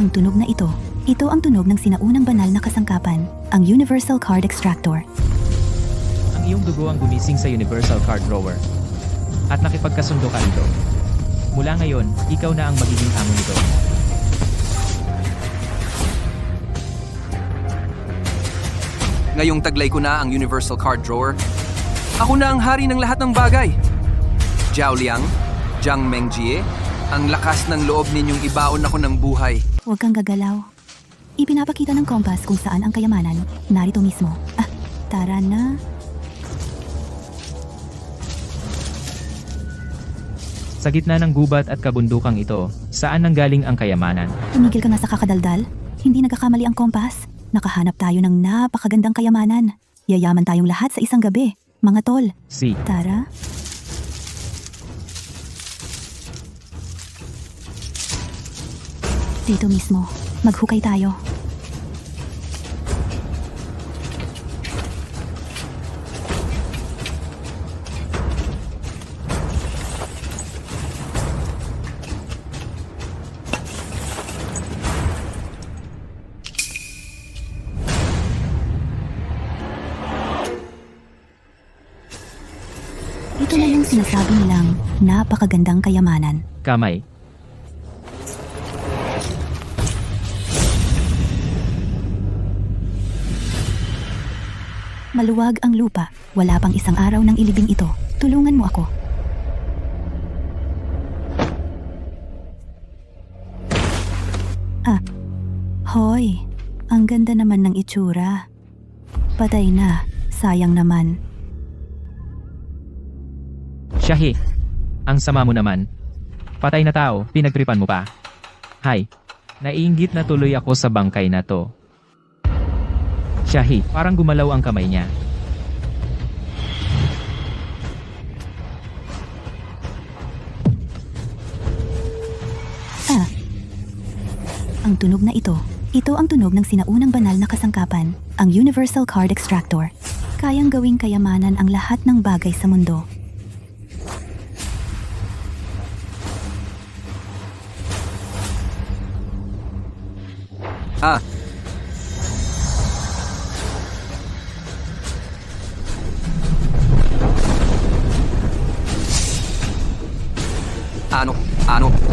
Ang tunog na ito ang tunog ng sinaunang banal na kasangkapan, ang Universal Card Extractor. Ang iyong dugo ang gumising sa Universal Card Drawer. At nakipagkasundo ka nito. Mula ngayon, ikaw na ang magiging amo nito. Ngayong taglay ko na ang Universal Card Drawer, ako na ang hari ng lahat ng bagay. Zhao Liang, Jiang Mengjie, ang lakas ng loob ninyong ibaon ako ng buhay. Huwag kang gagalaw. Ipinapakita ng kompas kung saan ang kayamanan, narito mismo. Tara na. Sa gitna ng gubat at kabundukang ito, saan nanggaling ang kayamanan? Tumigil ka nga sa kakadaldal. Hindi nagkakamali ang kompas. Nakahanap tayo ng napakagandang kayamanan. Yayaman tayong lahat sa isang gabi, mga tol. Si Tara. Dito mismo, maghukay tayo. Ito na yung sinasabi nilang napakagandang kayamanan. kamay. Maluwag ang lupa. Wala pang isang araw ng ilibing ito. Tulungan mo ako. Hoy. Ang ganda naman ng itsura. Patay na. Sayang naman. Shahi. Ang sama mo naman. Patay na tao, pinagtripan mo pa. Hay. Naiinggit na tuloy ako sa bangkay na to. Shahi, parang gumalaw ang kamay niya. Ang tunog na ito ang tunog ng sinaunang banal na kasangkapan, ang Universal Card Extractor. Kayang gawing kayamanan ang lahat ng bagay sa mundo.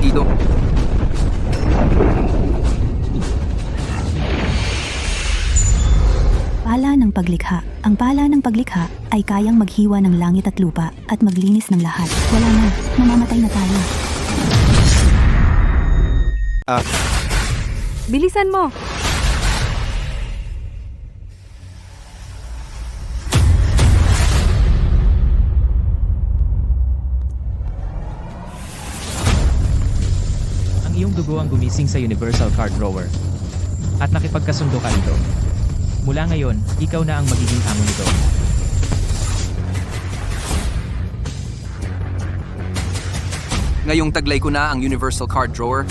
Dito. Pala ng paglikha. Ang pala ng paglikha ay kayang maghiwa ng langit at lupa at maglinis ng lahat. Wala na, mamamatay na tayo. Bilisan mo! Ang iyong dugo ang gumising sa Universal Card Drawer. At nakipagkasundo ka nito. Mula ngayon, ikaw na ang magiging amo nito. Ngayong taglay ko na ang Universal Card Drawer,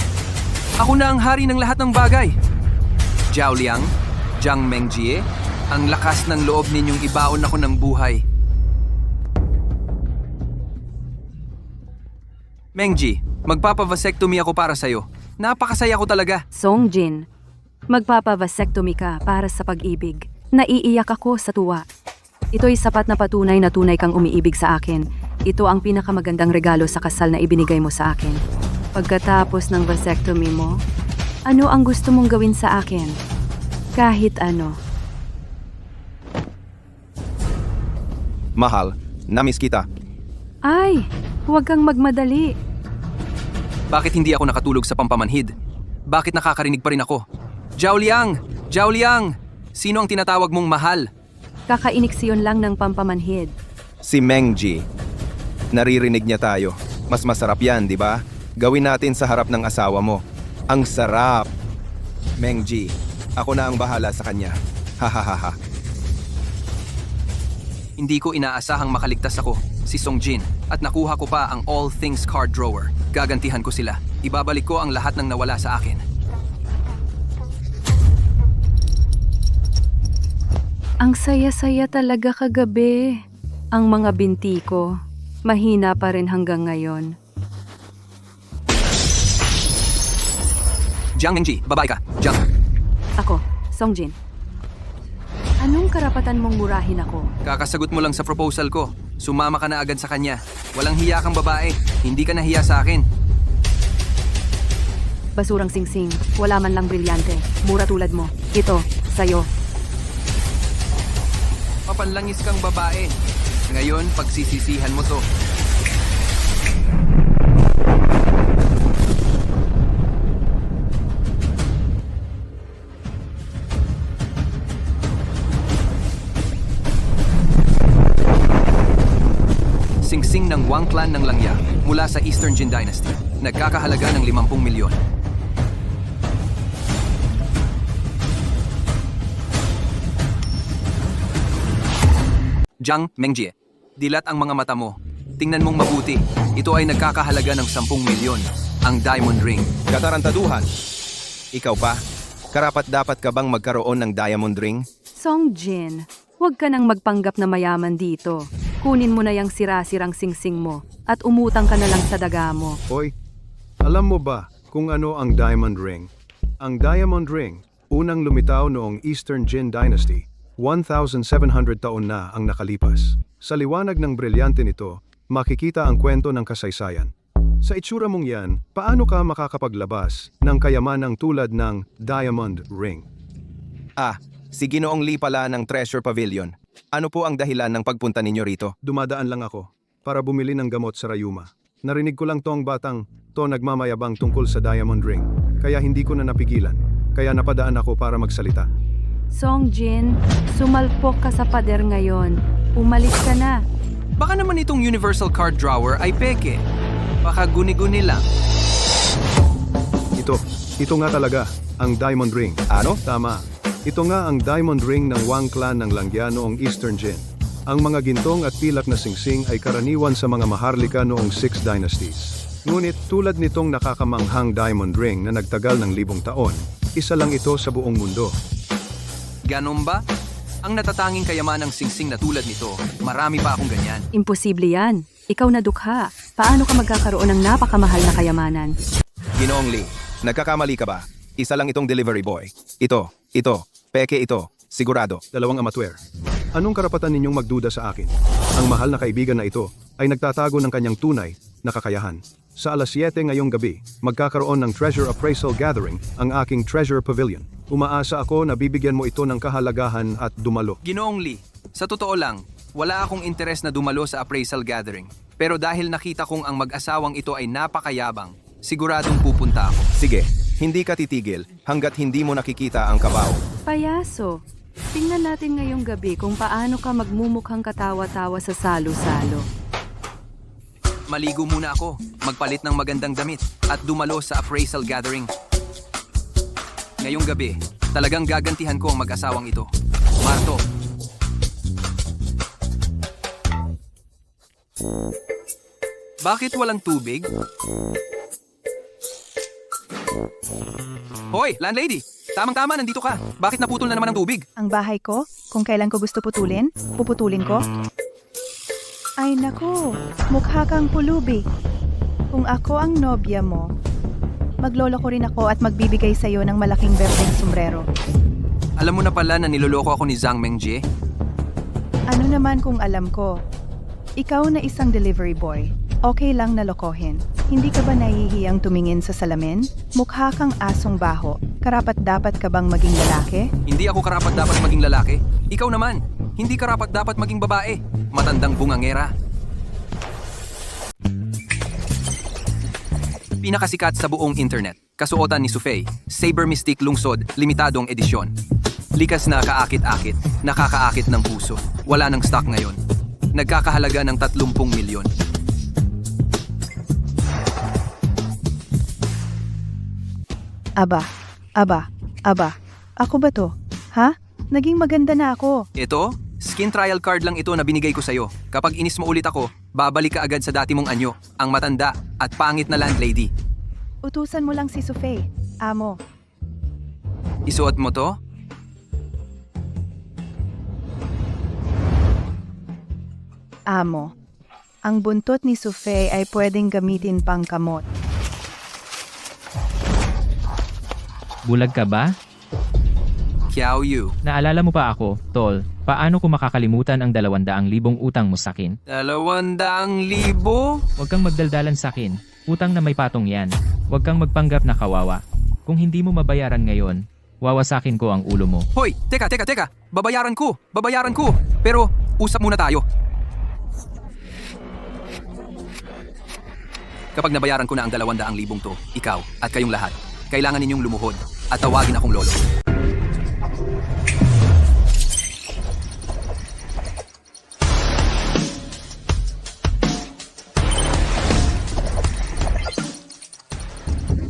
ako na ang hari ng lahat ng bagay. Zhao Liang, Jiang Mengjie, ang lakas ng loob ninyong ibaon ako ng buhay. Mengji, magpapavasectomy ako para sa'yo. Napakasaya ko talaga. Songjin, magpapavasectomy ka para sa pag-ibig. Naiiyak ako sa tuwa. Ito'y sapat na patunay na tunay kang umiibig sa akin. Ito ang pinakamagandang regalo sa kasal na ibinigay mo sa akin. Pagkatapos ng vasectomy mo, ano ang gusto mong gawin sa akin? Kahit ano. Mahal, namiss kita. Ay, huwag kang magmadali. Bakit hindi ako nakatulog sa pampamanhid? Bakit nakakarinig pa rin ako? Zhao Liang! Zhao Liang! Sino ang tinatawag mong mahal? Kakainiksyon lang ng pampamanhid. Si Mengji. Naririnig niya tayo. Mas masarap yan, di ba? Gawin natin sa harap ng asawa mo. Ang sarap! Mengji, ako na ang bahala sa kanya. Hahaha. Hindi ko inaasahang makaligtas ako, si Songjin, at nakuha ko pa ang All Things Card Drawer. Gagantihan ko sila. Ibabalik ko ang lahat ng nawala sa akin. Ang saya-saya talaga kagabi. Ang mga binti ko, mahina pa rin hanggang ngayon. Jiang Mengji, babae ka. Jiang. Ako, Songjin. Anong karapatan mong murahin ako? Kakasagot mo lang sa proposal ko. Sumama ka na agad sa kanya. Walang hiya kang babae. Hindi ka nahiya sa akin. Basurang singsing, wala man lang brilyante. Mura tulad mo. Ito, sa'yo. Papanlangis kang babae. Ngayon, pagsisisihan mo to. Singsing ng Wang clan ng Langya mula sa Eastern Jin Dynasty. Nagkakahalaga ng 50 milyon. Jiang Mengjie, dilat ang mga mata mo. Tingnan mong mabuti. Ito ay nagkakahalaga ng 10 milyon. Ang Diamond Ring. Katarantaduhan. Ikaw pa? Karapat-dapat ka bang magkaroon ng diamond ring? Songjin, huwag ka nang magpanggap na mayaman dito. Kunin mo na yung sira-sirang singsing mo at umutang ka na lang sa daga mo. Hoy, alam mo ba kung ano ang diamond ring? Ang diamond ring, unang lumitaw noong Eastern Jin Dynasty. 1,700 taon na ang nakalipas. Sa liwanag ng brilyante nito, makikita ang kwento ng kasaysayan. Sa itsura mong yan, paano ka makakapaglabas ng kayamanang tulad ng diamond ring? Si Ginoong Lee pala ng Treasure Pavilion. Ano po ang dahilan ng pagpunta ninyo rito? Dumadaan lang ako para bumili ng gamot sa Rayuma. Narinig ko lang tong batang to nagmamayabang tungkol sa diamond ring. Kaya hindi ko na napigilan. Kaya napadaan ako para magsalita. Songjin, sumalpok ka sa pader ngayon. Umalis ka na. Baka naman itong Universal Card Drawer ay peke. Baka guni-guni lang. Ito nga talaga, ang diamond ring. Ano? Tama. Ito nga ang diamond ring ng Wang clan ng Langya noong Eastern Jin. Ang mga gintong at pilak na singsing ay karaniwan sa mga maharlika noong 6 dynasties. Ngunit tulad nitong nakakamanghang diamond ring na nagtagal ng 1,000 taon, isa lang ito sa buong mundo. Ganon ba? Ang natatanging kayamanang singsing na tulad nito, marami pa akong ganyan. Imposible yan. Ikaw na dukha. Paano ka magkakaroon ng napakamahal na kayamanan? Ginoong Lee, nagkakamali ka ba? Isa lang itong delivery boy. Ito, peke ito, sigurado. Dalawang amatwer. Anong karapatan ninyong magduda sa akin? Ang mahal na kaibigan na ito ay nagtatago ng kanyang tunay na kakayahan. Sa alas 7 ngayong gabi, magkakaroon ng Treasure Appraisal Gathering ang aking Treasure Pavilion. Umaasa ako na bibigyan mo ito ng kahalagahan at dumalo. Ginoong Lee, sa totoo lang, wala akong interes na dumalo sa appraisal gathering. Pero dahil nakita kong ang mag-asawang ito ay napakayabang, siguradong pupunta ako. Sige, hindi ka titigil hanggat hindi mo nakikita ang kabaw. Payaso, tingnan natin ngayong gabi kung paano ka magmumukhang katawa-tawa sa salo-salo. Maligo muna ako, magpalit ng magandang damit, at dumalo sa appraisal gathering. Ngayong gabi, talagang gagantihan ko ang mag-asawang ito. Marto. Bakit walang tubig? Hoy, landlady! Tamang-tama, nandito ka. Bakit naputol na naman ang tubig? Ang bahay ko, kung kailan ko gusto putulin, puputulin ko. Ay nako, mukha kang pulubi. Kung ako ang nobya mo, maglolo ko rin ako at magbibigay sa'yo ng malaking berdeng sombrero. Alam mo na pala na niloloko ako ni Zhang Mengjie? Ano naman kung alam ko? Ikaw na isang delivery boy. Okay lang na lokohin. Hindi ka ba nahihiyang tumingin sa salamin? Mukha kang asong baho. Karapat-dapat ka bang maging lalaki? Hindi ako karapat dapat maging lalaki. Ikaw naman, hindi karapat dapat maging babae. Matandang bungangera. Pinakasikat sa buong internet. Kasuotan ni Sufei, Saber Mystic Lungsod, limitadong edisyon. Likas na kaakit-akit, nakakaakit ng puso. Wala ng stock ngayon. Nagkakahalaga ng 30 milyon. Aba. Ako ba to? Ha? Naging maganda na ako. Ito, skin trial card lang ito na binigay ko sa'yo. Kapag inis mo ulit ako, babalik ka agad sa dati mong anyo, ang matanda at pangit na landlady. Utusan mo lang si Sufei, amo. Isuot mo to? Amo. Ang buntot ni Sufei ay pwedeng gamitin pang kamot. Bulag ka ba? Xiao Yu. Naalala mo pa ako, tol, paano ko makakalimutan ang 200,000 utang mo sa akin? 200,000? Huwag kang magdaldalan sa akin. Utang na may patong yan. Huwag kang magpanggap na kawawa. Kung hindi mo mabayaran ngayon, wawasakin ko ang ulo mo. Hoy, teka. Babayaran ko. Pero, usap muna tayo. Kapag nabayaran ko na ang 200,000 to, ikaw at kayong lahat, kailangan ninyong lumuhod at tawagin akong lolo.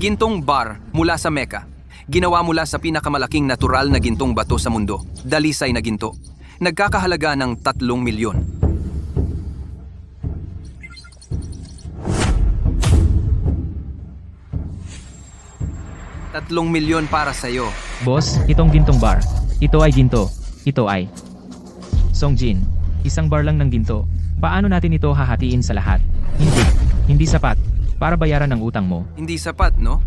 Gintong bar mula sa Mecca. Ginawa mula sa pinakamalaking natural na gintong bato sa mundo, dalisay na ginto. Nagkakahalaga ng 3 milyon. Tatlong milyon para sa'yo. Boss, itong gintong bar. Ito ay ginto. Ito ay Songjin. Isang bar lang ng ginto. Paano natin ito hahatiin sa lahat? Hindi sapat. Para bayaran ang utang mo. Hindi sapat, no?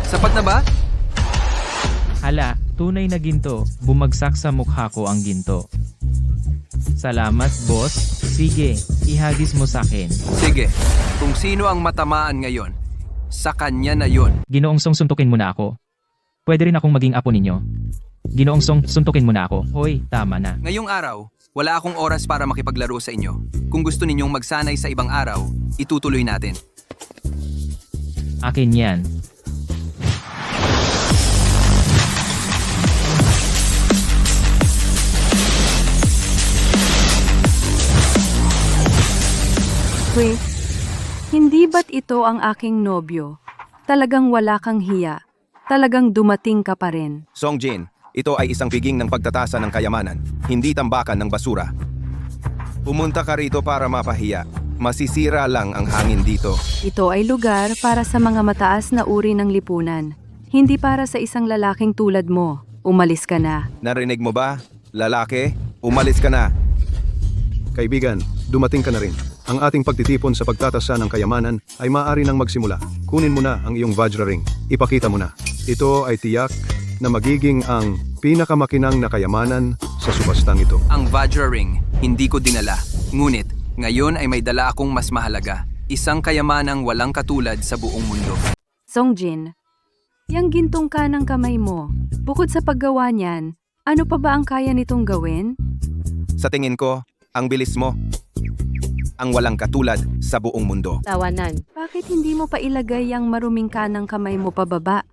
Sapat na ba? Hala, tunay na ginto. Bumagsak sa mukha ko ang ginto. Salamat, boss. Sige, ihagis mo sa akin. Sige, kung sino ang matamaan ngayon, sa kanya na yon. Ginoong Song, suntukin mo na ako. Pwede rin akong maging apo ninyo. Ginoong Song, suntukin mo na ako. Hoy, tama na. Ngayong araw, wala akong oras para makipaglaro sa inyo. Kung gusto ninyong magsanay sa ibang araw, itutuloy natin. Akin yan. Wait, hindi ba't ito ang aking nobyo? Talagang wala kang hiya. Talagang dumating ka pa rin. Songjin, ito ay isang piging ng pagtatasa ng kayamanan, hindi tambakan ng basura. Pumunta ka rito para mapahiya. Masisira lang ang hangin dito. Ito ay lugar para sa mga mataas na uri ng lipunan. Hindi para sa isang lalaking tulad mo. Umalis ka na. Narinig mo ba? Lalaki, umalis ka na. Kaibigan, dumating ka na rin. Ang ating pagtitipon sa pagtatasa ng kayamanan ay maaari nang magsimula. Kunin mo na ang iyong Vajra ring. Ipakita mo na. Ito ay tiyak na magiging ang pinakamakinang na kayamanan sa subastang ito. Ang Vajra Ring, hindi ko dinala. Ngunit, ngayon ay may dala akong mas mahalaga. Isang kayamanang walang katulad sa buong mundo. Songjin, yang gintong kanang kamay mo. Bukod sa paggawa niyan, ano pa ba ang kaya nitong gawin? Sa tingin ko, ang bilis mo. Ang walang katulad sa buong mundo. Tawanan. Bakit hindi mo pa ilagay ang maruming kanang kamay mo pababa?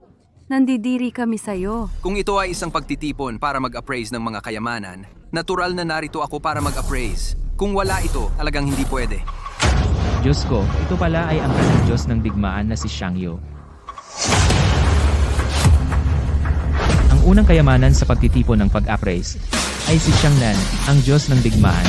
Nandidiri kami sa'yo. Kung ito ay isang pagtitipon para mag-appraise ng mga kayamanan, natural na narito ako para mag-appraise. Kung wala ito, talagang hindi pwede. Diyos ko, ito pala ay ang kanang Diyos ng digmaan na si Xiangyu. Ang unang kayamanan sa pagtitipon ng pag-appraise ay si Xiangnan, ang Diyos ng digmaan.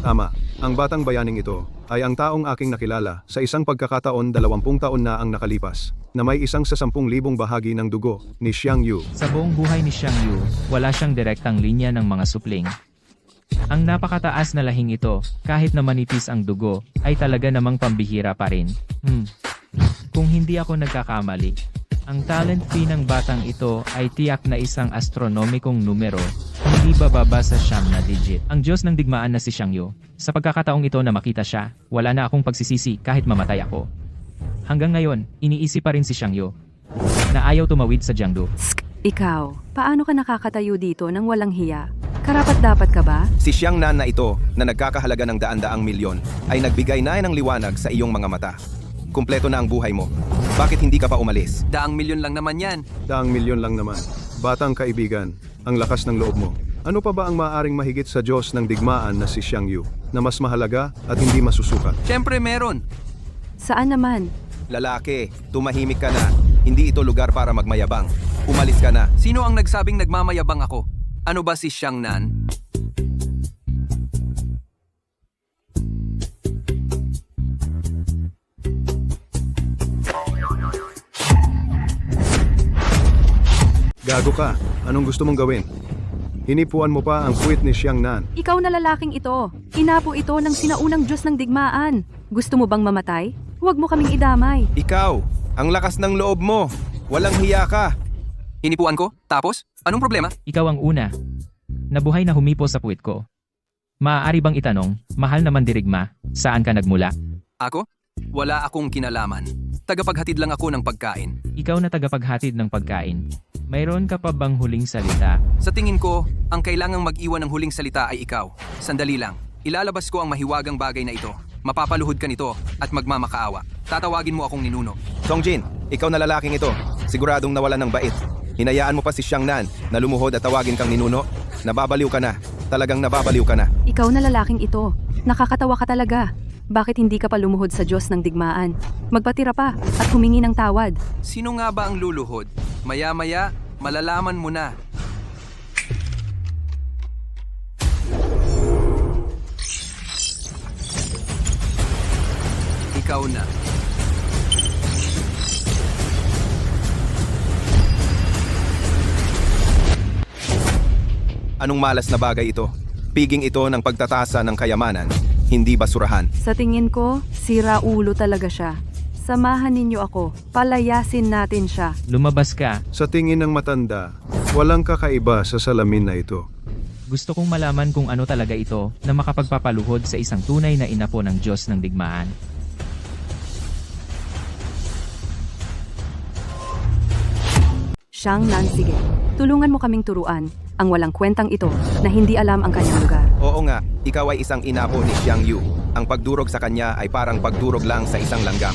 Tama, ang batang bayaning ito ay ang taong aking nakilala sa isang pagkakataon 20 taon na ang nakalipas, na may isang sa 10,000 bahagi ng dugo ni Xiangyu. Sa buong buhay ni Xiangyu, wala siyang direktang linya ng mga supling. Ang napakataas na lahing ito, kahit na manipis ang dugo, ay talaga namang pambihira pa rin. Kung hindi ako nagkakamali, ang talent fee ng batang ito ay tiyak na isang astronomikong numero, hindi bababa sa 9 na digit. Ang Diyos ng digmaan na si Xiangyu, sa pagkakataong ito na makita siya, wala na akong pagsisisi kahit mamatay ako. Hanggang ngayon, iniisip pa rin si Xiangyu na ayaw tumawid sa Jiangdu. Ikaw, paano ka nakakatayo dito nang walang hiya? Karapat-dapat ka ba? Si Xiangnan na ito na nagkakahalaga ng daan-daang milyon ay nagbigay na ng liwanag sa iyong mga mata. Kumpleto na ang buhay mo. Bakit hindi ka pa umalis? 100,000 lang naman yan. 100,000 lang naman. Batang kaibigan, ang lakas ng loob mo. Ano pa ba ang maaaring mahigit sa Diyos ng digmaan na si Xiangyu, na mas mahalaga at hindi masusukat? Siyempre meron. Saan naman? Lalaki, tumahimik ka na. Hindi ito lugar para magmayabang. Umalis ka na. Sino ang nagsabing nagmamayabang ako? Ano ba si Xiangnan? Gago ka. Anong gusto mong gawin? Hinipuan mo pa ang puwit ni Xiangnan. Ikaw na lalaking ito. Inapo ito ng sinaunang Diyos ng digmaan. Gusto mo bang mamatay? Huwag mo kaming idamay. Ikaw, ang lakas ng loob mo. Walang hiya ka. Hinipuan ko? Tapos? Anong problema? Ikaw ang una. Nabuhay na humipo sa puwit ko. Maaari bang itanong, mahal na mandirigma, saan ka nagmula? Ako? Wala akong kinalaman. Tagapaghatid lang ako ng pagkain. Ikaw na tagapaghatid ng pagkain. Mayroon ka pa bang huling salita? Sa tingin ko, ang kailangang mag-iwan ng huling salita ay ikaw. Sandali lang. Ilalabas ko ang mahiwagang bagay na ito. Mapapaluhod ka nito at magmamakaawa. Tatawagin mo akong ninuno. Songjin, ikaw na lalaking ito. Siguradong nawalan ng bait. Hinayaan mo pa si Xiangnan na lumuhod at tawagin kang ninuno. Nababaliw ka na. Talagang nababaliw ka na. Ikaw na lalaking ito. Nakakatawa ka talaga. Bakit hindi ka pa lumuhod sa Diyos ng digmaan? Magpatira pa at humingi ng tawad. Sino nga ba ang luluhod? Maya-maya, malalaman mo na. Ikaw na. Anong malas na bagay ito? Piging ito ng pagtatasa ng kayamanan, hindi basurahan. Sa tingin ko, sira ulo talaga siya. Samahan ninyo ako. Palayasin natin siya. Lumabas ka. Sa tingin ng matanda, walang kakaiba sa salamin na ito. Gusto kong malaman kung ano talaga ito na makapagpapaluhod sa isang tunay na inapo ng Diyos ng digmaan. Xiangnan, sige. Tulungan mo kaming turuan ang walang kwentang ito na hindi alam ang kanyang lugar. Oo nga, ikaw ay isang inapo ni Xiang Yu. Ang pagdurog sa kanya ay parang pagdurog lang sa isang langgam.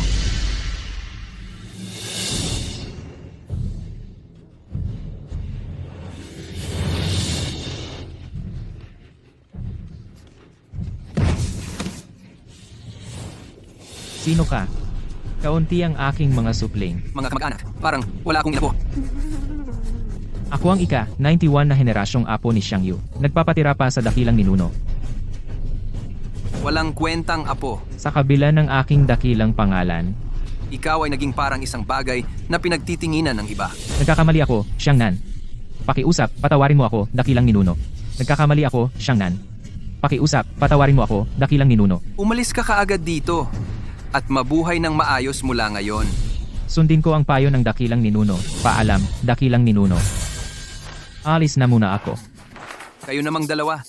Sino ka? Kaunti ang aking mga supling. Mga kamag-anak, parang wala akong inapo. Ako ang ika-91 na henerasyong apo ni Xiang Yu. Nagpapatira pa sa dakilang ninuno. Walang kwentang apo. Sa kabila ng aking dakilang pangalan, Ikaw ay naging parang isang bagay na pinagtitinginan ng iba. nagkakamali ako, Xiangnan. Pakiusap, patawarin mo ako, dakilang ninuno. Nagkakamali ako, Xiangnan. Pakiusap, patawarin mo ako, dakilang ninuno. Umalis ka kaagad dito at mabuhay ng maayos mula ngayon. Sundin ko ang payo ng dakilang ninuno. Paalam, dakilang ninuno. Alis na muna ako. Kayo namang dalawa,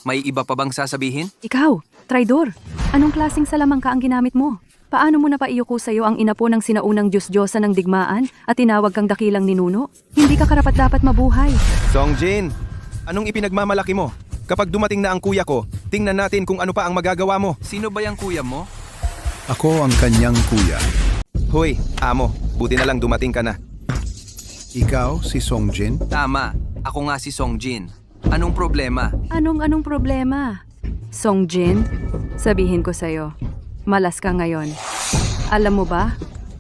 may iba pa bang sasabihin? Ikaw, traidor! Anong klaseng salamangka ang ginamit mo? Paano mo napaiyuko sa'yo ang inapo ng sinaunang Diyos-Diyosa ng digmaan at tinawag kang dakilang ninuno? Hindi ka karapat-dapat mabuhay. Songjin, anong ipinagmamalaki mo? Kapag dumating na ang kuya ko, tingnan natin kung ano pa ang magagawa mo. Sino ba yung kuya mo? Ako ang kanyang kuya. Hoy, amo, buti na lang dumating ka na. Ikaw si Songjin? Tama, ako nga si Songjin. Anong problema? Anong problema? Songjin, sabihin ko sa'yo, malas ka ngayon. Alam mo ba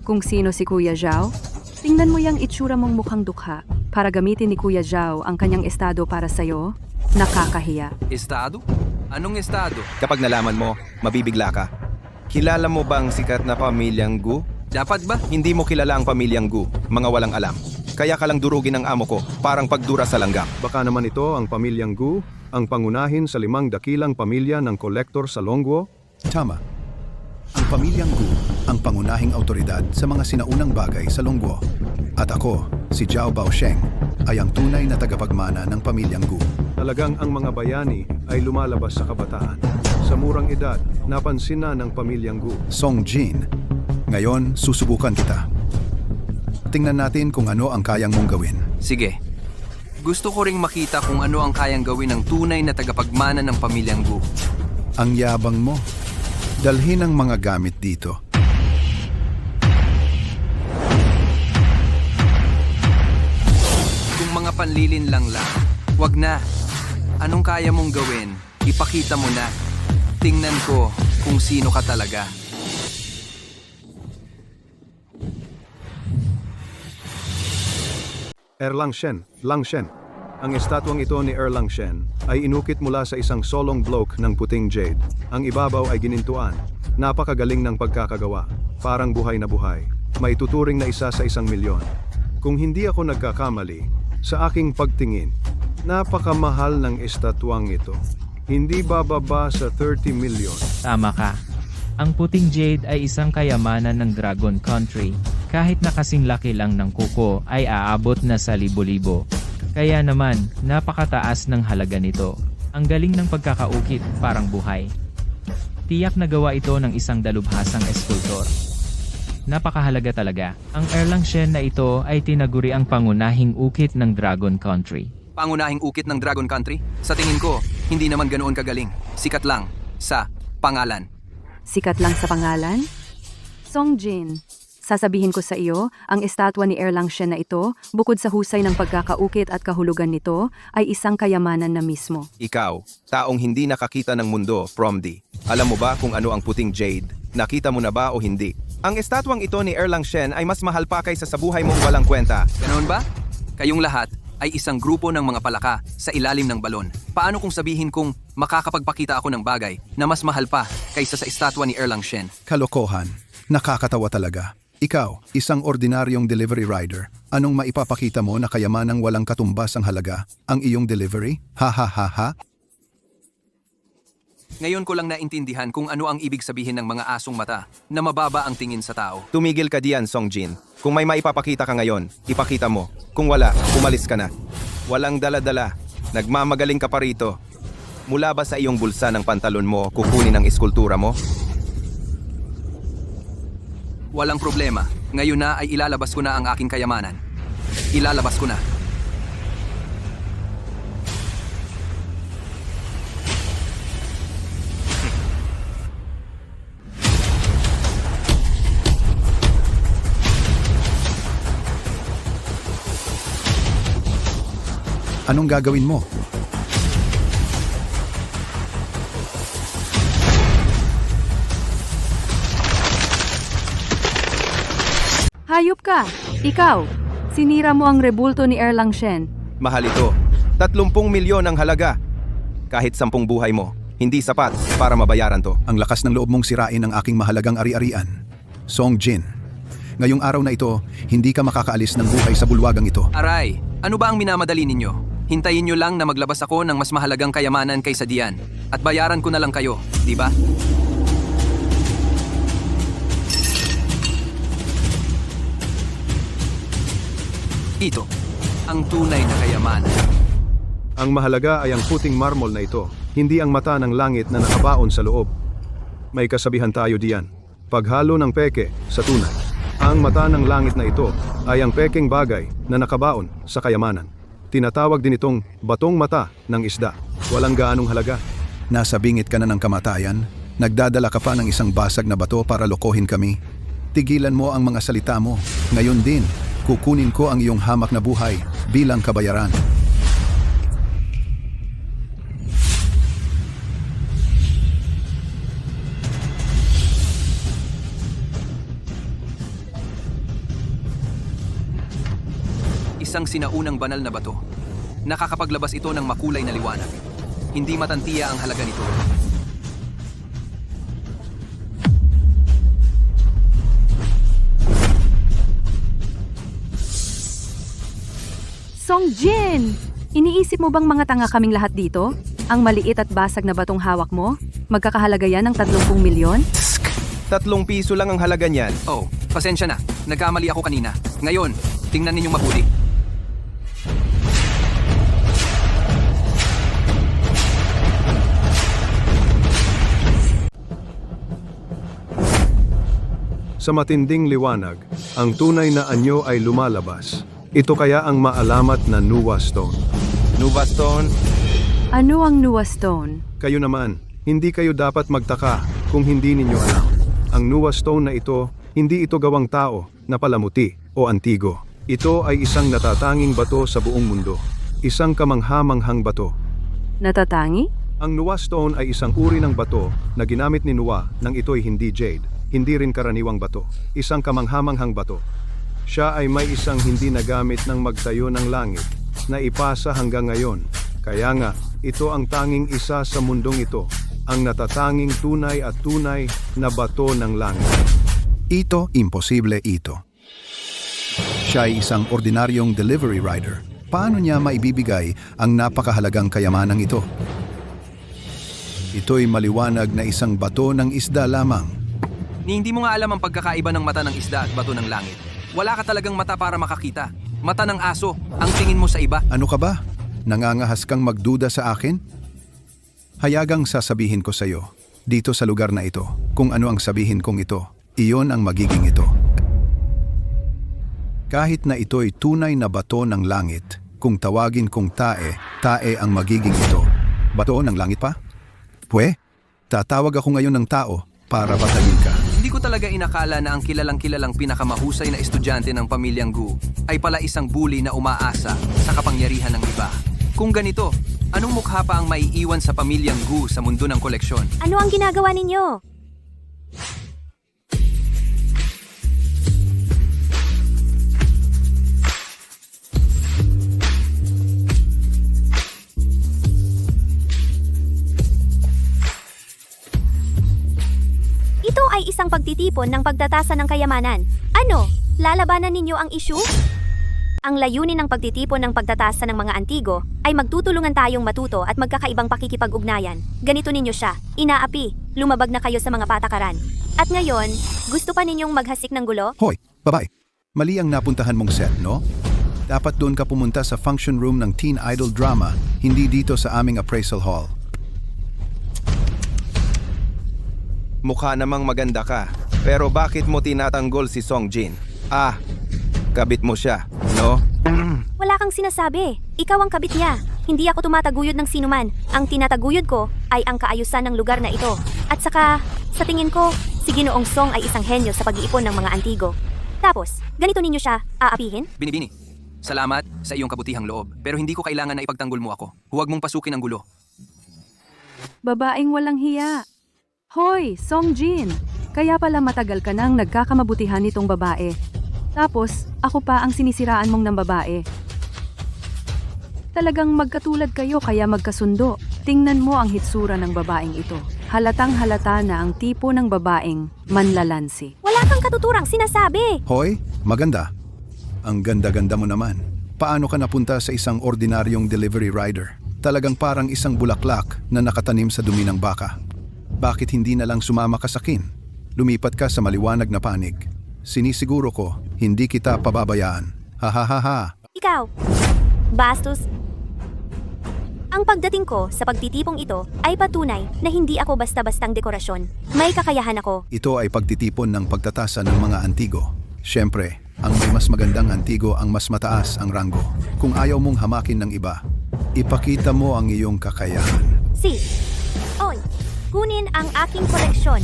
kung sino si Kuya Zhao? Tingnan mo yung itsura mong mukhang dukha para gamitin ni Kuya Zhao ang kanyang estado para sa'yo. Nakakahiya. Estado? Anong estado? Kapag nalaman mo, mabibigla ka. Kilala mo bang sikat na pamilyang Gu? Dapat ba? Hindi mo kilala ang pamilyang Gu, mga walang alam. Kaya ka lang durugin ng amo ko, parang pagdura sa langgam. Baka naman ito ang pamilyang Gu, ang pangunahin sa 5 dakilang pamilya ng kolektor sa Longguo? Tama. Ang pamilyang Gu ang pangunahing autoridad sa mga sinaunang bagay sa Longguo. At ako, si Zhao Baosheng, ay ang tunay na tagapagmana ng pamilyang Gu. Talagang ang mga bayani ay lumalabas sa kabataan. Sa murang edad, napansin na ng pamilyang Gu. Songjin, ngayon susubukan kita. Tingnan natin kung ano ang kayang mong gawin. Sige. Gusto ko ring makita kung ano ang kayang gawin ng tunay na tagapagmana ng pamilyang Gu. Ang yabang mo. Dalhin ang mga gamit dito. Kung mga panlilin lang, wag na. Anong kaya mong gawin? Ipakita mo na. Tingnan ko kung sino ka talaga. Erlangshen, Langshen. Ang estatwang ito ni Erlangshen ay inukit mula sa isang solong bloke ng puting jade. Ang ibabaw ay ginintuan. Napakagaling ng pagkakagawa. Parang buhay na buhay. Maituturing na isa sa 1,000,000. Kung hindi ako nagkakamali, Sa aking pagtingin, napakamahal ng estatwang ito. Hindi bababa sa 30 milyon. Tama ka. Ang puting jade ay isang kayamanan ng Dragon Country. Kahit na kasing laki lang ng kuko ay aabot na sa libo-libo. Kaya naman, napakataas ng halaga nito. Ang galing ng pagkakaukit, parang buhay. Tiyak na gawa ito ng isang dalubhasang eskultor. Napakahalaga talaga. Ang Erlangshen na ito ay tinaguri ang pangunahing ukit ng Dragon Country. Pangunahing ukit ng Dragon Country? Sa tingin ko, hindi naman ganoon kagaling. Sikat lang. Sa pangalan. Sikat lang sa pangalan? Songjin, sasabihin ko sa iyo, ang estatwa ni Erlangshen na ito, bukod sa husay ng pagkakaukit at kahulugan nito, ay isang kayamanan na mismo. Ikaw, taong hindi nakakita ng mundo, Promdi. Alam mo ba kung ano ang puting jade? Nakita mo na ba o hindi? Ang estatwang ito ni Erlangshen ay mas mahal pa kaysa sa buhay mong walang kwenta. Ganoon ba? Kayong lahat ay isang grupo ng mga palaka sa ilalim ng balon. Paano kung sabihin kong makakapagpakita ako ng bagay na mas mahal pa kaysa sa estatwa ni Erlangshen? Kalokohan. Nakakatawa talaga. Ikaw, isang ordinaryong delivery rider. Anong maipapakita mo na kayamanang walang katumbas ang halaga? Ang iyong delivery? Ha ha ha ha? Ngayon ko lang naintindihan kung ano ang ibig sabihin ng mga asong mata na mababa ang tingin sa tao. Tumigil ka diyan, Songjin. Kung may maipapakita ka ngayon, ipakita mo. Kung wala, umalis ka na. Walang dala-dala. Nagmamagaling ka pa rito. Mula ba sa iyong bulsa ng pantalon mo kukunin ang eskultura mo? Walang problema. Ngayon na ay ilalabas ko na ang aking kayamanan. Ilalabas ko na. Anong gagawin mo? Hayop ka! Ikaw! Sinira mo ang rebulto ni Erlangshen. Mahal ito. 30 milyon ang halaga. Kahit 10 buhay mo, hindi sapat para mabayaran to. Ang lakas ng loob mong sirain ang aking mahalagang ari-arian. Songjin, ngayong araw na ito, hindi ka makakaalis ng buhay sa bulwagang ito. Aray, ano ba ang minamadali ninyo? Hintayin nyo lang na maglabas ako ng mas mahalagang kayamanan kaysa diyan. At bayaran ko na lang kayo, di ba? Ito, ang tunay na kayamanan. Ang mahalaga ay ang puting marmol na ito, hindi ang mata ng langit na nakabaon sa loob. May kasabihan tayo diyan, paghalo ng peke sa tunay. Ang mata ng langit na ito ay ang pekeng bagay na nakabaon sa kayamanan. Tinatawag din itong batong mata ng isda. Walang gaanong halaga. Nasa bingit ka na ng kamatayan, nagdadala ka pa ng isang basag na bato para lokohin kami. Tigilan mo ang mga salita mo. Ngayon din, kukunin ko ang iyong hamak na buhay bilang kabayaran. Isang sinaunang banal na bato. Nakakapaglabas ito ng makulay na liwanag. Hindi matantiya ang halaga nito. Songjin! Iniisip mo bang mga tanga kaming lahat dito? Ang maliit at basag na batong hawak mo? Magkakahalaga yan ng 30 milyon? 3 piso lang ang halaga niyan. Oh, pasensya na. Nagkamali ako kanina. Ngayon, tingnan ninyong mabuti. Sa matinding liwanag, ang tunay na anyo ay lumalabas. Ito kaya ang maalamat na Nuwa Stone. Nuwa Stone, Ano ang Nuwa Stone? Kayo naman, hindi kayo dapat magtaka kung hindi ninyo alam. Ang Nuwa Stone na ito, hindi ito gawang tao na palamuti o antigo. Ito ay isang natatanging bato sa buong mundo. Isang kamanghamanghang bato. Natatangi? Ang Nuwa Stone ay isang uri ng bato na ginamit ni Nuwa nang ito'y hindi jade, hindi rin karaniwang bato. Isang kamanghamanghang bato. Siya ay may isang hindi nagamit ng magtayo ng langit na ipasa hanggang ngayon. Kaya nga, ito ang tanging isa sa mundong ito, ang natatanging tunay at tunay na bato ng langit. Ito, imposible ito. Siya ay isang ordinaryong delivery rider. paano niya maibibigay ang napakahalagang kayamanang ito? Ito'y maliwanag na isang bato ng isda lamang. Ni hindi mo nga alam ang pagkakaiba ng mata ng isda at bato ng langit. Wala ka talagang mata para makakita. Mata ng aso, ang tingin mo sa iba. Ano ka ba? Nangangahas kang magduda sa akin? Hayagang sasabihin ko sa iyo, dito sa lugar na ito, kung ano ang sabihin kong ito, iyon ang magiging ito. Kahit na ito'y tunay na bato ng langit, kung tawagin kong tae, tae ang magiging ito. Bato ng langit pa? Pwe, tatawag ako ngayon ng tao para batayin ka. Hindi ko talaga inakala na ang kilalang pinakamahusay na estudyante ng pamilyang Gu ay pala isang bully na umaasa sa kapangyarihan ng iba. Kung ganito, anong mukha pa ang maiiwan sa pamilyang Gu sa mundo ng koleksyon? Ano ang ginagawa ninyo? Ito ay isang pagtitipon ng pagtatasa ng kayamanan. Ano? Lalabanan ninyo ang issue? Ang layunin ng pagtitipon ng pagtatasa ng mga antigo ay magtutulungan tayong matuto at magkakaibang pakikipag-ugnayan. Ganito ninyo siya, inaapi, lumabag na kayo sa mga patakaran. At ngayon, gusto pa ninyong maghasik ng gulo? Hoy, babae, mali ang napuntahan mong set, no? Dapat doon ka pumunta sa function room ng teen idol drama, hindi dito sa aming appraisal hall. Mukha namang maganda ka. Pero bakit mo tinatanggol si Songjin? Ah, kabit mo siya, no? Wala kang sinasabi. Ikaw ang kabit niya. Hindi ako tumataguyod ng sinuman. Ang tinataguyod ko ay ang kaayusan ng lugar na ito. At saka, sa tingin ko, si Ginoong Song ay isang henyo sa pag-iipon ng mga antigo. Tapos, ganito ninyo siya aapihin? Binibini, salamat sa iyong kabutihang loob. Pero hindi ko kailangan na ipagtanggol mo ako. Huwag mong pasukin ang gulo. Babaeng walang hiya. Hoy, Songjin! Kaya pala matagal ka nang nagkakamabutihan nitong babae. Tapos, ako pa ang sinisiraan mong ng babae. Talagang magkatulad kayo kaya magkasundo. Tingnan mo ang hitsura ng babaeng ito. Halatang halata na ang tipo ng babaeng manlalansi. Wala kang katuturang sinasabi! Hoy, maganda. Ang ganda-ganda mo naman. Paano ka napunta sa isang ordinaryong delivery rider? Talagang parang isang bulaklak na nakatanim sa dumi ng baka. Bakit hindi na lang sumama ka sa akin? Lumipat ka sa maliwanag na panig. Sinisiguro ko, hindi kita pababayaan. Ha ha ha ha. Ikaw! Bastos! Ang pagdating ko sa pagtitipong ito ay patunay na hindi ako basta-bastang dekorasyon. May kakayahan ako. Ito ay pagtitipon ng pagtatasa ng mga antigo. Siyempre, ang may mas magandang antigo ang mas mataas ang ranggo. Kung ayaw mong hamakin ng iba, ipakita mo ang iyong kakayahan. Oy! Kunin ang aking koleksyon.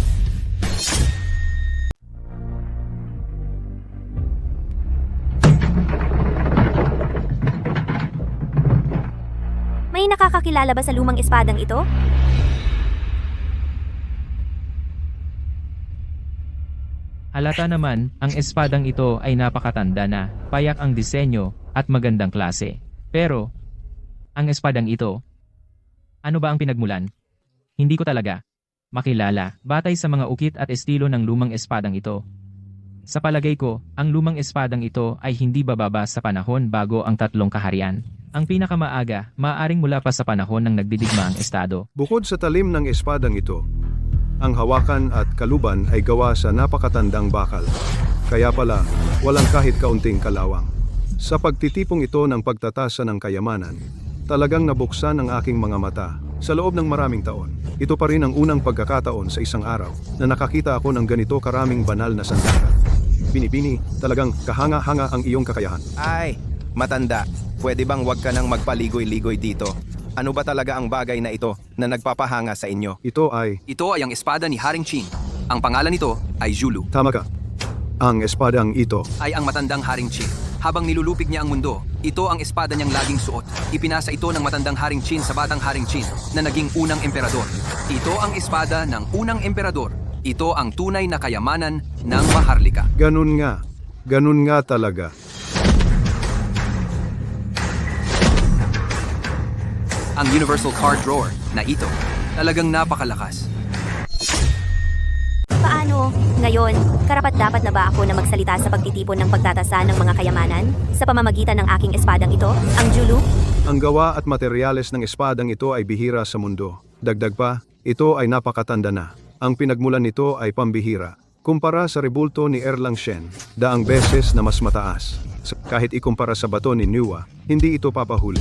May nakakakilala ba sa lumang espadang ito? Halata naman, ang espadang ito ay napakatanda na, payak ang disenyo, at magandang klase. Pero, ang espadang ito, ano ba ang pinagmulan? Hindi ko talaga makilala, batay sa mga ukit at estilo ng lumang espadang ito. Sa palagay ko, ang lumang espadang ito ay hindi bababa sa panahon bago ang tatlong kaharian. Ang pinakamaaga, maaaring mula pa sa panahon ng nagdidigma ang estado. Bukod sa talim ng espadang ito, ang hawakan at kaluban ay gawa sa napakatandang bakal. Kaya pala, walang kahit kaunting kalawang. Sa pagtitipong ito ng pagtatasa ng kayamanan, talagang nabuksan ang aking mga mata sa loob ng maraming taon. Ito pa rin ang unang pagkakataon sa isang araw na nakakita ako ng ganito karaming banal na sandata. Binibini, talagang kahanga-hanga ang iyong kakayahan. Ay, matanda. Pwede bang wag ka nang magpaligoy-ligoy dito? Ano ba talaga ang bagay na ito na nagpapahanga sa inyo? Ito ay, Ito ay ang espada ni Haring Qin. Ang pangalan nito ay Zulu. tama ka. Ang espadang ito Ay ang matandang Haring Qin. Habang nilulupig niya ang mundo, ito ang espada niyang laging suot. Ipinasa ito ng matandang Haring Qin sa batang Haring Qin na naging unang emperador. Ito ang espada ng unang emperador. Ito ang tunay na kayamanan ng Maharlika. Ganun nga talaga. Ang Universal Card Drawer na ito talagang napakalakas. Paano? Ano, ngayon, karapat-dapat na ba ako na magsalita sa pagtitipon ng pagtatasa ng mga kayamanan sa pamamagitan ng aking espadang ito, ang Julu? Ang gawa at materyales ng espadang ito ay bihira sa mundo. Dagdag pa, ito ay napakatanda na. Ang pinagmulan nito ay pambihira. Kumpara sa rebulto ni Erlang Shen, daang beses na mas mataas. Kahit ikumpara sa bato ni Nuwa, hindi ito papahuli.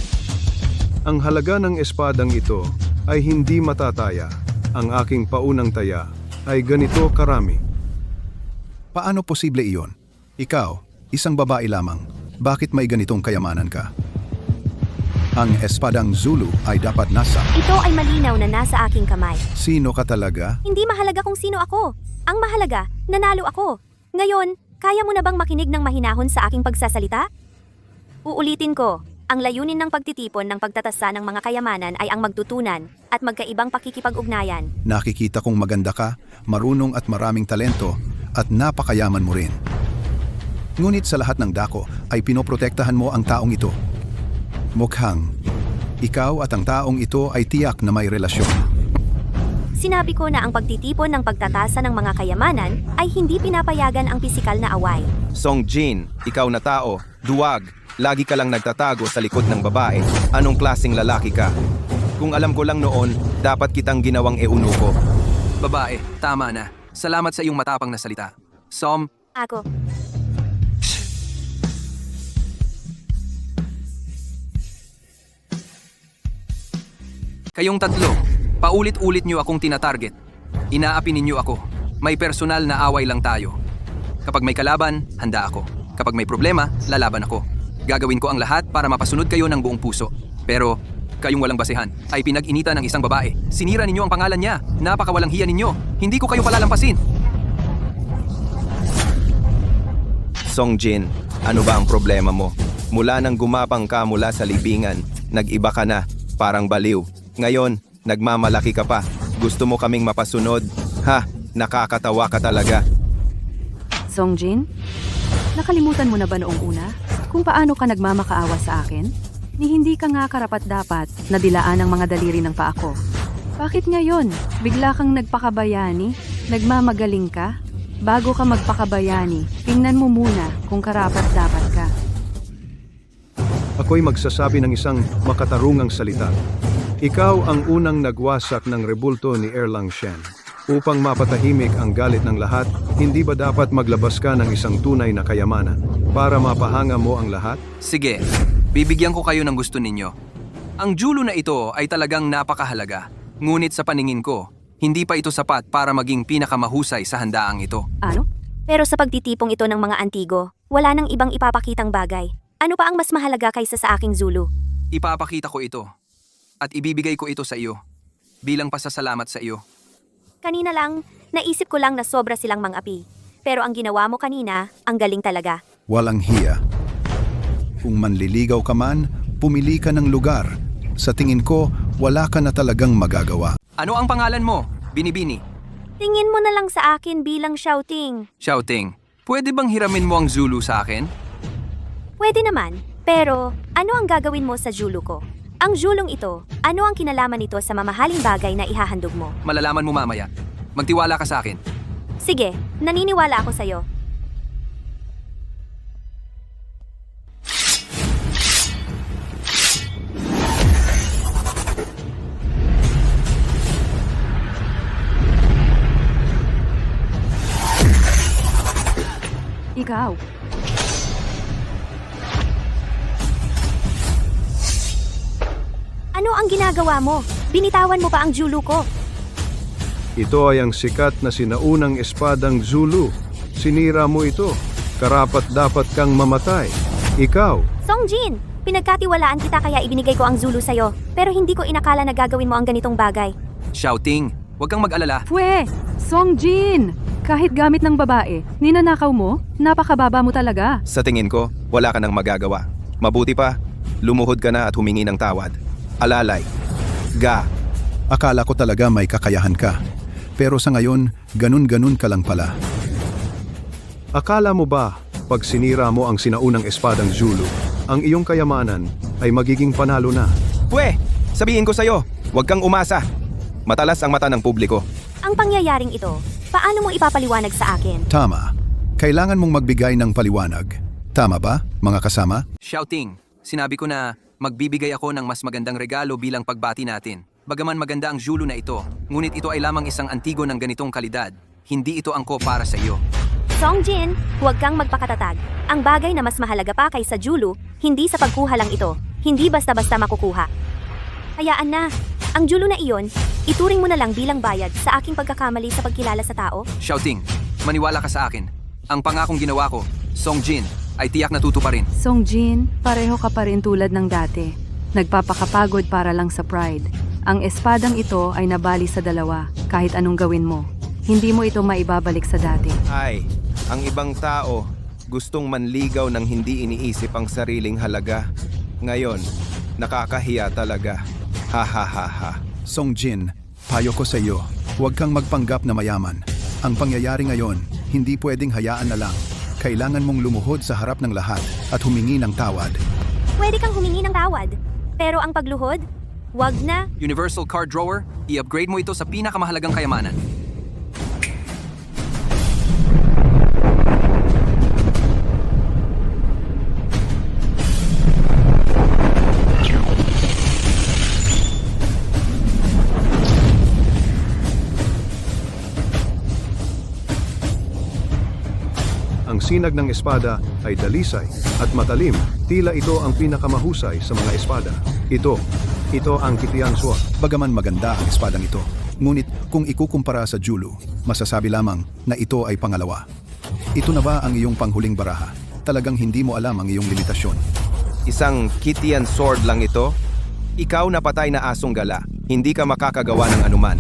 Ang halaga ng espadang ito ay hindi matataya. Ang aking paunang taya ay ganito karami. Paano posible iyon? Ikaw, isang babae lamang, bakit may ganitong kayamanan ka? Ang espadang Zulu ay dapat nasa. Ito ay malinaw na nasa aking kamay. Sino ka talaga? Hindi mahalaga kung sino ako. Ang mahalaga, nanalo ako. Ngayon, kaya mo na bang makinig ng mahinahon sa aking pagsasalita? Uulitin ko, ang layunin ng pagtitipon ng pagtatasa ng mga kayamanan ay ang magtutunan at magkaibang pakikipag-ugnayan. Nakikita kong maganda ka, marunong at maraming talento, at napakayaman mo rin. Ngunit sa lahat ng dako ay pinoprotektahan mo ang taong ito. Mukhang, ikaw at ang taong ito ay tiyak na may relasyon. Sinabi ko na ang pagtitipon ng pagtatasa ng mga kayamanan ay hindi pinapayagan ang pisikal na away. Song Jin, ikaw na tao, duwag, lagi ka lang nagtatago sa likod ng babae. Anong klaseng lalaki ka? Kung alam ko lang noon, dapat kitang ginawang eunuko. Babae, tama na. Salamat sa iyong matapang na salita. Som, Ako. kayong tatlo, paulit-ulit niyo akong tinatarget. Inaapi ninyo ako. May personal na away lang tayo. Kapag may kalaban, handa ako. Kapag may problema, lalaban ako. Gagawin ko ang lahat para mapasunod kayo ng buong puso. Pero, kayong walang basehan, ay pinag-inita ng isang babae. Sinira ninyo ang pangalan niya. Napakawalang hiya ninyo. Hindi ko kayo palalampasin. Song Jin, ano ba ang problema mo? Mula nang gumapang ka mula sa libingan, nag-iba ka na, parang baliw. Ngayon, nagmamalaki ka pa. Gusto mo kaming mapasunod? Ha, nakakatawa ka talaga. Songjin, nakalimutan mo na ba noong una kung paano ka nagmamakaawa sa akin? Ni hindi ka nga karapat-dapat na dilaan ang mga daliri ng paa ko. Bakit ngayon? Bigla kang nagpakabayani? Nagmamagaling ka? Bago ka magpakabayani, tingnan mo muna kung karapat-dapat ka. Ako'y magsasabi ng isang makatarungang salita. Ikaw ang unang nagwasak ng rebulto ni Erlang Shen. Upang mapatahimik ang galit ng lahat, hindi ba dapat maglabas ka ng isang tunay na kayamanan para mapahanga mo ang lahat? Sige, bibigyan ko kayo ng gusto ninyo. Ang Julu na ito ay talagang napakahalaga. Ngunit sa paningin ko, hindi pa ito sapat para maging pinakamahusay sa handaang ito. Ano? Pero sa pagtitipong ito ng mga antigo, wala nang ibang ipapakitang bagay. Ano pa ang mas mahalaga kaysa sa aking Zulu? Ipapakita ko ito. At ibibigay ko ito sa iyo. Bilang pasasalamat sa iyo. Kanina lang, naisip ko lang na sobra silang mang-api. Pero ang ginawa mo kanina, ang galing talaga. Walang hiya. Kung manliligaw ka man, pumili ka ng lugar. Sa tingin ko, wala ka na talagang magagawa. Ano ang pangalan mo? Binibini. Tingin mo na lang sa akin bilang shouting. Shouting, pwede bang hiramin mo ang Zulu sa akin? Pwede naman, pero ano ang gagawin mo sa Zulu ko? Ang Zulong ito, ano ang kinalaman nito sa mamahaling bagay na ihahandog mo? Malalaman mo mamaya. Magtiwala ka sa akin. Sige, naniniwala ako sa'yo. Ikaw. Ano ang ginagawa mo? Binitawan mo pa ang Zulu ko. Ito ay ang sikat na sinaunang espadang Zulu. Sinira mo ito. Karapat-dapat kang mamatay. Ikaw. Songjin, pinagkatiwalaan kita kaya ibinigay ko ang Zulu sa'yo. Pero hindi ko inakala na gagawin mo ang ganitong bagay. Shouting, huwag kang mag-alala. Pwe! Songjin! Kahit gamit ng babae, ninanakaw mo? Napakababa mo talaga. Sa tingin ko, wala ka nang magagawa. Mabuti pa, lumuhod ka na at humingi ng tawad. Alalay. Ga. Akala ko talaga may kakayahan ka. Pero sa ngayon, ganun-ganun ka lang pala. Akala mo ba, pag sinira mo ang sinaunang espadang Zulu, ang iyong kayamanan ay magiging panalo na? Pwe, sabihin ko sa'yo, huwag kang umasa. Matalas ang mata ng publiko. Ang pangyayaring ito, Paano mo ipapaliwanag sa akin? Tama. Kailangan mong magbigay ng paliwanag. Tama ba, mga kasama? Shouting, sinabi ko na magbibigay ako ng mas magandang regalo bilang pagbati natin. Bagaman maganda ang Zulu na ito, ngunit ito ay lamang isang antigo ng ganitong kalidad. Hindi ito angko para sa iyo. Songjin, huwag kang magpakatatag. Ang bagay na mas mahalaga pa kaysa Zulu, hindi sa pagkuha lang ito. Hindi basta-basta makukuha. Hayaan na. Ang Zulu na iyon, ituring mo na lang bilang bayad sa aking pagkakamali sa pagkilala sa tao. Shouting, maniwala ka sa akin. Ang pangakong ginawa ko, Songjin, ay tiyak na tutuparin. Songjin, pareho ka pa rin tulad ng dati. Nagpapakapagod para lang sa pride. Ang espadang ito ay nabali sa dalawa, kahit anong gawin mo. Hindi mo ito maibabalik sa dati. Ay, ang ibang tao gustong manligaw ng hindi iniisip ang sariling halaga. Ngayon, nakakahiya talaga. Ha ha ha ha. Songjin, payo ko sa iyo, huwag kang magpanggap na mayaman. Ang pangyayari ngayon, hindi pwedeng hayaan na lang. Kailangan mong lumuhod sa harap ng lahat at humingi ng tawad. Pwede kang humingi ng tawad. Pero ang pagluhod, wag na. Universal Card Drawer, i-upgrade mo ito sa pinakamahalagang kayamanan. Ang sinag ng espada ay dalisay at matalim. Tila ito ang pinakamahusay sa mga espada. Ito ang Kitian Sword. Bagaman maganda ang espadang ito, ngunit kung ikukumpara sa Zulu, masasabi lamang na ito ay pangalawa. Ito na ba ang iyong panghuling baraha? Talagang hindi mo alam ang iyong limitasyon. Isang Kitian sword lang ito? Ikaw na patay na asong gala. Hindi ka makakagawa ng anuman.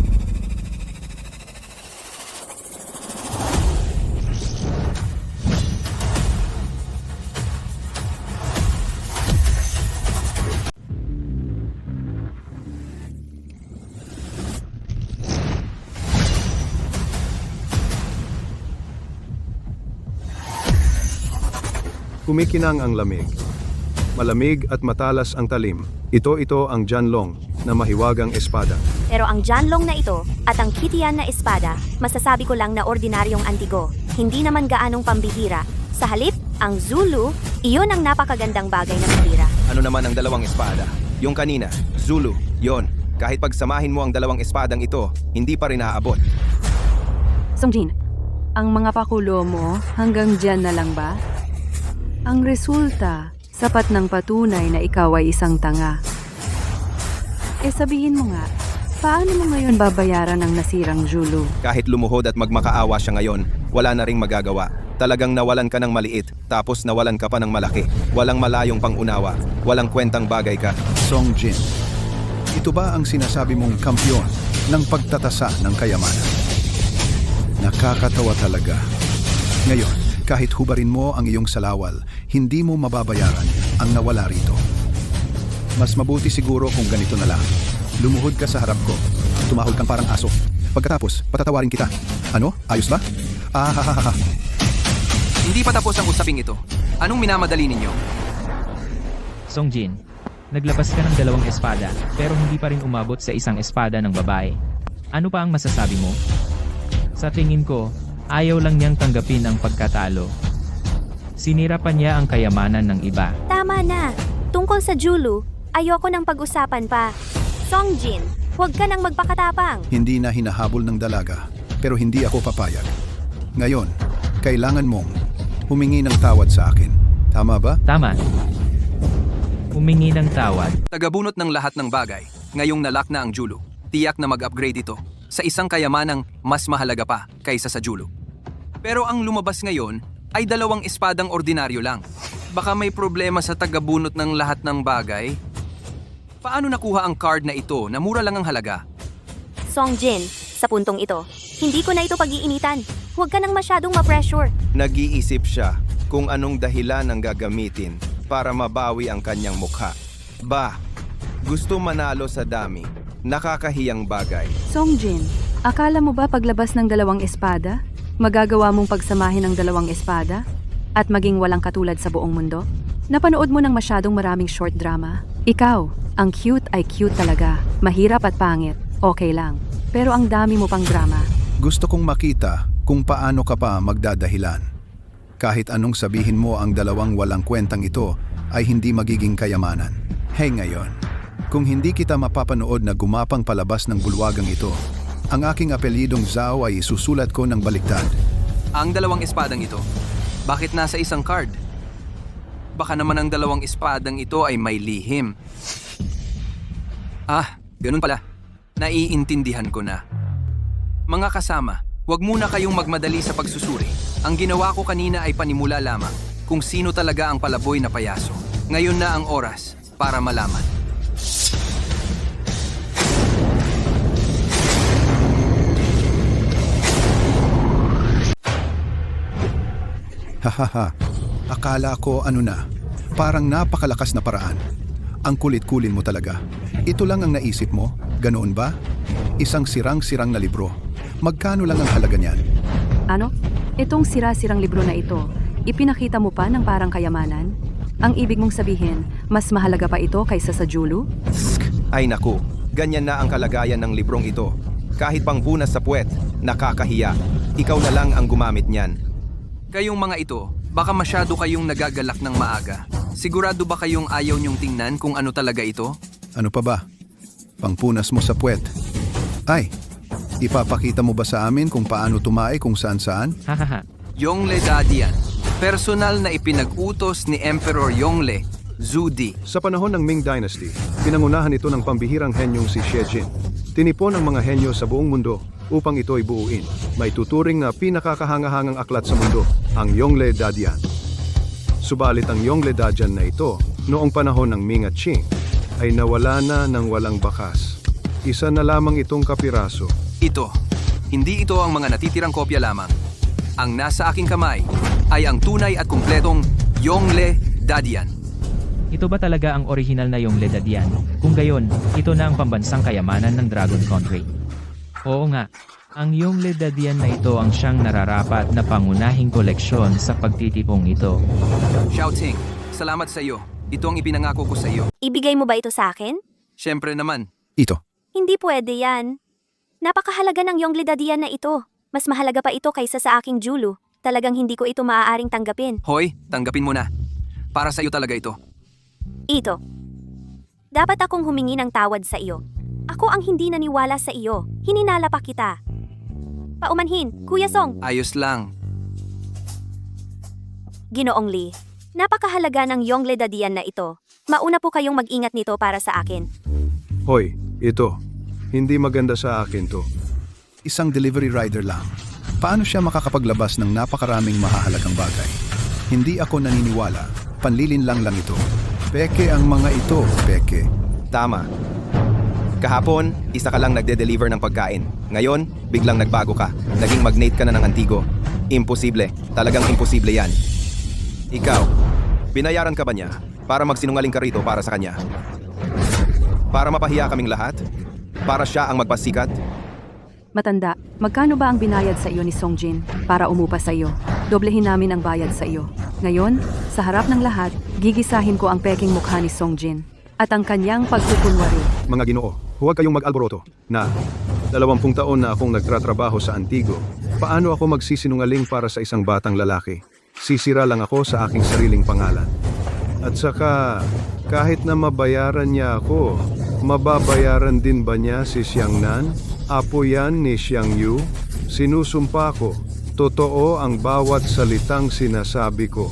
Kumikinang ang lamig. Malamig at matalas ang talim. Ito ang Janlong na mahiwagang espada. Pero ang Janlong na ito at ang Kitian na espada, masasabi ko lang na ordinaryong antigo. Hindi naman gaanong pambihira. Sa halip, ang Zulu, iyon ang napakagandang bagay na pambira. Ano naman ang dalawang espada? Yung kanina, Zulu, yon. Kahit pagsamahin mo ang dalawang espadang ito, hindi pa rin naaabot. Songjin, ang mga pakulo mo hanggang dyan na lang ba? Ang resulta, sapat ng patunay na ikaw ay isang tanga. Sabihin mo nga, paano mo ngayon babayaran ang nasirang Zulu? Kahit lumuhod at magmakaawa siya ngayon, wala na ring magagawa. Talagang nawalan ka ng maliit, tapos nawalan ka pa ng malaki. Walang malayong pangunawa, walang kwentang bagay ka. Songjin, ito ba ang sinasabi mong kampyon ng pagtatasa ng kayamanan? Nakakatawa talaga. Ngayon, kahit hubarin mo ang iyong salawal, hindi mo mababayaran ang nawala rito. Mas mabuti siguro kung ganito na lang. Lumuhod ka sa harap ko. Tumahol kang parang aso. Pagkatapos, patatawarin kita. Ano? Ayos ba? Ah. Hindi pa tapos ang usaping ito. Anong minamadali ninyo? Songjin, naglabas ka ng dalawang espada, pero hindi pa rin umabot sa isang espada ng babae. Ano pa ang masasabi mo? Sa tingin ko, ayaw lang niyang tanggapin ang pagkatalo. Sinira pa niya ang kayamanan ng iba. Tama na. Tungkol sa Zulu, ayoko nang pag-usapan pa. Songjin, huwag ka nang magpakatapang. Hindi na hinahabol ng dalaga, pero hindi ako papayag. Ngayon, kailangan mong humingi ng tawad sa akin. Tama ba? Tama. Humingi ng tawad. Tagabunot ng lahat ng bagay, ngayong nalak na ang Zulu. Tiyak na mag-upgrade ito sa isang kayamanang mas mahalaga pa kaysa sa Zulu. Pero ang lumabas ngayon ay dalawang espadang ordinaryo lang. Baka may problema sa tagabunot ng lahat ng bagay. Paano nakuha ang card na ito na mura lang ang halaga? Songjin, sa puntong ito, hindi ko na ito pag-iinitan. Huwag ka nang masyadong ma-pressure. Nag-iisip siya kung anong dahilan ang gagamitin para mabawi ang kanyang mukha. Gusto manalo sa dami. Nakakahiyang bagay. Songjin, akala mo ba paglabas ng dalawang espada, magagawa mong pagsamahin ang dalawang espada? At maging walang katulad sa buong mundo? Napanood mo ng masyadong maraming short drama? Ikaw, ang cute ay cute talaga. Mahirap at pangit, okay lang. Pero ang dami mo pang drama. Gusto kong makita kung paano ka pa magdadahilan. Kahit anong sabihin mo, ang dalawang walang kwentang ito ay hindi magiging kayamanan. Hey ngayon, kung hindi kita mapapanood na gumapang palabas ng bulwagang ito, ang aking apelyidong Zhao ay isusulat ko ng baliktad. Ang dalawang espadang ito, bakit nasa isang card? Baka naman ang dalawang espadang ito ay may lihim. Ah, ganun pala. Naiintindihan ko na. Mga kasama, huwag muna kayong magmadali sa pagsusuri. Ang ginawa ko kanina ay panimula lamang kung sino talaga ang palaboy na payaso. Ngayon na ang oras para malaman. Hahaha, akala ko ano na, parang napakalakas na paraan. Ang kulit-kulin mo talaga. Ito lang ang naisip mo, ganoon ba? Isang sirang-sirang na libro. Magkano lang ang halaga niyan? Ano? Itong sira-sirang libro na ito, ipinakita mo pa ng parang kayamanan? Ang ibig mong sabihin, mas mahalaga pa ito kaysa sa Julu? Ay naku, ganyan na ang kalagayan ng librong ito. Kahit pang bunas sa puwet, nakakahiya. Ikaw na lang ang gumamit niyan. Kayong mga ito, baka masyado kayong nagagalak ng maaga. Sigurado ba kayong ayaw niyong tingnan kung ano talaga ito? Ano pa ba? Pangpunas mo sa puwet. Ay, ipapakita mo ba sa amin kung paano tumae kung saan-saan? Hahaha. Yongle Dadian, personal na ipinag-utos ni Emperor Yongle, Zudi. Sa panahon ng Ming Dynasty, pinangunahan ito ng pambihirang henyong si Xie Jin. Tinipon ang mga henyo sa buong mundo upang ito'y buuin. May tuturing na pinakakahangahangang aklat sa mundo, ang Yongle Dadian. Subalit ang Yongle Dadian na ito, noong panahon ng Ming at Qing, ay nawala na ng walang bakas. Isa na lamang itong kapiraso. Ito, hindi ito ang mga natitirang kopya lamang. Ang nasa aking kamay ay ang tunay at kumpletong Yongle Dadian. Ito ba talaga ang orihinal na Yongle Dadian? Kung gayon, ito na ang pambansang kayamanan ng Dragon Country. Oo nga, ang Yongle Dadian na ito ang siyang nararapat na pangunahing koleksyon sa pagtitipong ito. Xiaoting, salamat sa iyo. Ito ang ipinangako ko sa iyo. Ibigay mo ba ito sa akin? Siyempre naman. Ito. Hindi pwede yan. Napakahalaga ng Yongle Dadian na ito. Mas mahalaga pa ito kaysa sa aking Julu. Talagang hindi ko ito maaaring tanggapin. Hoy, tanggapin mo na. Para sa iyo talaga ito. Ito. Dapat akong humingi ng tawad sa iyo. Ako ang hindi naniwala sa iyo. Hininala pa kita. Paumanhin, Kuya Song. Ayos lang. Ginoong Lee. Napakahalaga ng Yongle Dadian na ito. Mauna po kayong mag-ingat nito para sa akin. Hoy, ito. Hindi maganda sa akin to. Isang delivery rider lang. Paano siya makakapaglabas ng napakaraming mahahalagang bagay? Hindi ako naniniwala. Panlilinlang lang ito. Peke ang mga ito, peke. Tama. Kahapon, isa ka lang nagde-deliver ng pagkain. Ngayon, biglang nagbago ka. Naging magnate ka na ng Antigo. Imposible. Talagang imposible yan. Ikaw, binayaran ka ba niya para magsinungaling ka rito para sa kanya? Para mapahiya kaming lahat? Para siya ang magpasikat? Matanda, magkano ba ang binayad sa iyo ni Songjin para umupa sa iyo? Doblehin namin ang bayad sa iyo. Ngayon, sa harap ng lahat, gigisahin ko ang peking mukha ni Songjin at ang kanyang pagkukunwari. Mga Ginoo, huwag kayong mag-alboroto. Na, 20 taon na akong nagtratrabaho sa Antigo. Paano ako magsisinungaling para sa isang batang lalaki? Sisira lang ako sa aking sariling pangalan. At saka, kahit na mabayaran niya ako, mababayaran din ba niya si Xiangnan? Apo yan ni Xiang Yu? Sinusumpa ko, totoo ang bawat salitang sinasabi ko.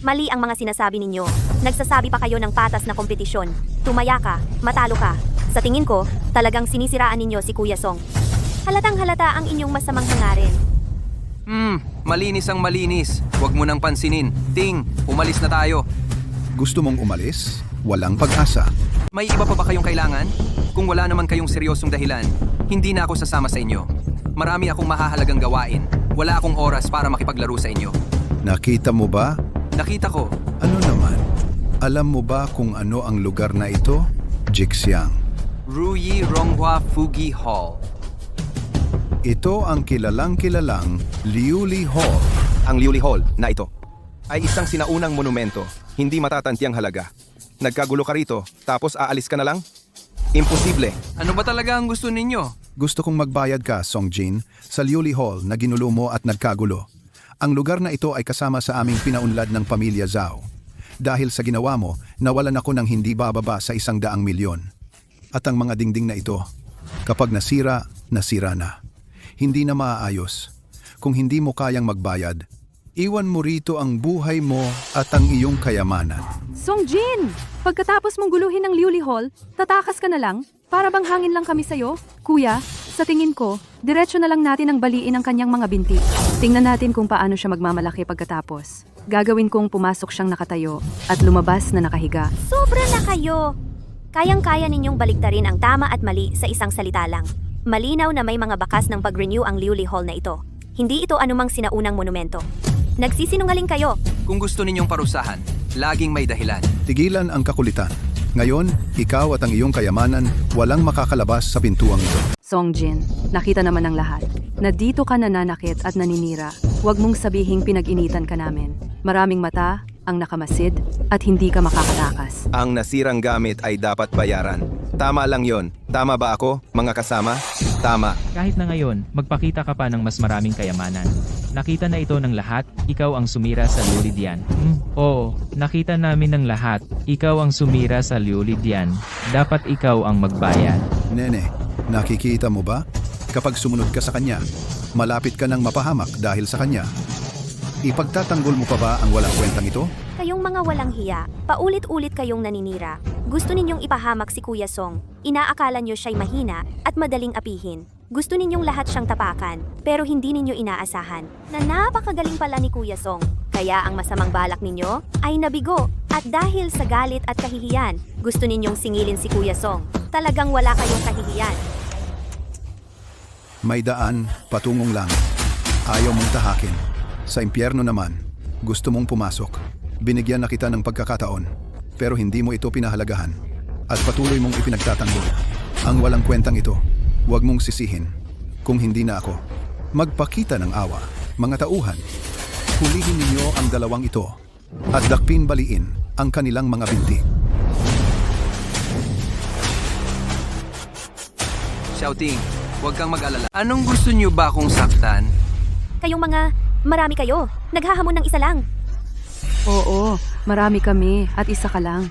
Mali ang mga sinasabi ninyo. Nagsasabi pa kayo ng patas na kompetisyon. Tumaya ka, matalo ka. Sa tingin ko, talagang sinisiraan ninyo si Kuya Song. Halatang halata ang inyong masamang hangarin. Malinis ang malinis. Huwag mo nang pansinin. Ting, umalis na tayo. Gusto mong umalis? Walang pag-asa. May iba pa ba kayong kailangan? Kung wala naman kayong seryosong dahilan, hindi na ako sasama sa inyo. Marami akong mahahalagang gawain. Wala akong oras para makipaglaro sa inyo. Nakita mo ba? Nakita ko. Ano naman? Alam mo ba kung ano ang lugar na ito? Jixiang. Ruyi Ronghua Fugi Hall. Ito ang kilalang-kilalang Liuli Hall. Ang Liuli Hall na ito ay isang sinaunang monumento, hindi matatantiang halaga. Nagkagulo ka rito, tapos aalis ka na lang? Imposible. Ano ba talaga ang gusto ninyo? Gusto kong magbayad ka, Songjin, sa Liuli Hall na ginulo mo at nagkagulo. Ang lugar na ito ay kasama sa aming pinaunlad ng pamilya Zhao. Dahil sa ginawa mo, nawalan ako ng hindi bababa sa 100 milyon. At ang mga dingding na ito, kapag nasira, nasira na. Hindi na maaayos. Kung hindi mo kayang magbayad, iwan mo rito ang buhay mo at ang iyong kayamanan. Songjin! Pagkatapos mong guluhin ng Liuli Hall, tatakas ka na lang? Para bang hangin lang kami sa'yo? Kuya, sa tingin ko, diretso na lang natin ang baliin ang kanyang mga binti. Tingnan natin kung paano siya magmamalaki pagkatapos. Gagawin kong pumasok siyang nakatayo at lumabas na nakahiga. Sobra na kayo! Kayang-kaya ninyong baliktarin ang tama at mali sa isang salita lang. Malinaw na may mga bakas ng pag-renew ang Liuli Hall na ito. Hindi ito anumang sinaunang monumento. Nagsisinungaling kayo. Kung gusto ninyong parusahan, laging may dahilan. Tigilan ang kakulitan. Ngayon, ikaw at ang iyong kayamanan walang makakalabas sa pintuang ito. Songjin, nakita naman ng lahat na dito ka nananakit at naninira. Huwag mong sabihing pinag-initan ka namin. Maraming mata ang nakamasid at hindi ka makakatakas. Ang nasirang gamit ay dapat bayaran. Tama lang yon. Tama ba ako, mga kasama? Tama. Kahit na ngayon, magpakita ka pa ng mas maraming kayamanan. Nakita na ito ng lahat, ikaw ang sumira sa Liulidian. Oo, nakita namin ng lahat, ikaw ang sumira sa Liulidian. Dapat ikaw ang magbayad. Nene, nakikita mo ba? Kapag sumunod ka sa kanya, malapit ka nang mapahamak dahil sa kanya. Ipagtatanggol mo pa ba ang walang kwentang ito? Kayong mga walang hiya, paulit-ulit kayong naninira. Gusto ninyong ipahamak si Kuya Song. Inaakala nyo siya'y mahina at madaling apihin. Gusto ninyong lahat siyang tapakan, pero hindi ninyo inaasahan na napakagaling pala ni Kuya Song. Kaya ang masamang balak ninyo ay nabigo. At dahil sa galit at kahihiyan, gusto ninyong singilin si Kuya Song. Talagang wala kayong kahihiyan. May daan, patungong lang. Ayaw mong tahakin. Sa impyerno naman, gusto mong pumasok. Binigyan na kita ng pagkakataon, pero hindi mo ito pinahalagahan. At patuloy mong ipinagtatanggol. Ang walang kwentang ito, huwag mong sisihin. Kung hindi na ako, magpakita ng awa. Mga tauhan, hulihin ninyo ang dalawang ito at dakpin baliin ang kanilang mga binti. Xiaoting, huwag kang mag-alala. Anong gusto niyo ba kung saktan? Kayong mga, marami kayo. Naghahamon ng isa lang. Oo, marami kami at isa ka lang.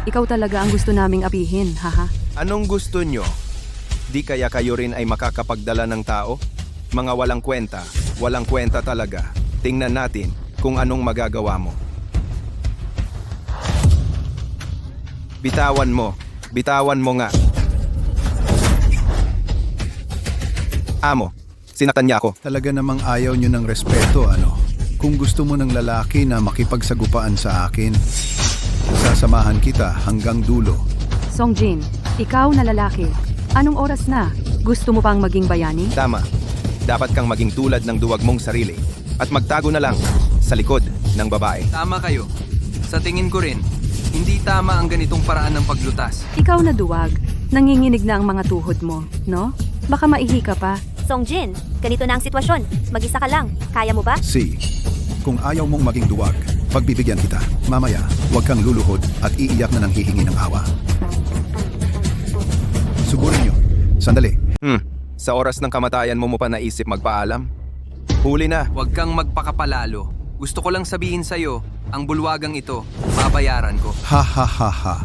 Ikaw talaga ang gusto naming apihin, haha. Anong gusto nyo? Di kaya kayo rin ay makakapagdala ng tao? Mga walang kwenta talaga. Tingnan natin kung anong magagawa mo. Bitawan mo nga. Amo, sinaktan niya ako. Talaga namang ayaw nyo ng respeto, ano? Kung gusto mo ng lalaki na makipagsagupaan sa akin, sasamahan kita hanggang dulo. Songjin, ikaw na lalaki. Anong oras na? Gusto mo pang maging bayani? Tama. Dapat kang maging tulad ng duwag mong sarili at magtago na lang sa likod ng babae. Tama kayo. Sa tingin ko rin, hindi tama ang ganitong paraan ng paglutas. Ikaw na duwag. Nanginginig na ang mga tuhod mo, no? Baka maihi ka pa. Songjin, ganito na ang sitwasyon. Mag-isa ka lang. Kaya mo ba? Si, kung ayaw mong maging duwag, pagbibigyan kita. Mamaya, huwag kang luluhod at iiyak na nang hihingi ng awa. Sugurin nyo. Sandali. Sa oras ng kamatayan mo pa naisip magpaalam? Huli na. Huwag kang magpakapalalo. Gusto ko lang sabihin sa'yo, ang bulwagang ito, babayaran ko. Ha ha ha ha.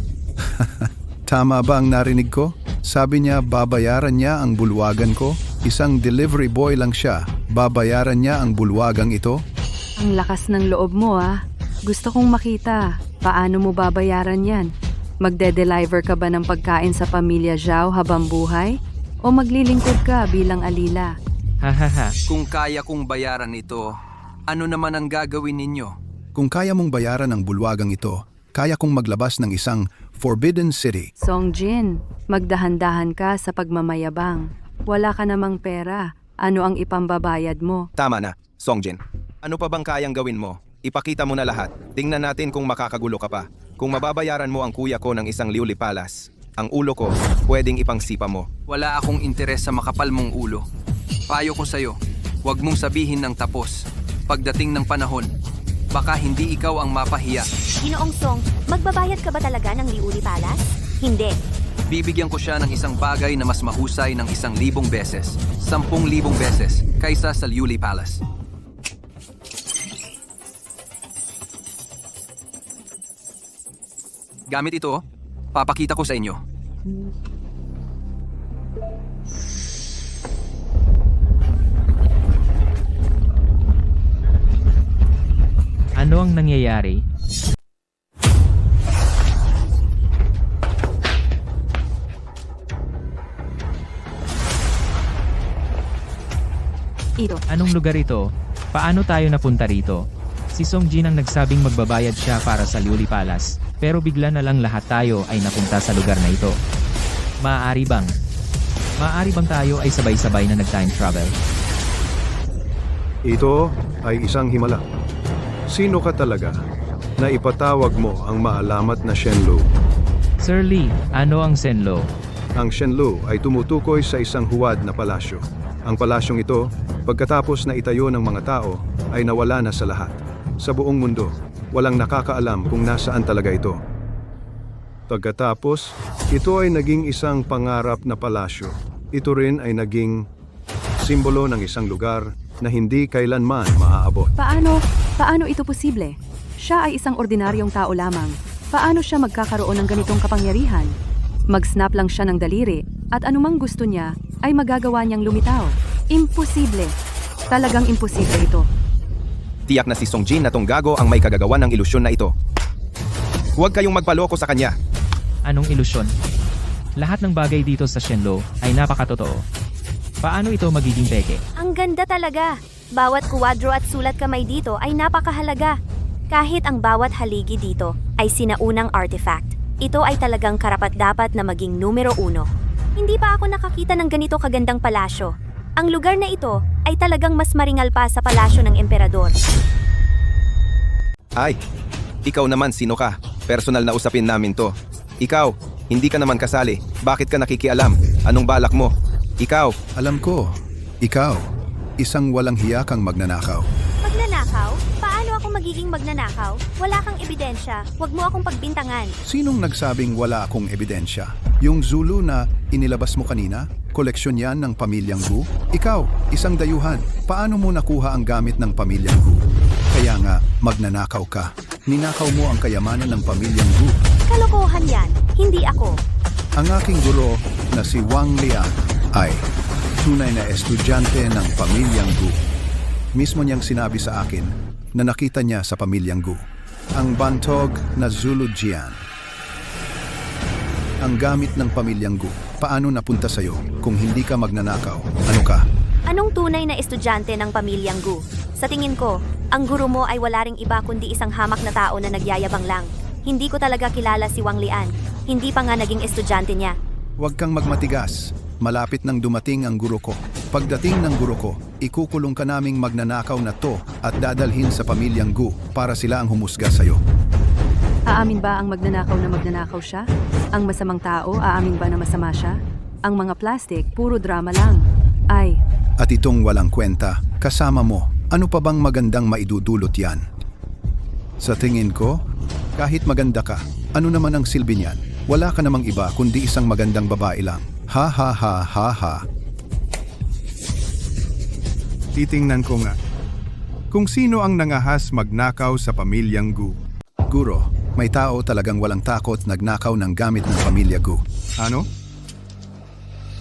Tama ba ang narinig ko? Sabi niya babayaran niya ang bulwagan ko? Isang delivery boy lang siya. Babayaran niya ang bulwagang ito? Ang lakas ng loob mo, ah. Gusto kong makita. Paano mo babayaran yan? Magde-deliver ka ba ng pagkain sa pamilya Zhao habang buhay? O maglilingkod ka bilang alila? Hahaha. Kung kaya kong bayaran ito, ano naman ang gagawin ninyo? Kung kaya mong bayaran ang bulwagang ito, kaya kong maglabas ng isang Forbidden City. Songjin, magdahan-dahan ka sa pagmamayabang. Wala ka namang pera. Ano ang ipambabayad mo? Tama na, Songjin. Ano pa bang kayang gawin mo? Ipakita mo na lahat. Tingnan natin kung makakagulo ka pa. Kung mababayaran mo ang kuya ko ng isang Liuli Palace, ang ulo ko, pwedeng ipangsipa mo. Wala akong interes sa makapal mong ulo. Payo ko sa'yo, huwag mong sabihin ng tapos. Pagdating ng panahon, baka hindi ikaw ang mapahiya. Ginoong Song, magbabayad ka ba talaga ng Liuli Palace? Hindi. Bibigyan ko siya ng isang bagay na mas mahusay ng 1,000 beses, 10,000 beses, kaysa sa Liuli Palace. Gamit ito, papakita ko sa inyo. Ano ang nangyayari? Ito. Anong lugar ito? Paano tayo napunta rito? Si Song Jin ang nagsabing magbabayad siya para sa Liuli Palace, pero bigla na lang lahat tayo ay napunta sa lugar na ito. Maaari bang tayo ay sabay-sabay na nag-time travel? Ito ay isang himala. Sino ka talaga na ipatawag mo ang maalamat na Shenlu? Sir Lee, ano ang Senlo? Ang Shenlu ay tumutukoy sa isang huwad na palasyo. Ang palasyong ito, pagkatapos na itayo ng mga tao, ay nawala na sa lahat. Sa buong mundo, walang nakakaalam kung nasaan talaga ito. Pagkatapos, ito ay naging isang pangarap na palasyo. Ito rin ay naging simbolo ng isang lugar na hindi kailanman maaabot. Paano ito posible? Siya ay isang ordinaryong tao lamang. Paano siya magkakaroon ng ganitong kapangyarihan? Mag-snap lang siya ng daliri at anumang gusto niya ay magagawa niyang lumitaw. Imposible. Talagang imposible ito. Tiyak na si Song Jin na tong gago ang may kagagawan ng ilusyon na ito. Huwag kayong magpaloko sa kanya. Anong ilusyon? Lahat ng bagay dito sa Shenlo ay napakatotoo. Paano ito magiging peke? Ang ganda talaga. Bawat kuwadro at sulat kamay dito ay napakahalaga. Kahit ang bawat haligi dito ay sinaunang artifact. Ito ay talagang karapat-dapat na maging numero 1. Hindi pa ako nakakita ng ganito kagandang palasyo. Ang lugar na ito ay talagang mas maringal pa sa palasyo ng emperador. Ay, ikaw naman sino ka? Personal na usapin namin to. Ikaw, hindi ka naman kasali. Bakit ka nakikialam? Anong balak mo? Ikaw, Alam ko, ikaw, isang walang hiya kang magnanakaw. Magnanakaw? Paano ako magiging magnanakaw? Wala kang ebidensya. Huwag mo akong pagbintangan. Sinong nagsabing wala akong ebidensya? Yung Zulu na inilabas mo kanina? Koleksyon yan ng pamilyang Gu? Ikaw, isang dayuhan. Paano mo nakuha ang gamit ng pamilyang Gu? Kaya nga, magnanakaw ka. Ninakaw mo ang kayamanan ng pamilyang Gu. Kalokohan yan. Hindi ako. Ang aking guro na si Wang Liang ay tunay na estudyante ng pamilyang Gu. Mismo niyang sinabi sa akin na nakita niya sa pamilyang Gu ang bantog na Zulu Jian. Ang gamit ng pamilyang Gu. Paano napunta sa'yo kung hindi ka magnanakaw? Ano ka? Anong tunay na estudyante ng pamilyang Gu? Sa tingin ko, ang guro mo ay wala ring iba kundi isang hamak na tao na nagyayabang lang. Hindi ko talaga kilala si Wang Lian. Hindi pa nga naging estudyante niya. Huwag kang magmatigas. Malapit nang dumating ang guro ko. Pagdating ng guro ko, ikukulong ka naming magnanakaw na to at dadalhin sa pamilyang Gu para sila ang humusga sa'yo. Aamin ba ang magnanakaw na magnanakaw siya? Ang masamang tao, aamin ba na masama siya? Ang mga plastic, puro drama lang. Ay, At itong walang kwenta, kasama mo, ano pa bang magandang maidudulot yan? Sa tingin ko, kahit maganda ka, ano naman ang silbi niyan? Wala ka namang iba kundi isang magandang babae lang. Ha ha ha ha ha. Titingnan ko nga. Kung sino ang nangahas magnakaw sa pamilyang Gu. Guro, may tao talagang walang takot nagnakaw ng gamit ng pamilya Gu. Ano?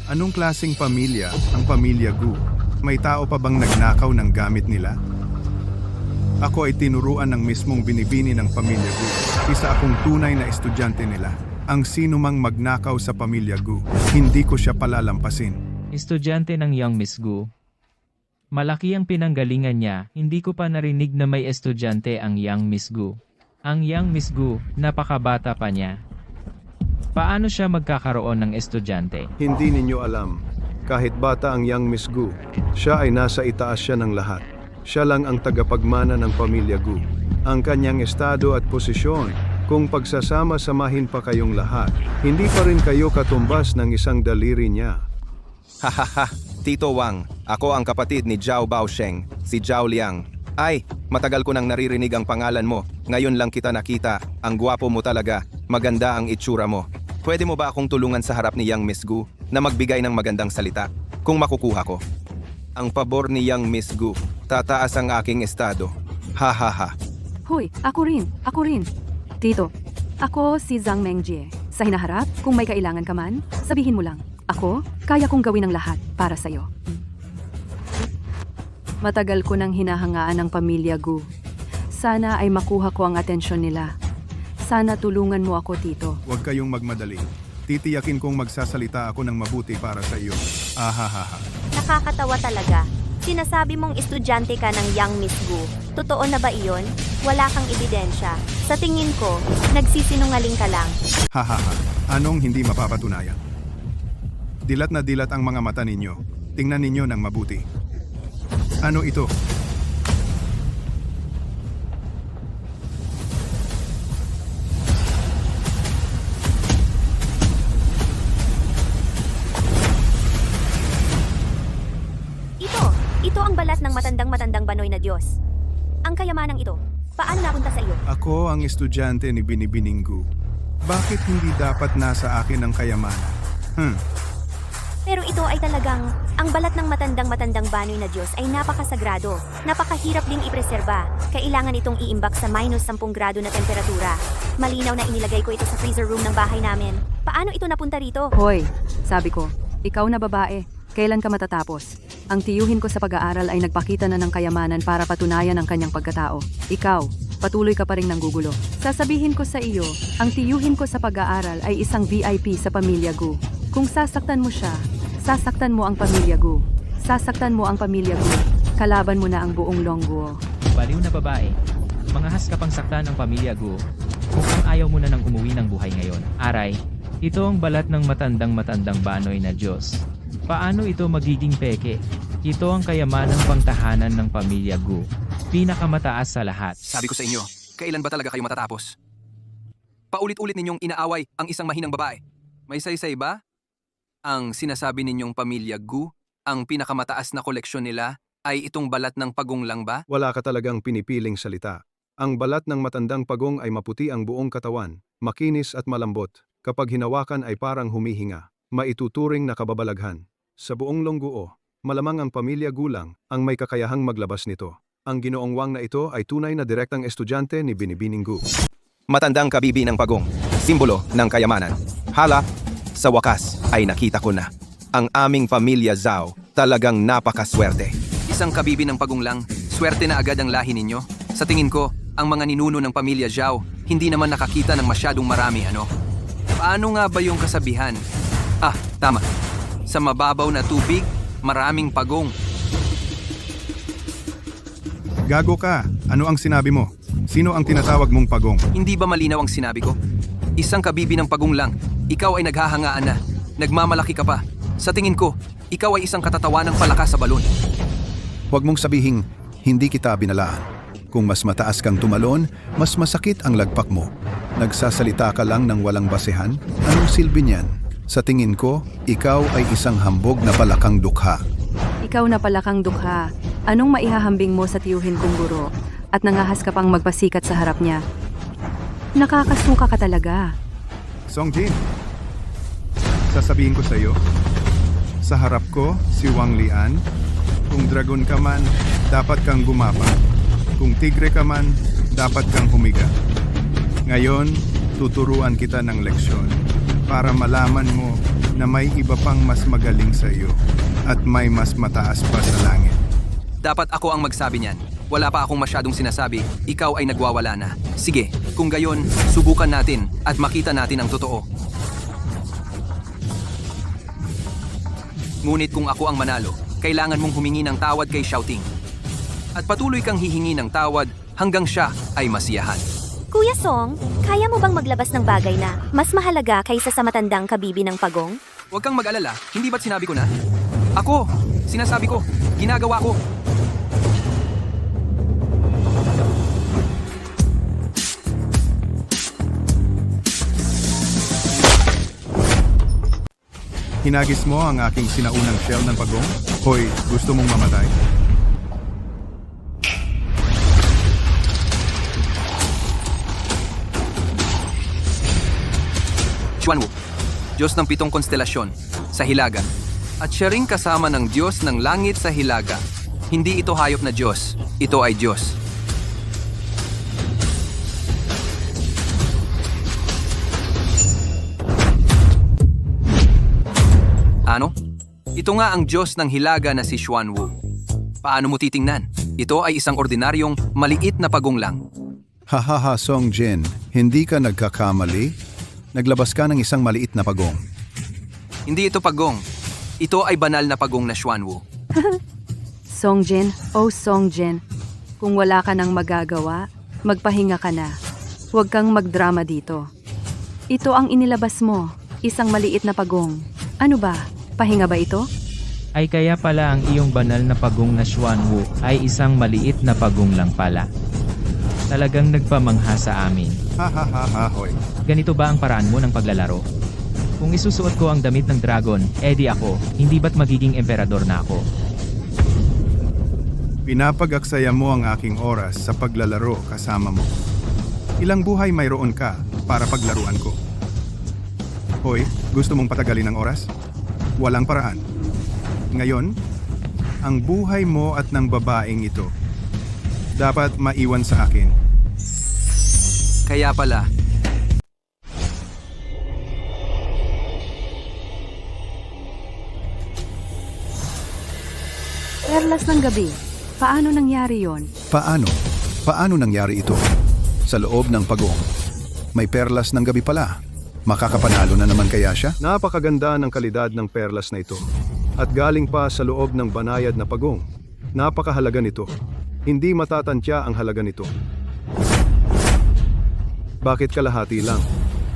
Anong klaseng pamilya ang pamilya Gu? May tao pa bang nagnakaw ng gamit nila? Ako ay tinuruan ng mismong binibini ng pamilya Gu. Isa akong tunay na estudyante nila. Ang sino mang magnakaw sa pamilya Gu, hindi ko siya palalampasin. Estudyante ng Young Miss Gu. Malaki ang pinanggalingan niya, hindi ko pa narinig na may estudyante ang Young Miss Gu. Ang Young Miss Gu, napakabata pa niya. Paano siya magkakaroon ng estudyante? Hindi ninyo alam. Kahit bata ang Young Miss Gu, siya ay nasa itaas siya ng lahat. Siya lang ang tagapagmana ng pamilya Gu. Ang kanyang estado at posisyon, kung pagsasama-samahin pa kayong lahat, hindi pa rin kayo katumbas ng isang daliri niya. hahaha, Tito Wang, ako ang kapatid ni Zhao Baosheng, si Zhao Liang. Ay, matagal ko nang naririnig ang pangalan mo, ngayon lang kita nakita, ang gwapo mo talaga, maganda ang itsura mo. Pwede mo ba akong tulungan sa harap ni Yang Miss Gu na magbigay ng magandang salita kung makukuha ko? Ang pabor ni Yang Miss Gu, tataas ang aking estado. Ha ha ha. Hoy, ako rin. Tito, ako si Zhang Mengjie. Sa hinaharap, kung may kailangan ka man, sabihin mo lang. Ako, kaya kong gawin ang lahat para sa'yo. Matagal ko nang hinahangaan ng pamilya Gu. Sana ay makuha ko ang atensyon nila. Sana tulungan mo ako, Tito. Huwag kayong magmadali. Titiyakin kong magsasalita ako ng mabuti para sa iyo. Ahahaha. Nakakatawa talaga. Sinasabi mong estudyante ka ng Young Miss Gu. Totoo na ba iyon? Wala kang ebidensya. Sa tingin ko, nagsisinungaling ka lang. Hahaha. Anong hindi mapapatunayan? Dilat na dilat ang mga mata ninyo. Tingnan ninyo ng mabuti. Ano ito? Ito ang balat ng matandang Banoy na Diyos. Ang kayamanang ito, paano napunta sa iyo? Ako ang estudyante ni Binibining Gu. Bakit hindi dapat nasa akin ang kayamanan? Pero ito ay talagang, ang balat ng matandang Banoy na Diyos ay napakasagrado. Napakahirap ding ipreserba. Kailangan itong iimbak sa minus 10 grado na temperatura. Malinaw na inilagay ko ito sa freezer room ng bahay namin. Paano ito napunta rito? Hoy, sabi ko, ikaw na babae, kailan ka matatapos? Ang tiyuhin ko sa pag-aaral ay nagpakita na ng kayamanan para patunayan ang kanyang pagkatao. Ikaw, patuloy ka pa rin nanggugulo. Sasabihin ko sa iyo, ang tiyuhin ko sa pag-aaral ay isang VIP sa pamilya Gu. Kung sasaktan mo siya, sasaktan mo ang pamilya Gu. Sasaktan mo ang pamilya Gu. Kalaban mo na ang buong Longguo. Baliw na babae. Mangahas ka pang saktan ng pamilya Gu. Mukhang ayaw mo na nang umuwi ng buhay ngayon. Aray, ito ang balat ng matandang Banoy na Diyos. Paano ito magiging peke? Ito ang kayamanang pangtahanan ng pamilya Gu. Pinakamataas sa lahat. Sabi ko sa inyo, kailan ba talaga kayo matatapos? Paulit-ulit ninyong inaaway ang isang mahinang babae. May saysay ba? Ang sinasabi ninyong pamilya Gu, ang pinakamataas na koleksyon nila ay itong balat ng pagong lang ba? Wala ka talagang pinipiling salita. Ang balat ng matandang pagong ay maputi ang buong katawan, makinis at malambot. Kapag hinawakan ay parang humihinga, maituturing na kababalaghan. Sa buong Longguo, malamang ang pamilya Gulang ang may kakayahang maglabas nito. Ang Ginoong Wang na ito ay tunay na direktang estudyante ni Binibining Gu. Matandang kabibi ng pagong, simbolo ng kayamanan. Hala, sa wakas ay nakita ko na. Ang aming pamilya Zhao talagang napakaswerte. Isang kabibi ng pagong lang, swerte na agad ang lahi ninyo. Sa tingin ko, ang mga ninuno ng pamilya Zhao hindi naman nakakita ng masyadong marami ano. Paano nga ba yung kasabihan? Ah, tama. Sa mababaw na tubig, maraming pagong. Gago ka. Ano ang sinabi mo? Sino ang tinatawag mong pagong? Hindi ba malinaw ang sinabi ko? Isang kabibi ng pagong lang. Ikaw ay naghahangaan na. Nagmamalaki ka pa. Sa tingin ko, ikaw ay isang katatawanang palakas sa balon. Huwag mong sabihing, hindi kita binalaan. Kung mas mataas kang tumalon, mas masakit ang lagpak mo. Nagsasalita ka lang ng walang basehan? Anong silbi niyan? Sa tingin ko, ikaw ay isang hambog na palakang dukha. Ikaw na pala kang dukha. Anong maihahambing mo sa tiyuhin kong guro? At nangahas ka pang magpasikat sa harap niya. Nakakasuka ka talaga. Songjin, sasabihin ko sa iyo, sa harap ko si Wang Lian, kung dragon ka man, dapat kang gumapa. Kung tigre ka man, dapat kang humiga. Ngayon, tuturuan kita ng leksyon para malaman mo na may iba pang mas magaling sa iyo at may mas mataas pa sa langit. Dapat ako ang magsabi niyan. Wala pa akong masyadong sinasabi, ikaw ay nagwawala na. Sige, kung gayon, subukan natin at makita natin ang totoo. Ngunit kung ako ang manalo, kailangan mong humingi ng tawad kay Xiaoting. At patuloy kang hihingi ng tawad hanggang siya ay masiyahan. Kuya Song, kaya mo bang maglabas ng bagay na mas mahalaga kaysa sa matandang kabibi ng pagong? Huwag kang mag-alala, hindi ba't sinabi ko na? Ako! Sinasabi ko, ginagawa ko. Hinagis mo ang aking sinaunang shell ng pagong? Hoy, gusto mong mamatay? Xuanwu, Diyos ng 7 konstelasyon, sa Hilaga. At siya ring kasama ng Diyos ng langit sa Hilaga. Hindi ito hayop na Diyos, ito ay Diyos. Ano? Ito nga ang Diyos ng Hilaga na si Xuanwu. Paano mo titingnan? Ito ay isang ordinaryong, maliit na pagong lang. Hahaha, Song Jin, hindi ka nagkakamali? Naglabas ka ng isang maliit na pagong. Hindi ito pagong. Ito ay banal na pagong na Xuanwu. Songjin, oh Songjin, kung wala ka nang magagawa, magpahinga ka na. Huwag kang magdrama dito. Ito ang inilabas mo, isang maliit na pagong. Ano ba? Pahinga ba ito? Ay kaya pala ang iyong banal na pagong na Xuanwu ay isang maliit na pagong lang pala. Talagang nagpamangha sa amin. Hahaha, hoy. Ganito ba ang paraan mo ng paglalaro? Kung isusuot ko ang damit ng dragon, edi ako, hindi ba't magiging emperador na ako? Pinapag-aksaya mo ang aking oras sa paglalaro kasama mo. Ilang buhay mayroon ka para paglaruan ko? Hoy, gusto mong patagalin ang oras? Walang paraan. Ngayon, ang buhay mo at ng babaeng ito dapat maiwan sa akin. Kaya pala, Perlas ng gabi. Paano nangyari yon? Paano? Paano nangyari ito? Sa loob ng pagong. May perlas ng gabi pala. Makakapanalo na naman kaya siya? Napakaganda ng kalidad ng perlas na ito. At galing pa sa loob ng banayad na pagong. Napakahalaga nito. Hindi matatantya ang halaga nito. Bakit kalahati lang?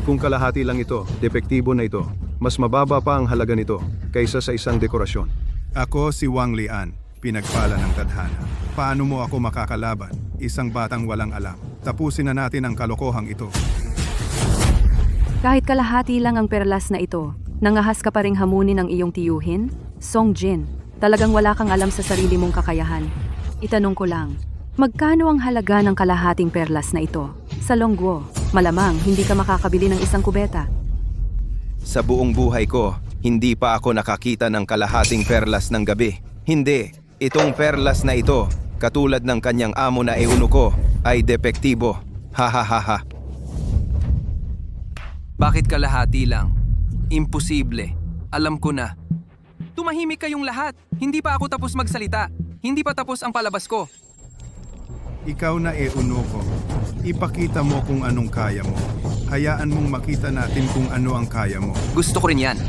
Kung kalahati lang ito, depektibo na ito. Mas mababa pa ang halaga nito kaysa sa isang dekorasyon. Ako si Wang Lian, pinagpala ng tadhana. Paano mo ako makakalaban? Isang batang walang alam. Tapusin na natin ang kalokohang ito. Kahit kalahati lang ang perlas na ito, nangahas ka pa ring hamunin ang iyong tiyuhin? Songjin, talagang wala kang alam sa sarili mong kakayahan. Itanong ko lang, magkano ang halaga ng kalahating perlas na ito? Sa Longguo, malamang hindi ka makakabili ng isang kubeta. Sa buong buhay ko, hindi pa ako nakakita ng kalahating perlas ng gabi. Hindi, itong perlas na ito, katulad ng kanyang amo na eunuko, ay depektibo. Hahaha. bakit kalahati lang? Imposible. Alam ko na. Tumahimik kayong lahat. Hindi pa ako tapos magsalita. Hindi pa tapos ang palabas ko. Ikaw na eunuko. Ipakita mo kung anong kaya mo. Hayaan mong makita natin kung ano ang kaya mo. Gusto ko rin yan.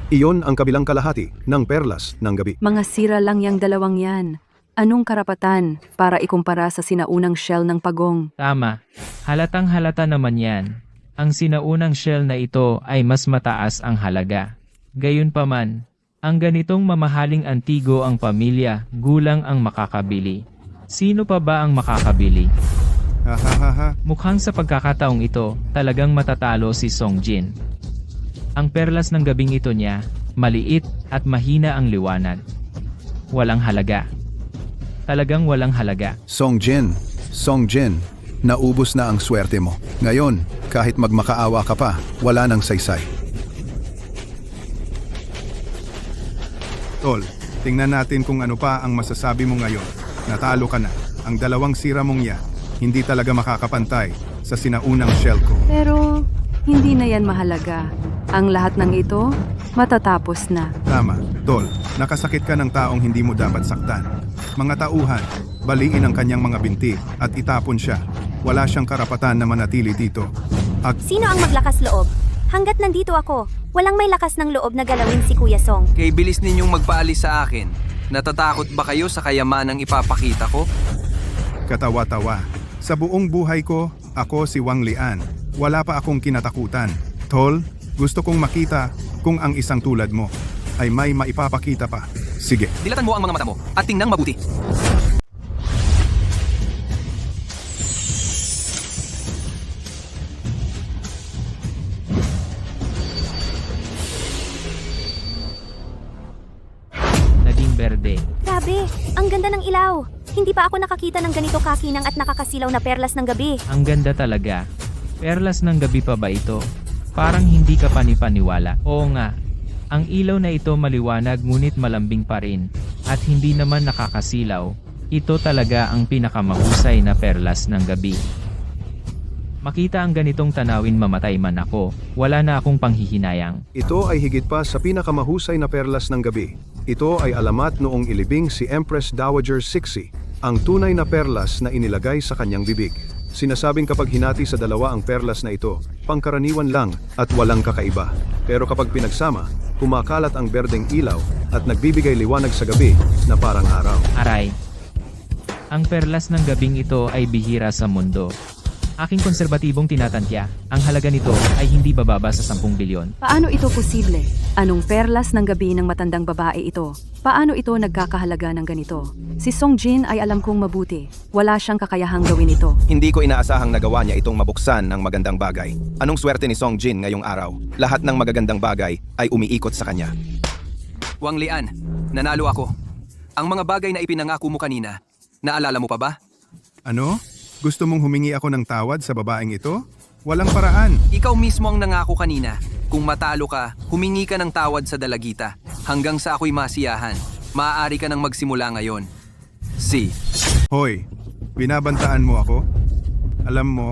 Iyon ang kabilang kalahati ng perlas ng gabi. Mga sira lang yang dalawang yan. Anong karapatan para ikumpara sa sinaunang shell ng pagong? Tama. Halatang halata naman yan. Ang sinaunang shell na ito ay mas mataas ang halaga. Gayunpaman, ang ganitong mamahaling antigo ang pamilya, gulang ang makakabili. Sino pa ba ang makakabili? Hahaha. Mukhang sa pagkakataong ito, talagang matatalo si Songjin. Ang perlas ng gabing ito niya, maliit at mahina ang liwanag. Walang halaga. Talagang walang halaga. Songjin, naubos na ang swerte mo. Ngayon, kahit magmakaawa ka pa, wala nang saysay. Tol, tingnan natin kung ano pa ang masasabi mo ngayon. Natalo ka na. Ang dalawang sira mong yan, hindi talaga makakapantay sa sinaunang shell ko. Pero hindi na yan mahalaga. Ang lahat ng ito, matatapos na. Tama, Tol. Nakasakit ka ng taong hindi mo dapat saktan. Mga tauhan, baliin ang kanyang mga binti at itapon siya. Wala siyang karapatan na manatili dito. Sino ang maglakas loob? Hanggat nandito ako, walang may lakas ng loob na galawin si Kuya Song. Kay bilis ninyong magpaalis sa akin. Natatakot ba kayo sa kayamanang ipapakita ko? Katawa-tawa. Sa buong buhay ko, ako si Wang Lian. Wala pa akong kinatakutan. Tol, gusto kong makita kung ang isang tulad mo ay may maipapakita pa. Sige. Dilatan mo ang mga mata mo at tingnan mabuti. ganda ng ilaw. Hindi pa ako nakakita ng ganito kakinang at nakakasilaw na perlas ng gabi. Ang ganda talaga. Perlas ng gabi pa ba ito? Parang hindi ka panipaniwala. Oo nga. Ang ilaw na ito maliwanag ngunit malambing pa rin. At hindi naman nakakasilaw. Ito talaga ang pinakamahusay na perlas ng gabi. Makita ang ganitong tanawin mamatay man ako. Wala na akong panghihinayang. Ito ay higit pa sa pinakamahusay na perlas ng gabi. Ito ay alamat noong ilibing si Empress Dowager Cixi, ang tunay na perlas na inilagay sa kanyang bibig. Sinasabing kapag hinati sa dalawa ang perlas na ito, pangkaraniwan lang at walang kakaiba. Pero kapag pinagsama, kumakalat ang berdeng ilaw at nagbibigay liwanag sa gabi na parang araw. Aray. Ang perlas ng gabing ito ay bihira sa mundo. Aking konserbatibong tinatantya, ang halaga nito ay hindi bababa sa 10 bilyon. Paano ito posible? Anong perlas ng gabi ng matandang babae ito? Paano ito nagkakahalaga ng ganito? Si Song Jin ay alam kong mabuti. Wala siyang kakayahang gawin ito. Hindi ko inaasahang nagawa niya itong mabuksan ng magandang bagay. Anong swerte ni Song Jin ngayong araw? Lahat ng magagandang bagay ay umiikot sa kanya. Wang Lian, nanalo ako. Ang mga bagay na ipinangako mo kanina, naalala mo pa ba? Ano? Gusto mong humingi ako ng tawad sa babaeng ito? Walang paraan. Ikaw mismo ang nangako kanina. Kung matalo ka, humingi ka ng tawad sa dalagita. Hanggang sa ako'y masiyahan. Maaari ka nang magsimula ngayon. Hoy, binabantaan mo ako? Alam mo,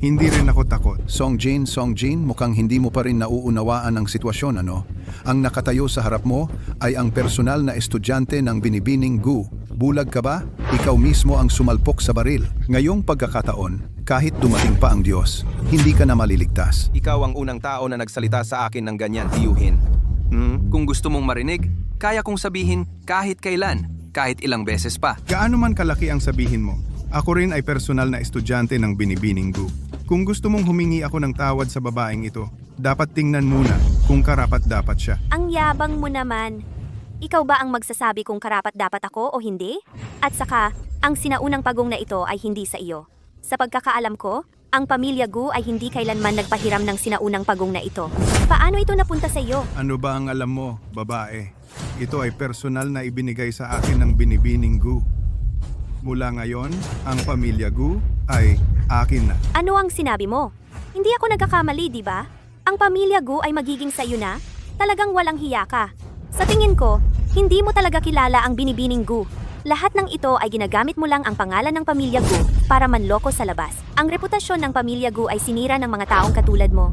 hindi rin ako takot. Song Jin, mukhang hindi mo pa rin nauunawaan ang sitwasyon, ano? Ang nakatayo sa harap mo ay ang personal na estudyante ng binibining Gu. Bulag ka ba? Ikaw mismo ang sumalpok sa baril. Ngayong pagkakataon, kahit dumating pa ang Diyos, hindi ka na maliligtas. Ikaw ang unang tao na nagsalita sa akin ng ganyan, tiyuhin. Kung gusto mong marinig, kaya kong sabihin kahit kailan, kahit ilang beses pa. Gaano man kalaki ang sabihin mo, ako rin ay personal na estudyante ng binibining Gu. Kung gusto mong humingi ako ng tawad sa babaeng ito, dapat tingnan muna kung karapat-dapat siya. Ang yabang mo naman. Ikaw ba ang magsasabi kung karapat-dapat ako o hindi? At saka, ang sinaunang pagong na ito ay hindi sa iyo. Sa pagkakaalam ko, ang pamilya Gu ay hindi kailanman nagpahiram ng sinaunang pagong na ito. Paano ito napunta sa iyo? Ano ba ang alam mo, babae? Ito ay personal na ibinigay sa akin ng binibining Gu. Mula ngayon, ang pamilya Gu ay akin na. Ano ang sinabi mo? Hindi ako nagkakamali, di ba? Ang pamilya Gu ay magiging sa iyo na? Talagang walang hiya ka. Sa tingin ko, hindi mo talaga kilala ang binibining Gu. Lahat ng ito ay ginagamit mo lang ang pangalan ng pamilya Gu para manloko sa labas. Ang reputasyon ng pamilya Gu ay sinira ng mga taong katulad mo.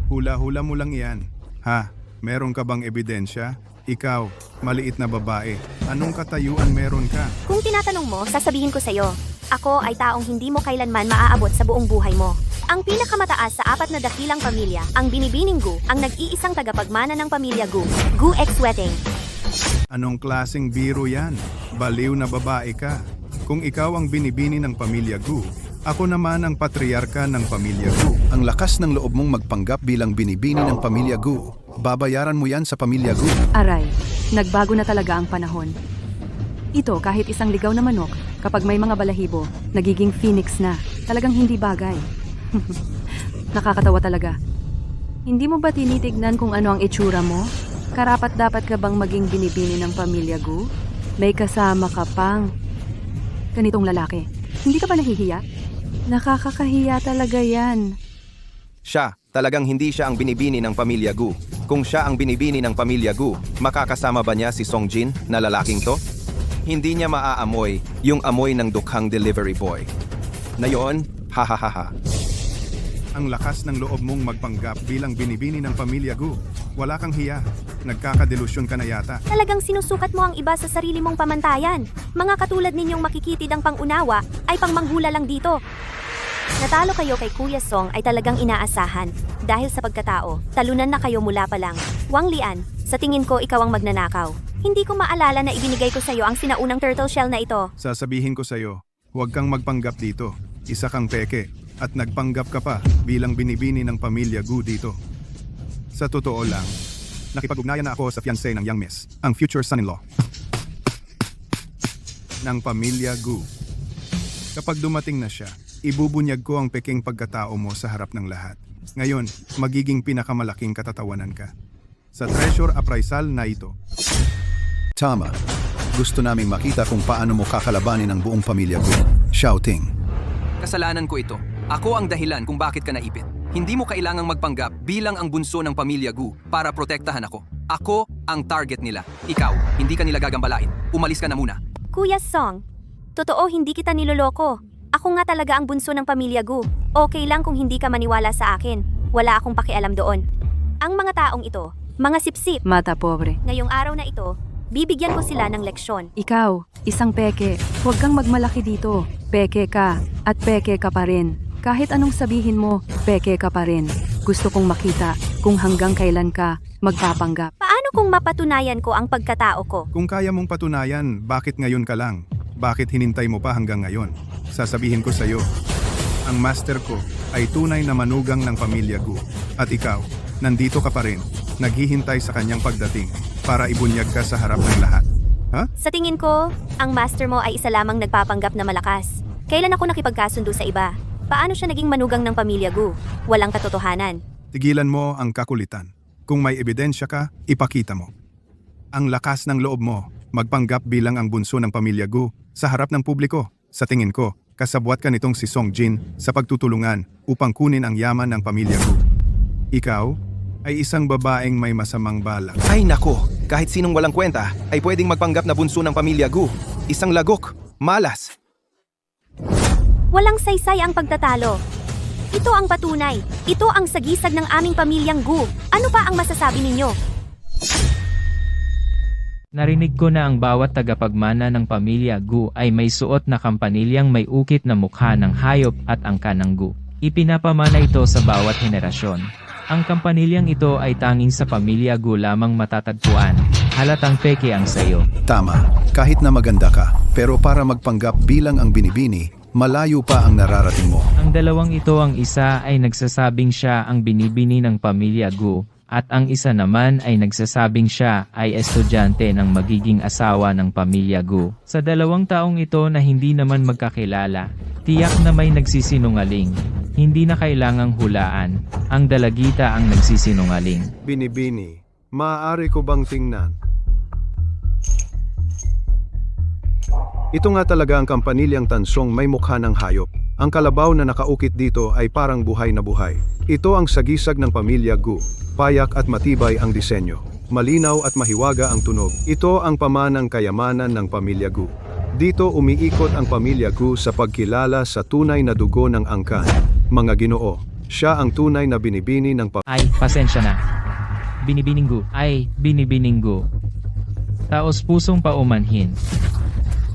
Hula-hula mo lang yan. Ha? Meron ka bang ebidensya? Ikaw, maliit na babae. Anong katayuan meron ka? Kung tinatanong mo, sasabihin ko sa'yo. Ako ay taong hindi mo kailanman maaabot sa buong buhay mo. Ang pinakamataas sa 4 na dakilang pamilya, ang binibining Gu, ang nag-iisang tagapagmana ng pamilya Gu, Gu X Wedding. Anong klaseng biro yan? Baliw na babae ka. Kung ikaw ang binibini ng pamilya Gu, ako naman ang patriarka ng pamilya Gu. Ang lakas ng loob mong magpanggap bilang binibini ng pamilya Gu. Babayaran mo yan sa pamilya Gu. Aray, nagbago na talaga ang panahon. Ito kahit isang ligaw na manok, kapag may mga balahibo, nagiging phoenix na. Talagang hindi bagay. Nakakatawa talaga. Hindi mo ba tinitignan kung ano ang itsura mo? Karapat-dapat ka bang maging binibini ng pamilya Gu? May kasama ka pang ganitong lalaki. Hindi ka ba nahihiya? Nakakakahiya talaga yan. Siya, talagang hindi siya ang binibini ng pamilya Gu. Kung siya ang binibini ng pamilya Gu, makakasama ba niya si Song Jin na lalaking to? Hindi niya maaamoy yung amoy ng dukhang delivery boy. Na yon, hahaha. Ang lakas ng loob mong magpanggap bilang binibini ng pamilya Gu. Wala kang hiya. Nagkakadelusyon ka na yata. Talagang sinusukat mo ang iba sa sarili mong pamantayan. Mga katulad ninyong makikitid ang pangunawa ay pangmanghula lang dito. Natalo kayo kay Kuya Song ay talagang inaasahan. Dahil sa pagkatao, talunan na kayo mula pa lang. Wang Lian, sa tingin ko ikaw ang magnanakaw. Hindi ko maalala na ibinigay ko sa'yo ang sinaunang turtle shell na ito. Sasabihin ko sa'yo, huwag kang magpanggap dito. Isa kang peke. At nagpanggap ka pa bilang binibini ng pamilya Gu dito. Sa totoo lang, nakipag-ugnayan na ako sa fiancé ng Young Miss, ang future son-in-law ng pamilya Gu. Kapag dumating na siya, ibubunyag ko ang peking pagkatao mo sa harap ng lahat. Ngayon, magiging pinakamalaking katatawanan ka. Sa treasure appraisal na ito. Tama. Gusto naming makita kung paano mo kakalabanin ang buong pamilya ko. Shouting. Kasalanan ko ito. Ako ang dahilan kung bakit ka naipit. Hindi mo kailangang magpanggap bilang ang bunso ng pamilya Gu para protektahan ako. Ako ang target nila. Ikaw, hindi ka nila gagambalain. Umalis ka na muna. Kuya Song, totoo hindi kita niloloko. Ako nga talaga ang bunso ng pamilya Gu. Okay lang kung hindi ka maniwala sa akin. Wala akong pakialam doon. Ang mga taong ito, mga sipsip. Mata pobre. Ngayong araw na ito, bibigyan ko sila ng leksyon. Ikaw, isang peke. Huwag kang magmalaki dito. Peke ka. At peke ka pa rin. Kahit anong sabihin mo, peke ka pa rin. Gusto kong makita kung hanggang kailan ka magpapanggap. Paano kung mapatunayan ko ang pagkatao ko? Kung kaya mong patunayan, bakit ngayon ka lang? Bakit hinintay mo pa hanggang ngayon? Sasabihin ko sa'yo, ang master ko ay tunay na manugang ng pamilya Gu. At ikaw, nandito ka pa rin, naghihintay sa kanyang pagdating para ibunyag ka sa harap ng lahat. Ha? Sa tingin ko, ang master mo ay isa lamang nagpapanggap na malakas. Kailan ako nakipagkasundo sa iba? Paano siya naging manugang ng pamilya Gu? Walang katotohanan. Tigilan mo ang kakulitan. Kung may ebidensya ka, ipakita mo. Ang lakas ng loob mo, magpanggap bilang ang bunso ng pamilya Gu sa harap ng publiko. Sa tingin ko, kasabwat ka nitong si Song Jin sa pagtutulungan upang kunin ang yaman ng pamilya Gu. Ikaw ay isang babaeng may masamang balak. Ay nako, kahit sinong walang kwenta ay pwedeng magpanggap na bunso ng pamilya Gu. Isang lagok, malas. Walang saysay ang pagtatalo. Ito ang patunay. Ito ang sagisag ng aming pamilyang Gu. Ano pa ang masasabi ninyo? Narinig ko na ang bawat tagapagmana ng pamilya Gu ay may suot na kampanilyang may ukit na mukha ng hayop at angka ng Gu. Ipinapamana ito sa bawat henerasyon. Ang kampanilyang ito ay tanging sa pamilya Gu lamang matatagpuan. Halatang peke ang sayo. Tama, kahit na maganda ka, pero para magpanggap bilang ang binibini, malayo pa ang nararating mo. Ang dalawang ito, ang isa ay nagsasabing siya ang binibini ng pamilya Gu, at ang isa naman ay nagsasabing siya ay estudyante ng magiging asawa ng pamilya Gu. Sa dalawang taong ito na hindi naman magkakilala, tiyak na may nagsisinungaling. Hindi na kailangang hulaan, ang dalagita ang nagsisinungaling. Binibini, maaari ko bang tingnan? Ito nga talaga ang kampanilyang tansong may mukha ng hayop. Ang kalabaw na nakaukit dito ay parang buhay na buhay. Ito ang sagisag ng pamilya Gu. Payak at matibay ang disenyo. Malinaw at mahiwaga ang tunog. Ito ang pamanang kayamanan ng pamilya Gu. Dito umiikot ang pamilya Gu sa pagkilala sa tunay na dugo ng angkan. Mga Ginoo, siya ang tunay na binibini ng Ay, pasensya na. Binibining Gu. Ay, binibining Gu. Taos pusong paumanhin.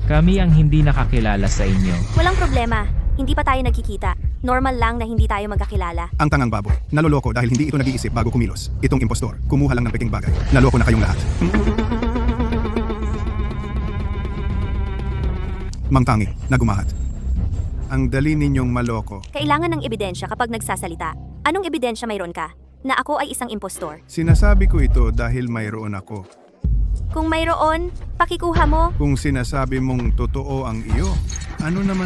Kami ang hindi nakakilala sa inyo. Walang problema. Hindi pa tayo nagkikita. Normal lang na hindi tayo magkakilala. Ang tangang baboy, naloloko dahil hindi ito nag-iisip bago kumilos. Itong impostor, kumuha lang ng peking bagay. Naloko na kayong lahat. Mangtangi, nagumahat. Ang dali ninyong maloko. Kailangan ng ebidensya kapag nagsasalita. Anong ebidensya mayroon ka? Na ako ay isang impostor. Sinasabi ko ito dahil mayroon ako. Kung mayroon, pakikuha mo. Kung sinasabi mong totoo ang iyo, ano naman?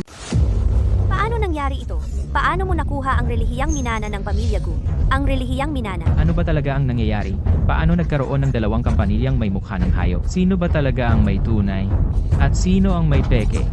Paano nangyari ito? Paano mo nakuha ang relihiyang minana ng pamilya Gu? Ang relihiyang minana. Ano ba talaga ang nangyayari? Paano nagkaroon ng dalawang kampanilyang may mukha ng hayop? Sino ba talaga ang may tunay? At sino ang may peke?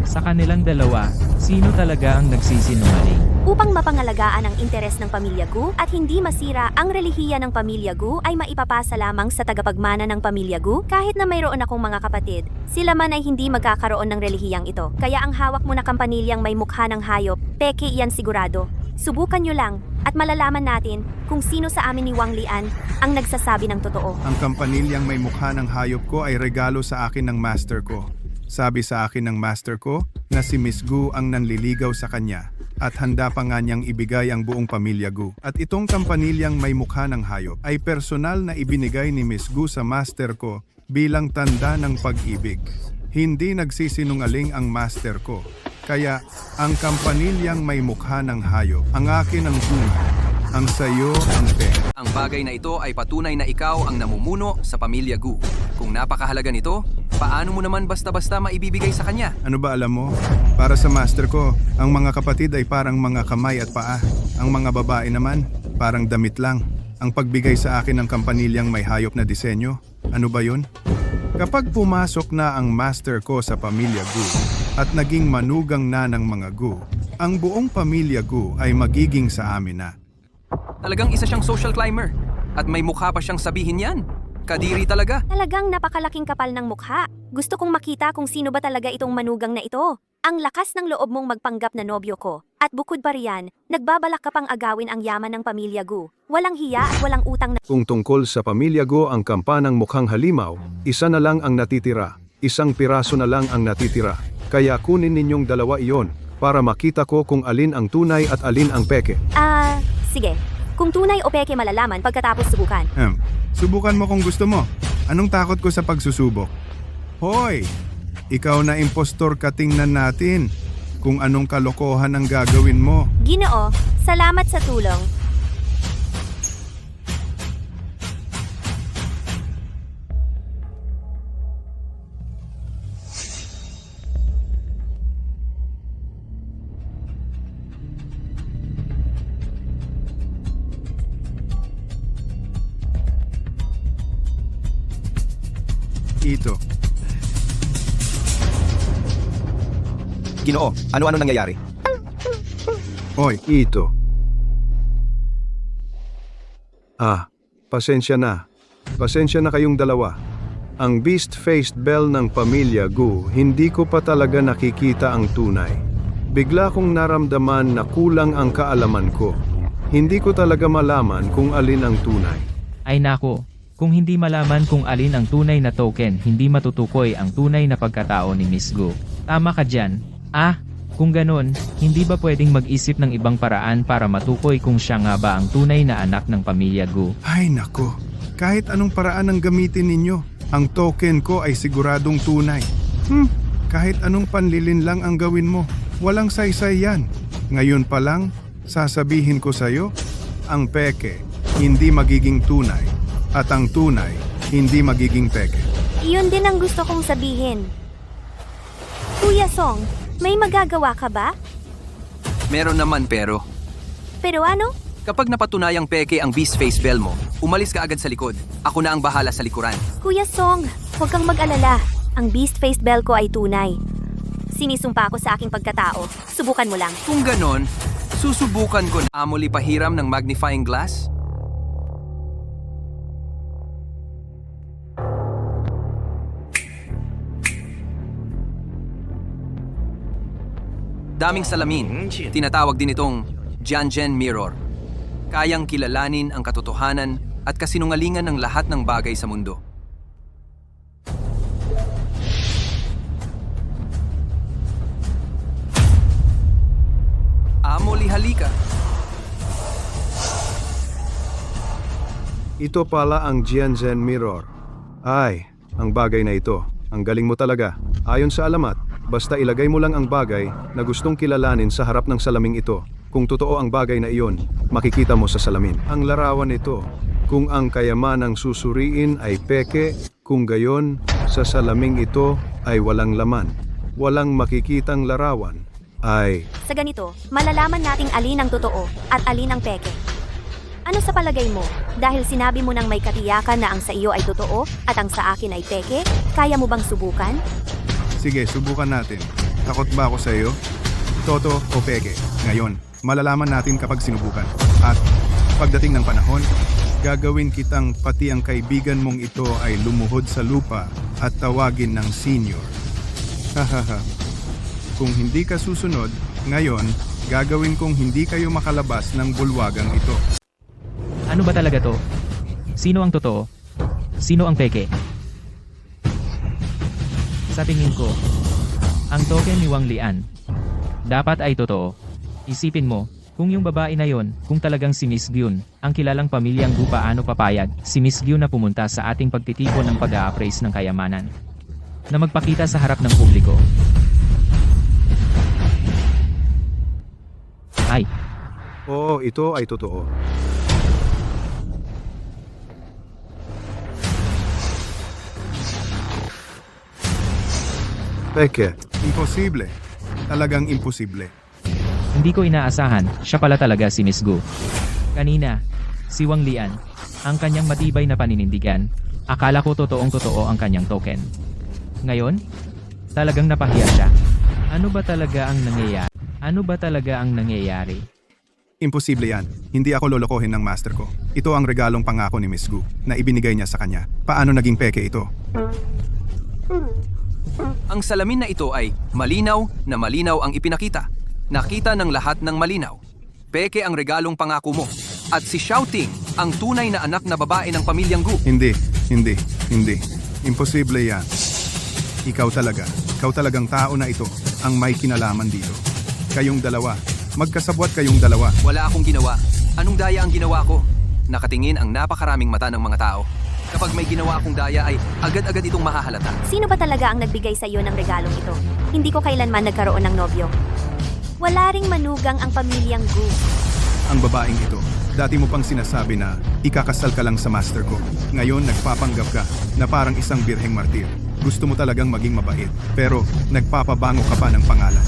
Sa kanilang dalawa, sino talaga ang nagsisinungaling? Upang mapangalagaan ang interes ng pamilya Gu at hindi masira ang relihiya ng pamilya Gu ay maipapasa lamang sa tagapagmana ng pamilya Gu. Kahit na mayroon akong mga kapatid, sila man ay hindi magkakaroon ng relihiyang ito. Kaya ang hawak mo na kampanilyang may mukha ng hayop, peke iyan sigurado. Subukan nyo lang at malalaman natin kung sino sa amin ni Wang Lian ang nagsasabi ng totoo. Ang kampanilyang may mukha ng hayop ko ay regalo sa akin ng master ko. Sabi sa akin ng master ko na si Miss Gu ang nanliligaw sa kanya at handa pa nga niyang ibigay ang buong pamilya Gu. At itong kampanilyang may mukha ng hayop ay personal na ibinigay ni Miss Gu sa master ko bilang tanda ng pag-ibig. Hindi nagsisinungaling ang master ko. Kaya ang kampanilyang may mukha ng hayop, ang akin ang tunay, ang sayo ang pera. Ang bagay na ito ay patunay na ikaw ang namumuno sa pamilya Gu. Kung napakahalaga nito, paano mo naman basta-basta maibibigay sa kanya? Ano ba alam mo? Para sa master ko, ang mga kapatid ay parang mga kamay at paa. Ang mga babae naman, parang damit lang. Ang pagbigay sa akin ng kampanilyang may hayop na disenyo, ano ba yun? Kapag pumasok na ang master ko sa pamilya Gu at naging manugang na ng mga Gu, ang buong pamilya Gu ay magiging sa amin na. Talagang isa siyang social climber. At may mukha pa siyang sabihin yan. Kadiri talaga. Talagang napakalaking kapal ng mukha. Gusto kong makita kung sino ba talaga itong manugang na ito. Ang lakas ng loob mong magpanggap na nobyo ko. At bukod pa riyan, nagbabalak ka pang agawin ang yaman ng pamilya Gu. Walang hiya at walang utang na... Kung tungkol sa pamilya Go ang kampanang mukhang halimaw, isa na lang ang natitira. Isang piraso na lang ang natitira. Kaya kunin ninyong dalawa iyon para makita ko kung alin ang tunay at alin ang peke. Sige. Kung tunay o peke malalaman pagkatapos subukan. Subukan mo kung gusto mo. Anong takot ko sa pagsusubok? Hoy! Ikaw na impostor ka, tingnan natin kung anong kalokohan ang gagawin mo. Ginoo, salamat sa tulong. Ito. Ginoo, ano-ano nangyayari? Hoy, Ito. Pasensya na. Pasensya na kayong dalawa. Ang beast-faced belle ng pamilya Gu, hindi ko pa talaga nakikita ang tunay. Bigla kong naramdaman na kulang ang kaalaman ko. Hindi ko talaga malaman kung alin ang tunay. Ay nako, kung hindi malaman kung alin ang tunay na token, hindi matutukoy ang tunay na pagkatao ni Miss Gu. Tama ka dyan. Kung ganon, hindi ba pwedeng mag-isip ng ibang paraan para matukoy kung siya nga ba ang tunay na anak ng pamilya Gu? Ay nako, kahit anong paraan ang gamitin ninyo, ang token ko ay siguradong tunay. Kahit anong panlilin lang ang gawin mo, walang saysay yan. Ngayon pa lang, sasabihin ko sa'yo, ang peke hindi magiging tunay, at ang tunay hindi magiging peke. Iyon din ang gusto kong sabihin. Kuya Song, may magagawa ka ba? Meron naman pero... Pero ano? Kapag napatunayang peke ang beast-faced belle mo, umalis ka agad sa likod. Ako na ang bahala sa likuran. Kuya Song, huwag kang mag-alala. Ang beast-faced belle ko ay tunay. Sinisumpa ko sa aking pagkatao. Subukan mo lang. Kung ganon, susubukan ko na amoli pahiram ng magnifying glass. Daming salamin. Tinatawag din itong Jianzhen Mirror. Kayang kilalanin ang katotohanan at kasinungalingan ng lahat ng bagay sa mundo. Amoli halika. Ito pala ang Jianzhen Mirror. Ay, ang bagay na ito. Ang galing mo talaga. Ayon sa alamat, basta ilagay mo lang ang bagay na gustong kilalanin sa harap ng salaming ito. Kung totoo ang bagay na iyon, makikita mo sa salamin. Ang larawan nito, kung ang kayamanang susuriin ay peke, kung gayon, sa salaming ito ay walang laman. Walang makikitang larawan. Ay, Sa ganito, malalaman nating alin ang totoo at alin ang peke. Ano sa palagay mo? Dahil sinabi mo nang may katiyakan na ang sa iyo ay totoo at ang sa akin ay peke, kaya mo bang subukan? Sige, subukan natin. Takot ba ako sa iyo? Toto o peke? Ngayon, malalaman natin kapag sinubukan. At pagdating ng panahon, gagawin kitang pati ang kaibigan mong ito ay lumuhod sa lupa at tawagin ng senior. Hahaha. Kung hindi ka susunod, ngayon, gagawin kong hindi kayo makalabas ng bulwagang ito. Ano ba talaga to? Sino ang totoo? Sino ang peke? Sa tingin ko, ang token ni Wang Lian dapat ay totoo. Isipin mo, kung yung babae na yon, kung talagang si Miss Gyun, ang kilalang pamilyang Gu, paano papayag si Miss Gyun na pumunta sa ating pagtitipon ng pag-a-appraise ng kayamanan na magpakita sa harap ng publiko. Ay, oo, ito ay totoo. Peke. Imposible. Talagang imposible. hindi ko inaasahan, siya pala talaga si Miss Gu. Kanina, si Wang Lian, ang kanyang matibay na paninindigan, Akala ko totoong-totoo ang kanyang token. Ngayon, talagang napahiya siya. Ano ba talaga ang nangyayari? Ano ba talaga ang nangyayari? Imposible yan. Hindi ako lolokohin ng master ko. Ito ang regalong pangako ni Miss Gu na ibinigay niya sa kanya. Paano naging peke ito? Ang salamin na ito ay malinaw na malinaw ang ipinakita. Nakita ng lahat ng malinaw. Peke ang regalong pangako mo. At si Xiaoting, ang tunay na anak na babae ng pamilyang Gu. Hindi. Imposible yan. Ikaw talagang tao na ito ang may kinalaman dito. Kayong dalawa, magkasabwat kayong dalawa. Wala akong ginawa. Anong daya ang ginawa ko? Nakatingin ang napakaraming mata ng mga tao. Kapag may ginawa akong daya ay agad-agad itong mahahalata. Sino ba talaga ang nagbigay sa iyo ng regalong ito? Hindi ko kailanman nagkaroon ng nobyo. Wala ring manugang ang pamilyang Gu. Ang babaeng ito, dati mo pang sinasabi na ikakasal ka lang sa master ko. Ngayon nagpapanggap ka na parang isang birheng martir. Gusto mo talagang maging mabait, pero nagpapabango ka pa ng pangalan.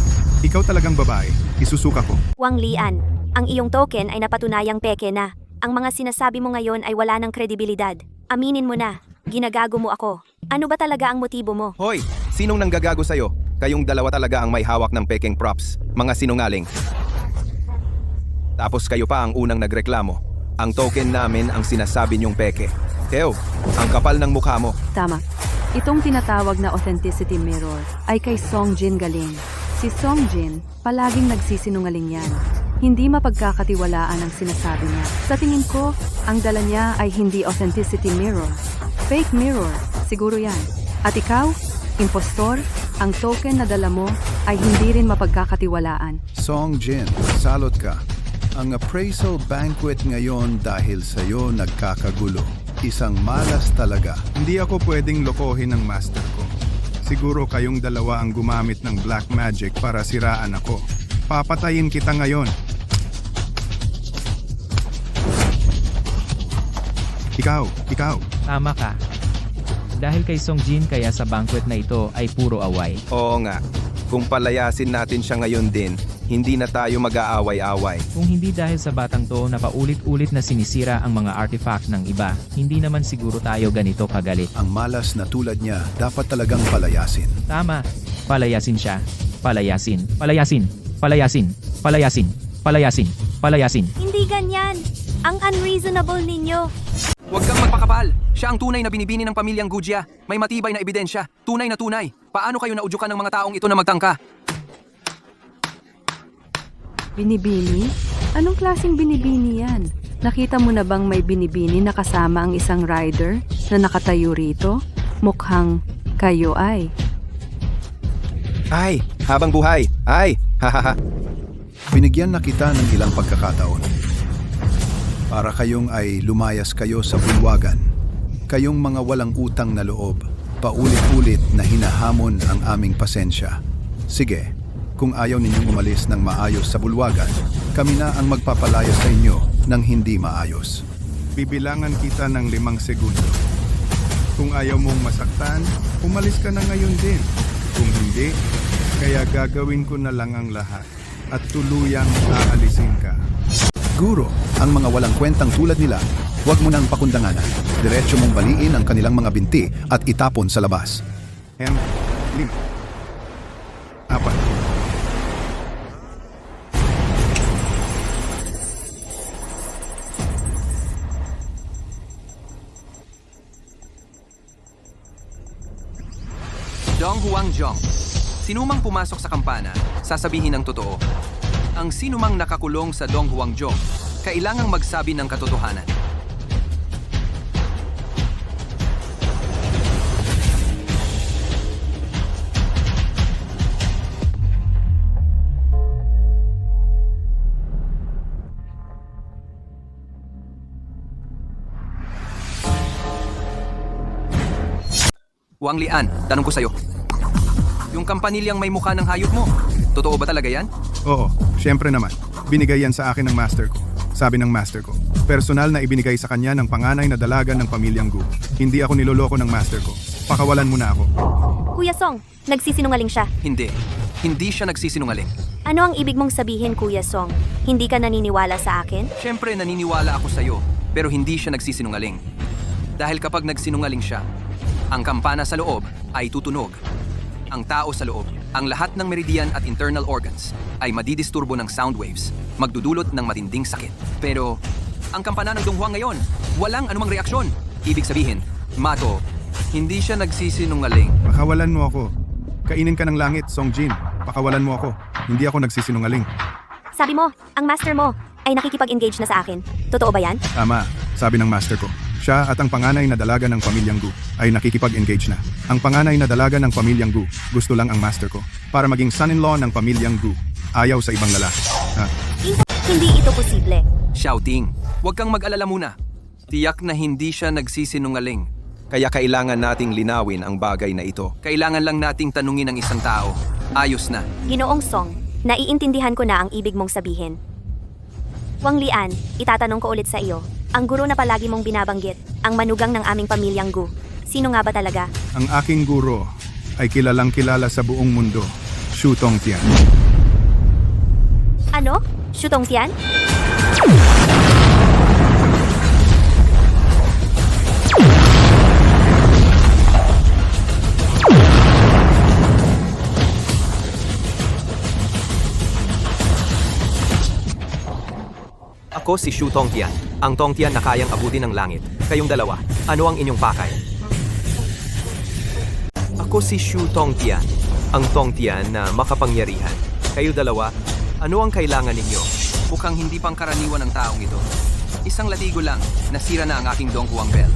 Ikaw talagang babae, isusuka ko. Wang Lian, ang iyong token ay napatunayang peke na. Ang mga sinasabi mo ngayon ay wala ng kredibilidad. Aminin mo na, ginagago mo ako. Ano ba talaga ang motibo mo? Hoy, sinong nanggagago sa'yo? Kayong dalawa talaga ang may hawak ng pekeng props. Mga sinungaling. Tapos kayo pa ang unang nagreklamo. Ang token namin ang sinasabi niyong peke. Teo, ang kapal ng mukha mo. Tama. Itong tinatawag na authenticity mirror ay kay Songjin galing. Si Songjin, palaging nagsisinungaling yan. Hindi mapagkakatiwalaan ang sinasabi niya. Sa tingin ko, ang dala niya ay hindi authenticity mirror. Fake mirror, siguro yan. At ikaw, impostor, ang token na dala mo ay hindi rin mapagkakatiwalaan. Song Jin, salot ka. Ang appraisal banquet ngayon dahil sa'yo nagkakagulo. Isang malas talaga. Hindi ako pwedeng lokohin ng master ko. Siguro kayong dalawa ang gumamit ng black magic para siraan ako. Papatayin kita ngayon. Ikaw. Tama ka. Dahil kay Songjin kaya sa banquet na ito ay puro away. Oo nga. Kung palayasin natin siya ngayon din, hindi na tayo mag-aaway-away. Kung hindi dahil sa batang to na paulit-ulit na sinisira ang mga artifact ng iba, hindi naman siguro tayo ganito kagalit. Ang malas na tulad niya dapat talagang palayasin. Tama. Palayasin siya. Palayasin. Palayasin. Palayasin. Palayasin. Palayasin. Palayasin. Hindi ganyan. Ang unreasonable ninyo. Huwag kang magpakapal. Siya ang tunay na binibini ng pamilyang Gujia. May matibay na ebidensya. Tunay na tunay. Paano kayo naudyukan ng mga taong ito na magtangka? Binibini? Anong klaseng binibini yan? Nakita mo na bang may binibini na kasama ang isang rider na nakatayo rito? Mukhang kayo ay. Ay, habang buhay. Ay, hahaha. Binigyan na kita ng ilang pagkakataon. Para kayong ay lumayas kayo sa bulwagan. Kayong mga walang utang na loob. Paulit-ulit na hinahamon ang aming pasensya. Sige, kung ayaw ninyong umalis ng maayos sa bulwagan, kami na ang magpapalaya sa inyo ng hindi maayos. Bibilangan kita ng 5 segundo. Kung ayaw mong masaktan, umalis ka na ngayon din. Kung hindi, kaya gagawin ko na lang ang lahat at tuluyang aalisin ka. Guro, ang mga walang kwentang tulad nila, huwag mo nang pakundanganan. Diretso mong baliin ang kanilang mga binti at itapon sa labas. 5, 4. Dong Huangjong. Sinumang pumasok sa kampana, sasabihin ng totoo. Ang sinumang nakakulong sa Dong Huangjong, kailangang magsabi ng katotohanan. Wang Lian, tanong ko sa'yo. Yung kampanilyang may mukha ng hayop mo, totoo ba talaga yan? Oo, syempre naman. Binigay yan sa akin ng master ko. Sabi ng master ko, personal na ibinigay sa kanya ng panganay na dalaga ng pamilyang Gu. Hindi ako niloloko ng master ko. Pakawalan mo na ako. Kuya Song, nagsisinungaling siya. Hindi. Hindi siya nagsisinungaling. Ano ang ibig mong sabihin, Kuya Song? Hindi ka naniniwala sa akin? Siyempre naniniwala ako sa'yo, pero hindi siya nagsisinungaling. Dahil kapag nagsinungaling siya, ang kampana sa loob ay tutunog. Ang tao sa loob, ang lahat ng meridian at internal organs ay madidisturbo ng sound waves, magdudulot ng matinding sakit. Pero, ang kampana ng Dong Huang ngayon, walang anumang reaksyon. Ibig sabihin, Mato, hindi siya nagsisinungaling. Pakawalan mo ako. Kainin ka ng langit, Songjin. Pakawalan mo ako. Hindi ako nagsisinungaling. Sabi mo, ang master mo ay nakikipag-engage na sa akin. Totoo ba yan? Tama, sabi ng master ko. Siya at ang panganay na dalaga ng pamilyang Gu ay nakikipag-engage na. Ang panganay na dalaga ng pamilyang Gu, gusto lang ang master ko para maging son-in-law ng pamilyang Gu. Ayaw sa ibang lalaki. Hindi ito posible. Shouting, huwag kang mag-alala muna. Tiyak na hindi siya nagsisinungaling. Kaya kailangan nating linawin ang bagay na ito. Kailangan lang nating tanungin ang isang tao. Ayos na. Ginoong Song, naiintindihan ko na ang ibig mong sabihin. Wang Lian, itatanong ko ulit sa iyo. Ang guro na palagi mong binabanggit, ang manugang ng aming pamilyang Gu. Sino nga ba talaga? Ang aking guro ay kilalang kilala sa buong mundo, Shu Tongtian. Ano? Shu Tongtian? Ako si Shu Tongtian, ang Tongtian na kayang abutin ng langit. Kayong dalawa, ano ang inyong pakay? Ako si Shu Tongtian, ang Tongtian na makapangyarihan. Kayo dalawa, ano ang kailangan ninyo? Mukhang hindi pangkaraniwan ang taong ito. Isang latigo lang, nasira na ang aking Dong Huang Bell.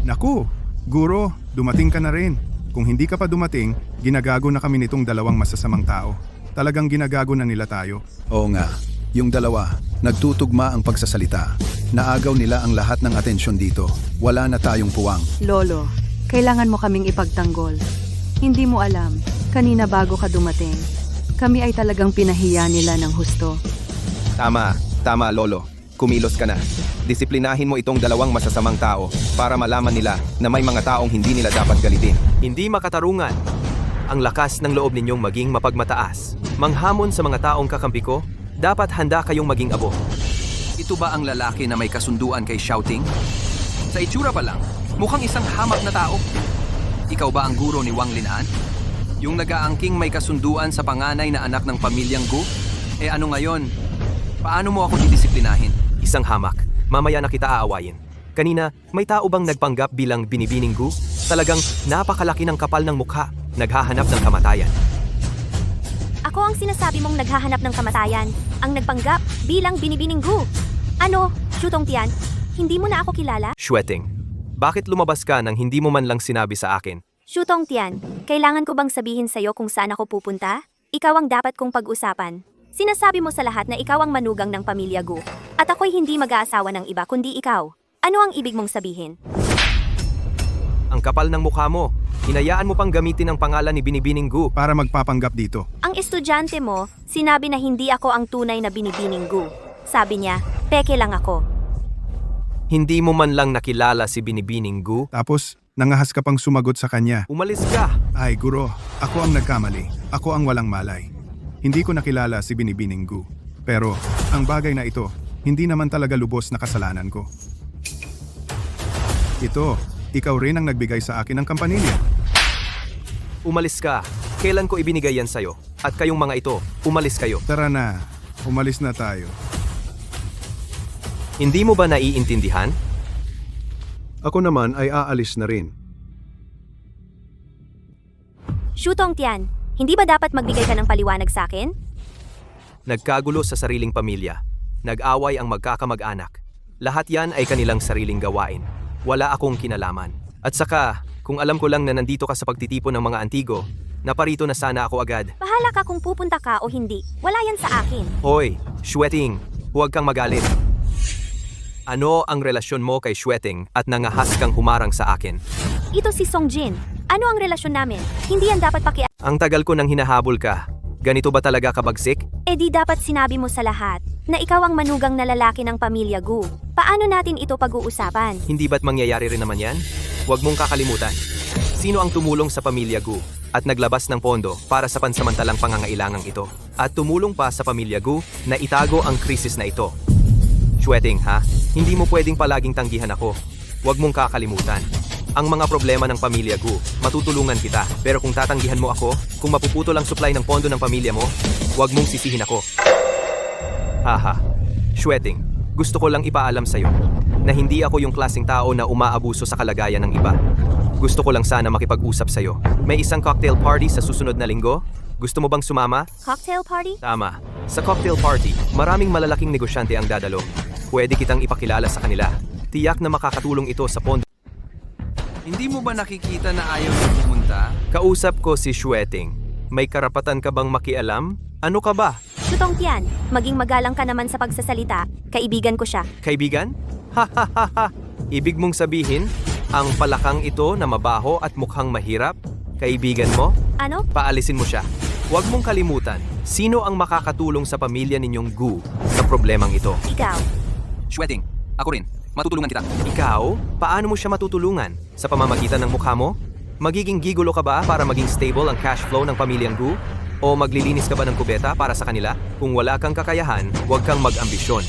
Naku, guro, dumating ka na rin. Kung hindi ka pa dumating, ginagago na kami nitong dalawang masasamang tao. Talagang ginagago na nila tayo. Oo nga, yung dalawa, nagtutugma ang pagsasalita. Naagaw nila ang lahat ng atensyon dito. Wala na tayong puwang. Lolo, kailangan mo kaming ipagtanggol. Hindi mo alam, kanina bago ka dumating, kami ay talagang pinahiya nila ng husto. Tama, Lolo. Kumilos ka na. Disiplinahin mo itong dalawang masasamang tao para malaman nila na may mga taong hindi nila dapat galitin. Hindi makatarungan. Ang lakas ng loob ninyong maging mapagmataas. Manghamon sa mga taong kakampi ko, dapat handa kayong maging abo. Ito ba ang lalaki na may kasunduan kay Shouting? Sa itsura pa lang, mukhang isang hamak na tao. Ikaw ba ang guro ni Wang Linan? Yung nag-aangking may kasunduan sa panganay na anak ng pamilyang Gu? Ano ngayon? Paano mo ako didisiplinahin? Isang hamak. Mamaya na kita aawayin. Kanina, may tao bang nagpanggap bilang binibining Gu? Talagang napakalaki ng kapal ng mukha. Naghahanap ng kamatayan. Ako ang sinasabi mong naghahanap ng kamatayan, ang nagpanggap bilang binibining Gu. Ano, Shu Tongtian? Hindi mo na ako kilala? Shweting, bakit lumabas ka nang hindi mo man lang sinabi sa akin? Shu Tongtian, kailangan ko bang sabihin sa'yo kung saan ako pupunta? Ikaw ang dapat kong pag-usapan. Sinasabi mo sa lahat na ikaw ang manugang ng pamilya Gu. At ako'y hindi mag-aasawa ng iba kundi ikaw. Ano ang ibig mong sabihin? Ang kapal ng mukha mo. Hinayaan mo pang gamitin ang pangalan ni Binibining Gu. Para magpapanggap dito. Ang estudyante mo, sinabi na hindi ako ang tunay na binibining Gu. Sabi niya, peke lang ako. Hindi mo man lang nakilala si Binibining Gu. Tapos, nangahas ka pang sumagot sa kanya. Umalis ka! Ay, guro, ako ang nagkamali. Ako ang walang malay. Hindi ko nakilala si Binibining Gu. Pero, ang bagay na ito, hindi naman talaga lubos na kasalanan ko. Ito, ikaw rin ang nagbigay sa akin ng kampanilya. Umalis ka. Kailan ko ibinigay yan sa'yo? At kayong mga ito, umalis kayo. Tara na, umalis na tayo. Hindi mo ba naiintindihan? Ako naman ay aalis na rin. Shu Tongtian, hindi ba dapat magbigay ka ng paliwanag sa akin? Nagkagulo sa sariling pamilya. Nag-away ang magkakamag-anak. Lahat yan ay kanilang sariling gawain. Wala akong kinalaman. At saka, kung alam ko lang na nandito ka sa pagtitipon ng mga antigo, naparito na sana ako agad. Bahala ka kung pupunta ka o hindi. Wala yan sa akin. Hoy, Shweting, huwag kang magalit. Ano ang relasyon mo kay Shweting at nangahas kang humarang sa akin? Ito si Songjin. Ano ang relasyon namin? Hindi yan dapat Ang tagal ko nang hinahabol ka. Ganito ba talaga kabagsik? di dapat sinabi mo sa lahat na ikaw ang manugang na lalaki ng pamilya Gu. Paano natin ito pag-uusapan? Hindi ba't mangyayari rin naman yan? Huwag mong kakalimutan. Sino ang tumulong sa pamilya Gu at naglabas ng pondo para sa pansamantalang pangangailangang ito? At tumulong pa sa pamilya Gu na itago ang krisis na ito. Shweting, ha? Hindi mo pwedeng palaging tanggihan ako. huwag mong kakalimutan. Ang mga problema ng pamilya Gu, matutulungan kita. Pero kung tatanggihan mo ako, kung mapuputol ang supply ng pondo ng pamilya mo, huwag mong sisihin ako. Haha. Shweting, gusto ko lang ipaalam sa'yo na hindi ako yung klaseng tao na umaabuso sa kalagayan ng iba. Gusto ko lang sana makipag-usap sa'yo. May isang cocktail party sa susunod na linggo. Gusto mo bang sumama? Cocktail party? Tama. Sa cocktail party, maraming malalaking negosyante ang dadalo. Pwede kitang ipakilala sa kanila. Tiyak na makakatulong ito sa pondo. Hindi mo ba nakikita na ayaw na pumunta? Kausap ko si Shweting. May karapatan ka bang makialam? Ano ka ba? Shutong Tian, maging magalang ka naman sa pagsasalita. Kaibigan ko siya. Kaibigan? Ha ha ha ha! Ibig mong sabihin, ang palakang ito na mabaho at mukhang mahirap? Kaibigan mo? Ano? Paalisin mo siya. Huwag mong kalimutan, sino ang makakatulong sa pamilya ninyong Gu sa problemang ito? Ikaw. Shweting, ako rin. Matutulungan kita. Ikaw? Paano mo siya matutulungan? Sa pamamagitan ng mukha mo? Magiging gigulo ka ba para maging stable ang cash flow ng pamilyang Gu? O maglilinis ka ba ng kubeta para sa kanila? Kung wala kang kakayahan, huwag kang mag-ambisyon.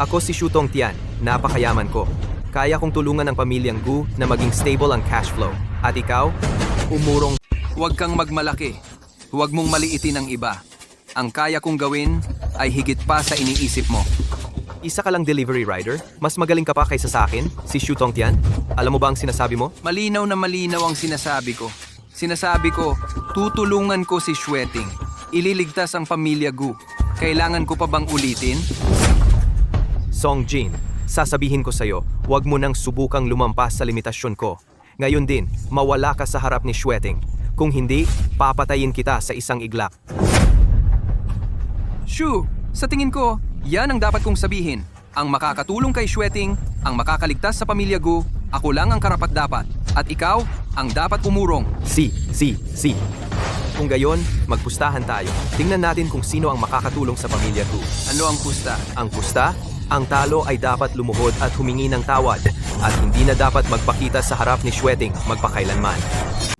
Ako si Shutong Tian, napakayaman ko. Kaya kong tulungan ang pamilyang Gu na maging stable ang cash flow. At ikaw? Umurong. Huwag kang magmalaki. Huwag mong maliitin ang iba. Ang kaya kong gawin ay higit pa sa iniisip mo. Isa ka lang delivery rider? Mas magaling ka pa kaysa sa akin, si Shutong Tian? Alam mo ba ang sinasabi mo? Malinaw na malinaw ang sinasabi ko. Sinasabi ko, tutulungan ko si Shweting. Ililigtas ang pamilya Gu. Kailangan ko pa bang ulitin? Song Jin, sasabihin ko sa'yo, huwag mo nang subukang lumampas sa limitasyon ko. Ngayon din, mawala ka sa harap ni Shweting. Kung hindi, papatayin kita sa isang iglap. Shu, sa tingin ko, yan ang dapat kong sabihin. Ang makakatulong kay Shweting, ang makakaligtas sa pamilya Gu, ako lang ang karapat-dapat. At ikaw, ang dapat umurong. Si. Kung gayon, magpustahan tayo. Tingnan natin kung sino ang makakatulong sa pamilya Gu. Ano ang pusta? Ang pusta? Ang talo ay dapat lumuhod at humingi ng tawad. At hindi na dapat magpakita sa harap ni Shweting magpakailanman.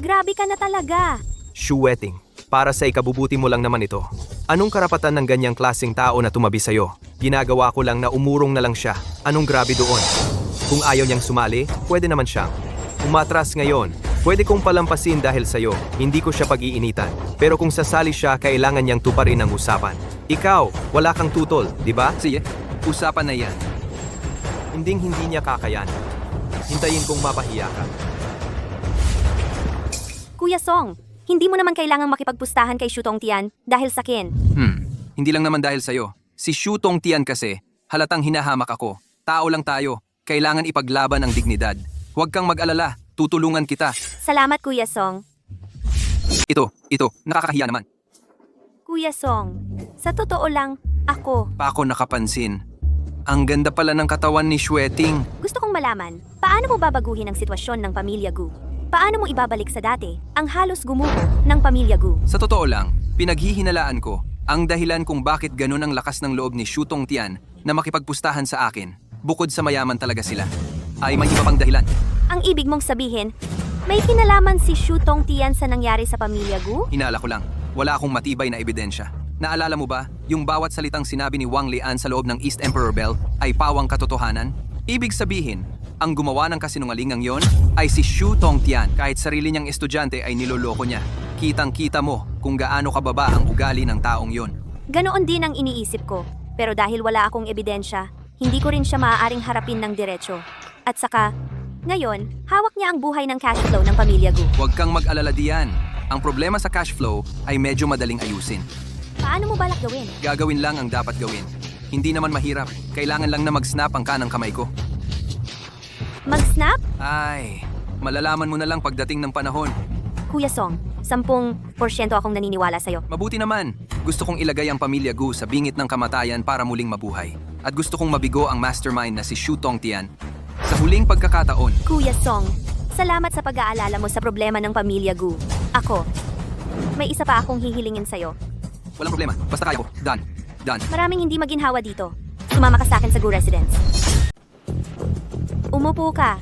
Grabe ka na talaga. Shweting, para sa ikabubuti mo lang naman ito. Anong karapatan ng ganyang klaseng tao na tumabi sa'yo? Ginagawa ko lang na umurong na lang siya. Anong grabe doon? Kung ayaw niyang sumali, pwede naman siyang umatras ngayon. Pwede kong palampasin dahil sa'yo. Hindi ko siya pag-iinitan. Pero kung sasali siya, kailangan niyang tuparin ang usapan. Ikaw, wala kang tutol, di ba? Sige, usapan na yan. Hindi niya kakayan. Hintayin kong mapahiya ka. Kuya Song, hindi mo naman kailangang makipagpustahan kay Shutong Tian dahil sa akin. Hindi lang naman dahil sa'yo. Si Shutong Tian kasi, halatang hinahamak ako. Tao lang tayo. Kailangan ipaglaban ang dignidad. Huwag kang mag-alala. Tutulungan kita. Salamat, Kuya Song. Ito, nakakahiya naman. Kuya Song, sa totoo lang, ako. Pa ako nakapansin. Ang ganda pala ng katawan ni Shweting. Gusto kong malaman, paano mo babaguhin ang sitwasyon ng pamilya Gu? Paano mo ibabalik sa dati ang halos gumuho ng pamilya Gu? Sa totoo lang, pinaghihinalaan ko ang dahilan kung bakit ganun ang lakas ng loob ni Shutong Tian na makipagpustahan sa akin. Bukod sa mayaman talaga sila, ay may iba pang dahilan. Ang ibig mong sabihin, may kinalaman si Shutong Tian sa nangyari sa pamilya Gu? Hinala ko lang, wala akong matibay na ebidensya. Naalala mo ba, yung bawat salitang sinabi ni Wang Lian sa loob ng East Emperor Bell ay pawang katotohanan? Ibig sabihin, ang gumawa ng kasinungalingang yon ay si Shutong Tian. Kahit sarili niyang estudyante ay niloloko niya. Kitang-kita mo kung gaano kababa ang ugali ng taong yon. Ganoon din ang iniisip ko. Pero dahil wala akong ebidensya, hindi ko rin siya maaaring harapin ng diretso. At saka, ngayon, hawak niya ang buhay ng cash flow ng pamilya Gu. Huwag kang mag-alala diyan. Ang problema sa cash flow ay medyo madaling ayusin. Paano mo balak gawin? Gagawin lang ang dapat gawin. Hindi naman mahirap. Kailangan lang na mag-snap ang kanang kamay ko. Mag-snap? Ay, malalaman mo na lang pagdating ng panahon. Kuya Song, 10% akong naniniwala sa'yo. Mabuti naman. Gusto kong ilagay ang pamilya Gu sa bingit ng kamatayan para muling mabuhay. At gusto kong mabigo ang mastermind na si Shutong Tian. Sa huling pagkakataon, Kuya Song, salamat sa pag-aalala mo sa problema ng pamilya Gu. Ako, may isa pa akong hihilingin sa'yo. walang problema. Basta kaya ko. Done. Maraming hindi maginhawa dito. Sumama ka sa akin sa Gu Residence. Umupo ka.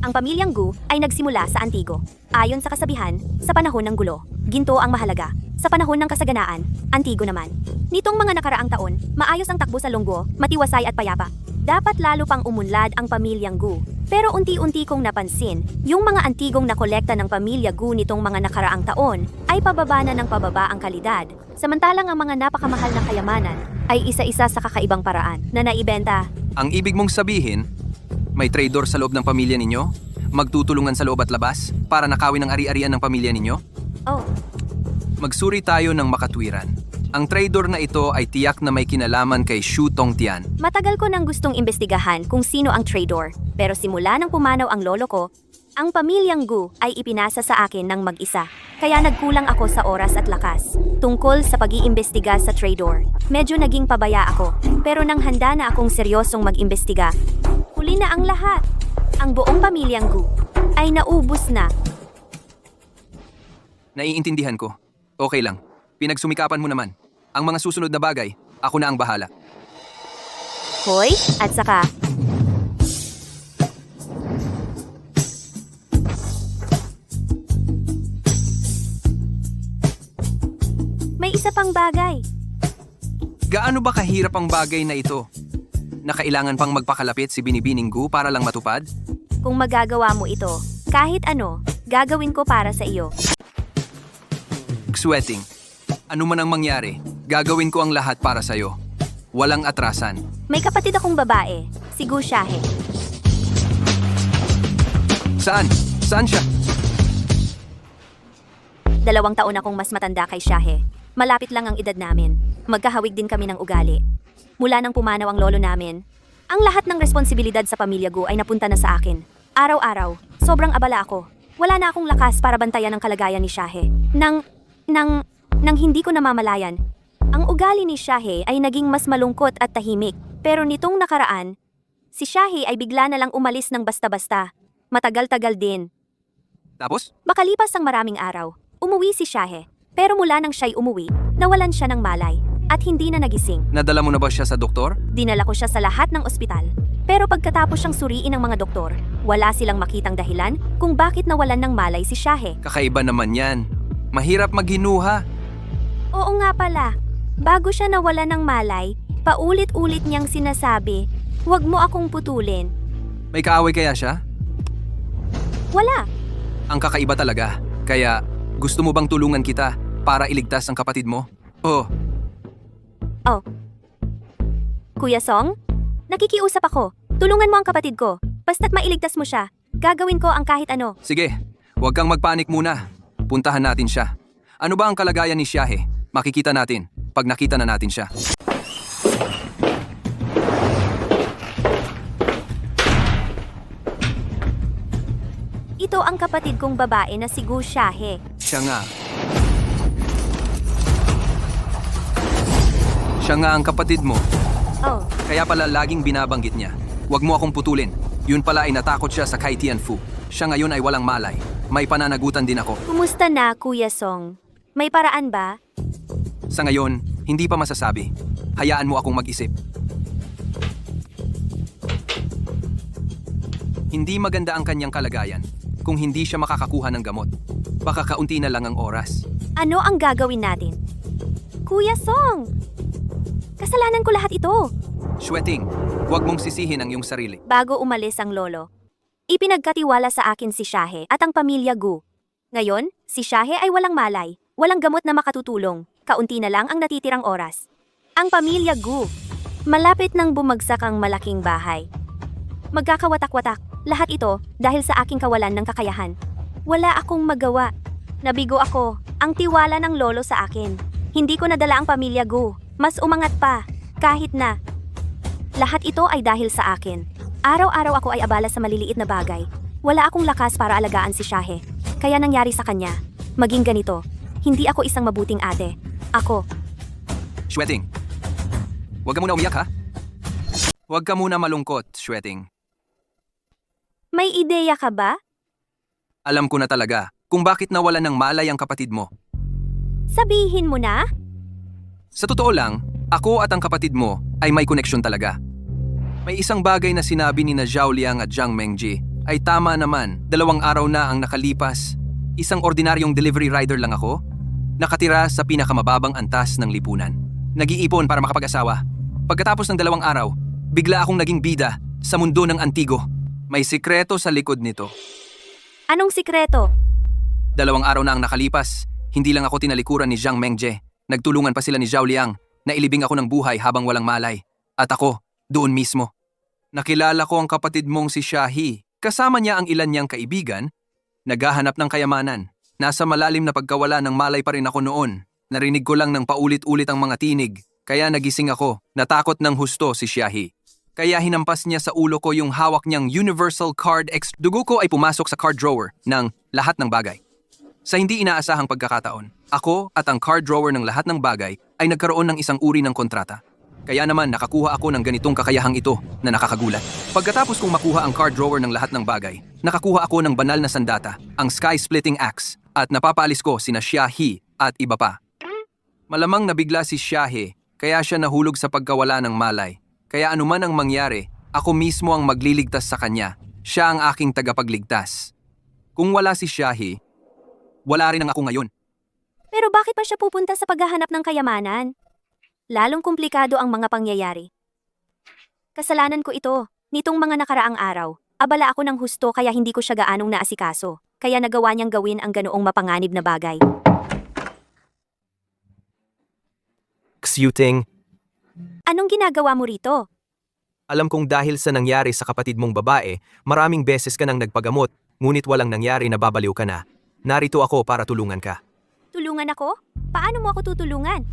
Ang pamilyang Gu ay nagsimula sa Antigo. Ayon sa kasabihan, sa panahon ng gulo, ginto ang mahalaga. Sa panahon ng kasaganaan, Antigo naman. Nitong mga nakaraang taon, maayos ang takbo sa lunggo, matiwasay at payapa. dapat lalo pang umunlad ang pamilyang Gu. Pero unti-unti kong napansin, yung mga antigong nakolekta ng pamilya Gu nitong mga nakaraang taon ay pababa na ng pababa ang kalidad. Samantalang ang mga napakamahal na kayamanan ay isa-isa sa kakaibang paraan na naibenta. Ang ibig mong sabihin, may traitor sa loob ng pamilya ninyo? Magtutulungan sa loob at labas para nakawin ang ari-arian ng pamilya ninyo? Oh, Magsuri tayo ng makatwiran. Ang traitor na ito ay tiyak na may kinalaman kay Shu Tongtian. matagal ko nang gustong imbestigahan kung sino ang traitor. Pero simula nang pumanaw ang lolo ko, ang pamilyang Gu ay ipinasa sa akin ng mag-isa. Kaya nagkulang ako sa oras at lakas. Tungkol sa pag-iimbestiga sa traitor, medyo naging pabaya ako. Pero nang handa na akong seryosong mag-imbestiga, huli na ang lahat. Ang buong pamilyang Gu ay naubos na. Naiintindihan ko. Okay lang. Pinagsumikapan mo naman. Ang mga susunod na bagay, ako na ang bahala. Hoy, at saka, may isa pang bagay. Gaano ba kahirap ang bagay na ito? Na kailangan pang magpakalapit si Binibining Gu para lang matupad? Kung magagawa mo ito, kahit ano, gagawin ko para sa iyo. Sweating. Ano man ang mangyari, gagawin ko ang lahat para sa'yo. Walang atrasan. May kapatid akong babae, si Gu Shahe. Saan? Saan siya? 2 taon akong mas matanda kay Shahe. Malapit lang ang edad namin. Magkahawig din kami ng ugali. Mula nang pumanaw ang lolo namin, ang lahat ng responsibilidad sa pamilya Gu ay napunta na sa akin. Araw-araw, sobrang abala ako. Wala na akong lakas para bantayan ang kalagayan ni Shahe. Nang hindi ko namamalayan, ang ugali ni Shahe ay naging mas malungkot at tahimik. Pero nitong nakaraan, si Shahe ay bigla na lang umalis ng basta-basta. Matagal-tagal din. Tapos? Makalipas ang maraming araw, umuwi si Shahe. Pero mula nang siya'y umuwi, nawalan siya ng malay at hindi na nagising. Nadala mo na ba siya sa doktor? Dinala ko siya sa lahat ng ospital. Pero pagkatapos siyang suriin ng mga doktor, wala silang makitang dahilan kung bakit nawalan ng malay si Shahe. Kakaiba naman yan. Mahirap maghinuha. Oo nga pala, bago siya nawalan ng malay, paulit-ulit niyang sinasabi, "Huwag mo akong putulin." May kaaway kaya siya? Wala. Ang kakaiba talaga. Kaya, gusto mo bang tulungan kita para iligtas ang kapatid mo? Oh, Kuya Song, nakikiusap ako. Tulungan mo ang kapatid ko. Basta't mailigtas mo siya, gagawin ko ang kahit ano. sige. Huwag kang magpanik muna. Puntahan natin siya. Ano ba ang kalagayan ni Shahe? Makikita natin pag nakita na natin siya. Ito ang kapatid kong babae na si Gu Shahe. Siya nga. Siya nga ang kapatid mo. Oh, Kaya pala laging binabanggit niya. Huwag mo akong putulin. Yun pala ay natakot siya sa Kai Tianfu. Siya ngayon ay walang malay. May pananagutan din ako. kumusta na, Kuya Song? May paraan ba? Sa ngayon, hindi pa masasabi. Hayaan mo akong mag-isip. Hindi maganda ang kanyang kalagayan kung hindi siya makakakuha ng gamot. Baka kaunti na lang ang oras. Ano ang gagawin natin? Kuya Song! Kasalanan ko lahat ito. Sweating, huwag mong sisihin ang iyong sarili. Bago umalis ang lolo, ipinagkatiwala sa akin si Shahe at ang pamilya Gu. Ngayon, si Shahe ay walang malay, walang gamot na makatutulong, kaunti na lang ang natitirang oras. Ang pamilya Gu, malapit nang bumagsak ang malaking bahay. Magkakawatak-watak, lahat ito dahil sa aking kawalan ng kakayahan. Wala akong magawa. Nabigo ako, ang tiwala ng lolo sa akin. Hindi ko nadala ang pamilya Gu, mas umangat pa, kahit na. Lahat ito ay dahil sa akin. Araw-araw ako ay abala sa maliliit na bagay. Wala akong lakas para alagaan si Shahe. Kaya nangyari sa kanya, maging ganito. Hindi ako isang mabuting ate. Ako, Sweating, huwag ka muna umiyak ha? Huwag ka muna malungkot, Sweating. may ideya ka ba? Alam ko na talaga kung bakit nawalan ng malay ang kapatid mo. Sabihin mo na? Sa totoo lang, ako at ang kapatid mo ay may koneksyon talaga. May isang bagay na sinabi ni na Zhao Liang at Jiang Mengji ay tama naman. 2 araw na ang nakalipas. Isang ordinaryong delivery rider lang ako. Nakatira sa pinakamababang antas ng lipunan. Nag-iipon para makapag-asawa. Pagkatapos ng 2 araw, Bigla akong naging bida sa mundo ng antigo. May sikreto sa likod nito. Anong sikreto? 2 araw na ang nakalipas, hindi lang ako tinalikuran ni Jiang Mengjie. Nagtulungan pa sila ni Zhao Liang na ilibing ako ng buhay habang walang malay. At ako, doon mismo. Nakilala ko ang kapatid mong si Shahi. Kasama niya ang ilan niyang kaibigan. Naghahanap ng kayamanan. Nasa malalim na pagkawala ng malay pa rin ako noon. Narinig ko lang ng paulit-ulit ang mga tinig. Kaya nagising ako. Natakot ng husto si Shahi. Kaya hinampas niya sa ulo ko yung hawak niyang Universal Card X. Dugo ko ay pumasok sa card drawer ng lahat ng bagay. Sa hindi inaasahang pagkakataon, ako at ang card drawer ng lahat ng bagay ay nagkaroon ng isang uri ng kontrata. Kaya naman nakakuha ako ng ganitong kakayahang ito na nakakagulat. Pagkatapos kong makuha ang card drawer ng lahat ng bagay, nakakuha ako ng banal na sandata, ang Sky Splitting Axe, at napapaalis ko sina Shahi at iba pa. Malamang nabigla si Shahi, kaya siya nahulog sa pagkawala ng malay. Kaya anuman ang mangyari, ako mismo ang magliligtas sa kanya. Siya ang aking tagapagligtas. Kung wala si Shahi, wala rin ang ako ngayon. Pero bakit pa siya pupunta sa paghahanap ng kayamanan? Lalong komplikado ang mga pangyayari. Kasalanan ko ito. Nitong mga nakaraang araw, abala ako ng husto kaya hindi ko siya gaanong naasikaso. Kaya nagawa niyang gawin ang ganoong mapanganib na bagay. Xyuting, Anong ginagawa mo rito? alam kong dahil sa nangyari sa kapatid mong babae, maraming beses ka nang nagpagamot, ngunit walang nangyari na babaliw ka na. Narito ako para tulungan ka. Tulungan ako? Paano mo ako tutulungan?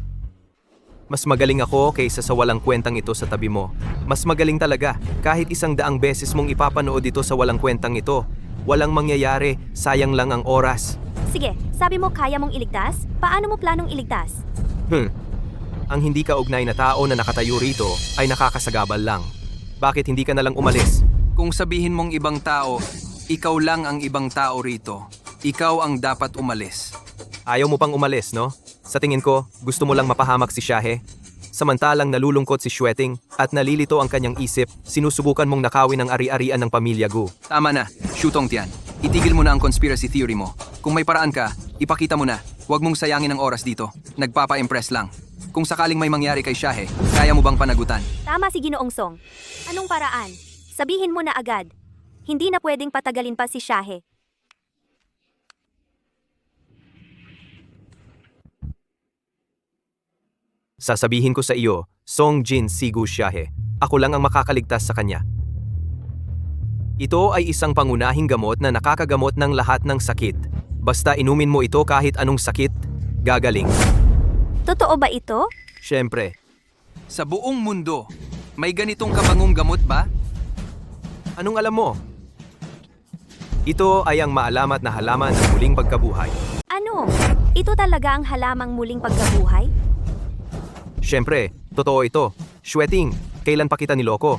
Mas magaling ako kaysa sa walang kwentang ito sa tabi mo. Mas magaling talaga, kahit 100 beses mong ipapanood ito sa walang kwentang ito. Walang mangyayari, sayang lang ang oras. Sige, sabi mo kaya mong iligtas? Paano mo planong iligtas? Ang hindi kaugnay na tao na nakatayo rito ay nakakasagabal lang. Bakit hindi ka nalang umalis? Kung sabihin mong ibang tao, ikaw lang ang ibang tao rito. Ikaw ang dapat umalis. Ayaw mo pang umalis, no? Sa tingin ko, gusto mo lang mapahamak si Shahe. Samantalang nalulungkot si Xueting at nalilito ang kanyang isip, sinusubukan mong nakawin ang ari-arian ng pamilya Gu. Tama na, Xu Tongtian. Itigil mo na ang conspiracy theory mo. Kung may paraan ka, ipakita mo na. Huwag mong sayangin ang oras dito. Nagpapa-impress lang. Kung sakaling may mangyari kay Shahe, kaya mo bang panagutan? Tama si Ginoong Song. Anong paraan? Sabihin mo na agad. Hindi na pwedeng patagalin pa si Shahe. Sasabihin ko sa iyo, Song Jin Sigu Shahe. Ako lang ang makakaligtas sa kanya. Ito ay isang pangunahing gamot na nakakagamot ng lahat ng sakit. Basta inumin mo ito kahit anong sakit, gagaling. Totoo ba ito? Siyempre. Sa buong mundo, may ganitong kabangong gamot ba? Anong alam mo? Ito ay ang maalamat na halaman ng muling pagkabuhay. Ano? Ito talaga ang halamang muling pagkabuhay? Siyempre, totoo ito. Xueting, kailan pa kita niloko?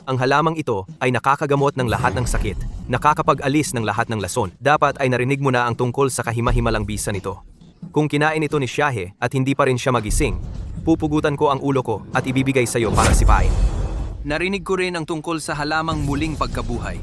Ang halamang ito ay nakakagamot ng lahat ng sakit, nakakapag-alis ng lahat ng lason. Dapat ay narinig mo na ang tungkol sa kahimahimalang bisa nito. Kung kinain ito ni Shahe at hindi pa rin siya magising, pupugutan ko ang ulo ko at ibibigay sa iyo para sipain. Narinig ko rin ang tungkol sa halamang muling pagkabuhay.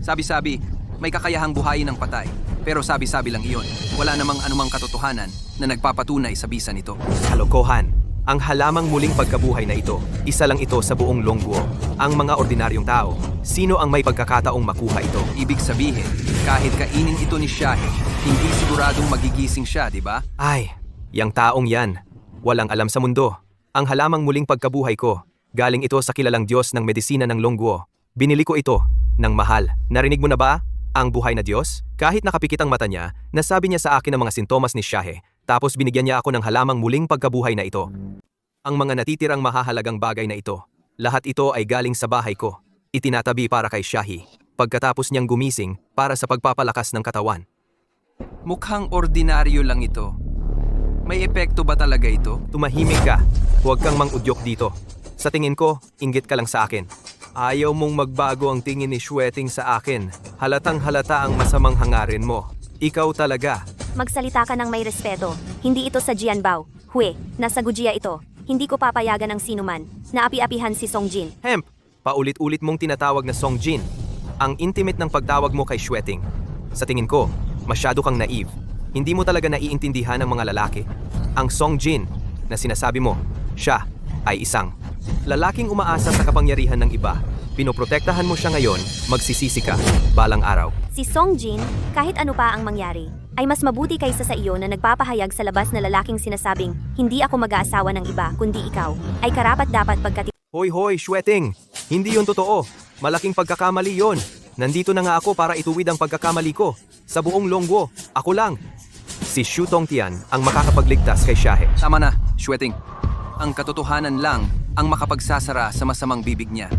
Sabi-sabi, may kakayahang buhayin ng patay. Pero sabi-sabi lang iyon. Wala namang anumang katotohanan na nagpapatunay sa bisa nito. Kalokohan. Ang halamang muling pagkabuhay na ito, isa lang ito sa buong Longguo. Ang mga ordinaryong tao, sino ang may pagkakataong makuha ito? Ibig sabihin, kahit kainin ito ni Shahe, hindi siguradong magigising siya, di ba? Ay, yang taong yan. Walang alam sa mundo. Ang halamang muling pagkabuhay ko, galing ito sa kilalang Diyos ng medisina ng Longguo. Binili ko ito ng mahal. Narinig mo na ba? Ang buhay na Diyos? Kahit nakapikit ang mata niya, nasabi niya sa akin ang mga sintomas ni Shahe, tapos binigyan niya ako ng halamang muling pagkabuhay na ito. Ang mga natitirang mahahalagang bagay na ito, lahat ito ay galing sa bahay ko. Itinatabi para kay Shahi, pagkatapos niyang gumising para sa pagpapalakas ng katawan. Mukhang ordinaryo lang ito. May epekto ba talaga ito? Tumahimik ka. Huwag kang mang-udyok dito. Sa tingin ko, inggit ka lang sa akin. Ayaw mong magbago ang tingin ni Xueting sa akin. Halatang halata ang masamang hangarin mo. Ikaw talaga. Magsalita ka ng may respeto. Hindi ito sa Jianbao. Hue, nasa Gujia ito. Hindi ko papayagan ng sinuman. Naapi-apihan si Song Jin. Hemp, paulit-ulit mong tinatawag na Song Jin. Ang intimate ng pagtawag mo kay Xueting. Sa tingin ko, masyado kang naive. Hindi mo talaga naiintindihan ng mga lalaki. Ang Song Jin na sinasabi mo, siya ay isang Lalaking umaasa sa kapangyarihan ng iba. Pinoprotektahan mo siya ngayon, magsisisi ka, balang araw. Si Song Jin, kahit ano pa ang mangyari, ay mas mabuti kaysa sa iyo na nagpapahayag sa labas na lalaking sinasabing, hindi ako mag-aasawa ng iba, kundi ikaw, ay karapat-dapat pagkati... Hoy, Shweting! Hindi yun totoo. Malaking pagkakamali yon. Nandito na nga ako para ituwid ang pagkakamali ko. Sa buong Longguo, ako lang. Si Shu Tongtian ang makakapagligtas kay Xiahe. Tama na, Shweting. Ang katotohanan lang ang makapagsasara sa masamang bibig niya.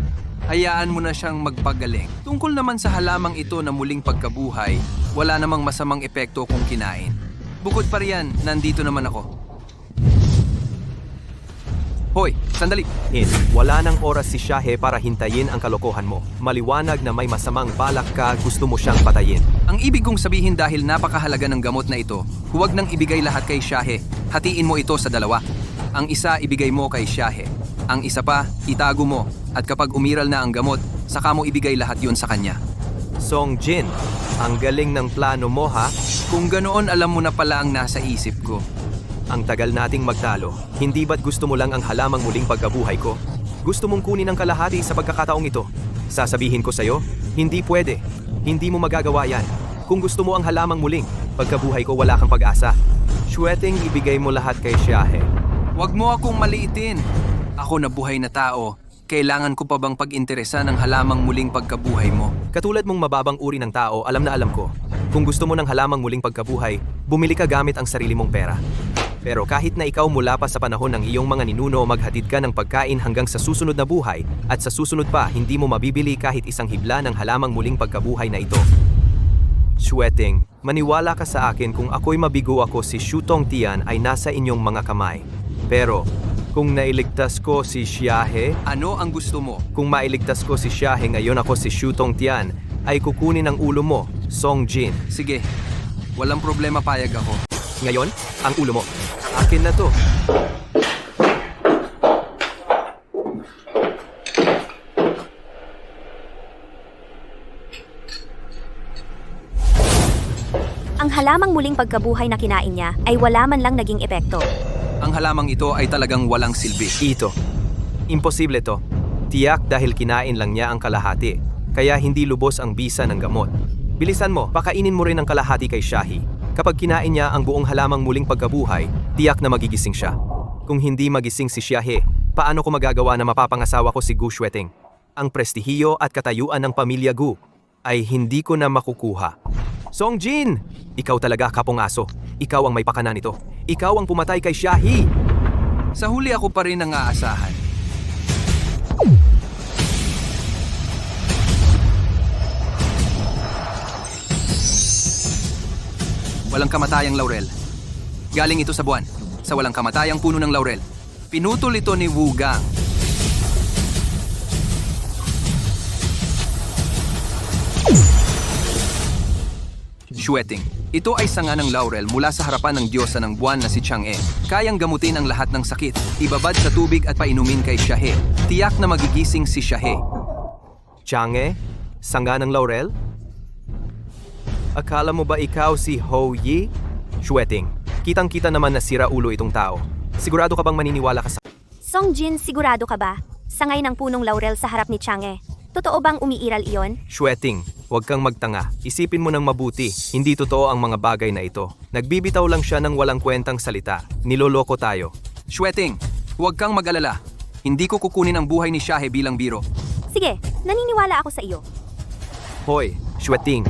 Hayaan mo na siyang magpagaling. Tungkol naman sa halamang ito na muling pagkabuhay, wala namang masamang epekto kung kinain. Bukod pa riyan, nandito naman ako. Hoy, sandali! Wala nang oras si Xiahe para hintayin ang kalokohan mo. Maliwanag na may masamang balak ka, gusto mo siyang patayin. Ang ibig kong sabihin dahil napakahalaga ng gamot na ito, huwag nang ibigay lahat kay Xiahe. Hatiin mo ito sa dalawa. Ang isa ibigay mo kay Xiahe. Ang isa pa, itago mo. At kapag umiral na ang gamot, saka mo ibigay lahat yun sa kanya. Song Jin, ang galing ng plano mo ha? Kung ganoon alam mo na pala ang nasa isip ko. Ang tagal nating magtalo, hindi ba't gusto mo lang ang halamang muling pagkabuhay ko? Gusto mong kunin ang kalahati sa pagkakataong ito? Sasabihin ko sa'yo, hindi pwede. Hindi mo magagawa yan. Kung gusto mo ang halamang muling pagkabuhay ko, wala kang pag-asa. Shweting, ibigay mo lahat kay Xiahe. Huwag mo akong maliitin. Ako na buhay na tao. Kailangan ko pa bang pag-interesa ng halamang muling pagkabuhay mo? Katulad mong mababang uri ng tao, alam na alam ko. Kung gusto mo ng halamang muling pagkabuhay, bumili ka gamit ang sarili mong pera. Pero kahit na ikaw mula pa sa panahon ng iyong mga ninuno maghatid ka ng pagkain hanggang sa susunod na buhay, at sa susunod pa hindi mo mabibili kahit isang hibla ng halamang muling pagkabuhay na ito. Shweting, maniwala ka sa akin kung ako'y mabigo ako si Shu Tongtian ay nasa inyong mga kamay. Pero, kung nailigtas ko si Xiahe, ano ang gusto mo? Kung mailigtas ko si Xiahe ngayon ako si Shu Tongtian, ay kukunin ang ulo mo, Song Jin. Sige, walang problema, payag ako. Ngayon, ang ulo mo. Akin na to. Ang halamang muling pagkabuhay na kinain niya ay wala man lang naging epekto. Ang halamang ito ay talagang walang silbi. Ito. Imposible to. Tiyak dahil kinain lang niya ang kalahati. Kaya hindi lubos ang bisa ng gamot. Bilisan mo, pakainin mo rin ang kalahati kay Xiahe. Kapag kinain niya ang buong halamang muling pagkabuhay, tiyak na magigising siya. Kung hindi magising si Xiahe, paano ko magagawa na mapapangasawa ko si Gu Shweting? Ang prestihiyo at katayuan ng pamilya Gu ay hindi ko na makukuha. Song Jin! Ikaw talaga, kapong aso. Ikaw ang may pakana nito. Ikaw ang pumatay kay Xiahe. Sa huli ako pa rin ang aasahan. Walang kamatayang laurel. Galing ito sa buwan, sa walang kamatayang puno ng laurel. Pinutol ito ni Wu Gang. Shweting. Ito ay sanga ng laurel mula sa harapan ng diyosa ng buwan na si Chang'e. Kayang gamutin ang lahat ng sakit. Ibabad sa tubig at painumin kay Xiahe. Tiyak na magigising si Xiahe. Chang'e? Sanga ng laurel? Akala mo ba ikaw si Hou Yi? Shweting, kitang-kita naman na sira ulo itong tao. Sigurado ka bang maniniwala ka sa... Song Jin, sigurado ka ba? Sangay ng punong laurel sa harap ni Chang'e. Totoo bang umiiral iyon? Shweting, huwag kang magtanga. Isipin mo ng mabuti. Hindi totoo ang mga bagay na ito. Nagbibitaw lang siya ng walang kwentang salita. Niloloko tayo. Shweting, huwag kang mag-alala. Hindi ko kukunin ang buhay ni Xiahe bilang biro. Sige, naniniwala ako sa iyo. Hoy, Shweting.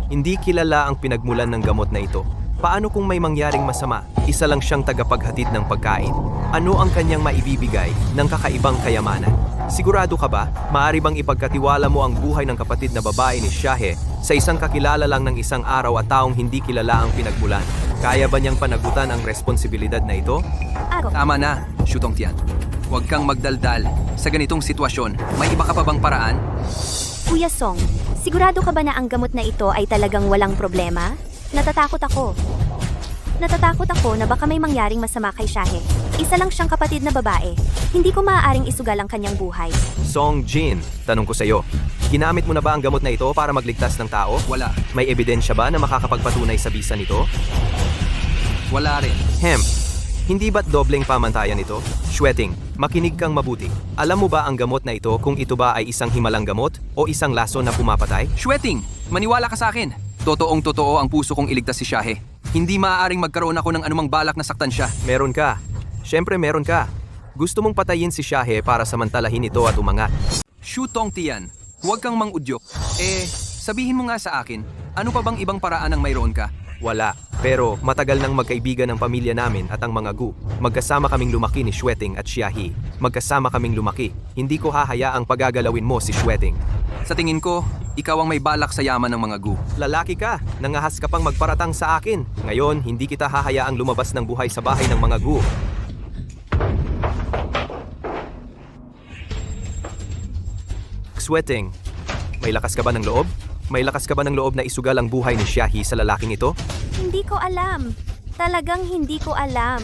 Hindi kilala ang pinagmulan ng gamot na ito. Paano kung may mangyaring masama? Isa lang siyang tagapaghatid ng pagkain. Ano ang kanyang maibibigay ng kakaibang kayamanan? Sigurado ka ba? Maaari bang ipagkatiwala mo ang buhay ng kapatid na babae ni Xiahe sa isang kakilala lang ng isang araw at taong hindi kilala ang pinagmulan? Kaya ba niyang panagutan ang responsibilidad na ito? Ako. Tama na, Shu Tongtian. Huwag kang magdaldal. Sa ganitong sitwasyon, may iba ka pa bang paraan? Kuya Song, sigurado ka ba na ang gamot na ito ay talagang walang problema? Natatakot ako. Natatakot ako na baka may mangyaring masama kay Xiahe. Isa lang siyang kapatid na babae. Hindi ko maaaring isugal ang kanyang buhay. Song Jin, tanong ko sa'yo. Ginamit mo na ba ang gamot na ito para magligtas ng tao? Wala. May ebidensya ba na makakapagpatunay sa bisa nito? Wala rin. Hindi ba't dobleng pamantayan ito? Shweting, makinig kang mabuti. Alam mo ba ang gamot na ito kung ito ba ay isang himalang gamot o isang laso na pumapatay? Shweting, maniwala ka sa akin. Totoong totoo ang puso kong iligtas si Shahe. Hindi maaaring magkaroon ako ng anumang balak na saktan siya. Meron ka. Siyempre meron ka. Gusto mong patayin si Shahe para samantalahin ito at umangat. Shutong Tian, huwag kang mangudyok. Sabihin mo nga sa akin, ano pa bang ibang paraan ang mayroon ka? Wala. Pero matagal nang magkaibigan ng pamilya namin at ang mga Gu. Magkasama kaming lumaki ni Shweting at Xiahi. Magkasama kaming lumaki. Hindi ko hahayaang pagagalawin mo si Shweting. Sa tingin ko, ikaw ang may balak sa yaman ng mga Gu. Lalaki ka, nangahas ka pang magparatang sa akin. Ngayon, hindi kita hahayaang lumabas ng buhay sa bahay ng mga Gu. Shweting, may lakas ka ba ng loob? May lakas ka ba ng loob na isugal ang buhay ni Xiahi sa lalaking ito? Hindi ko alam. Talagang hindi ko alam.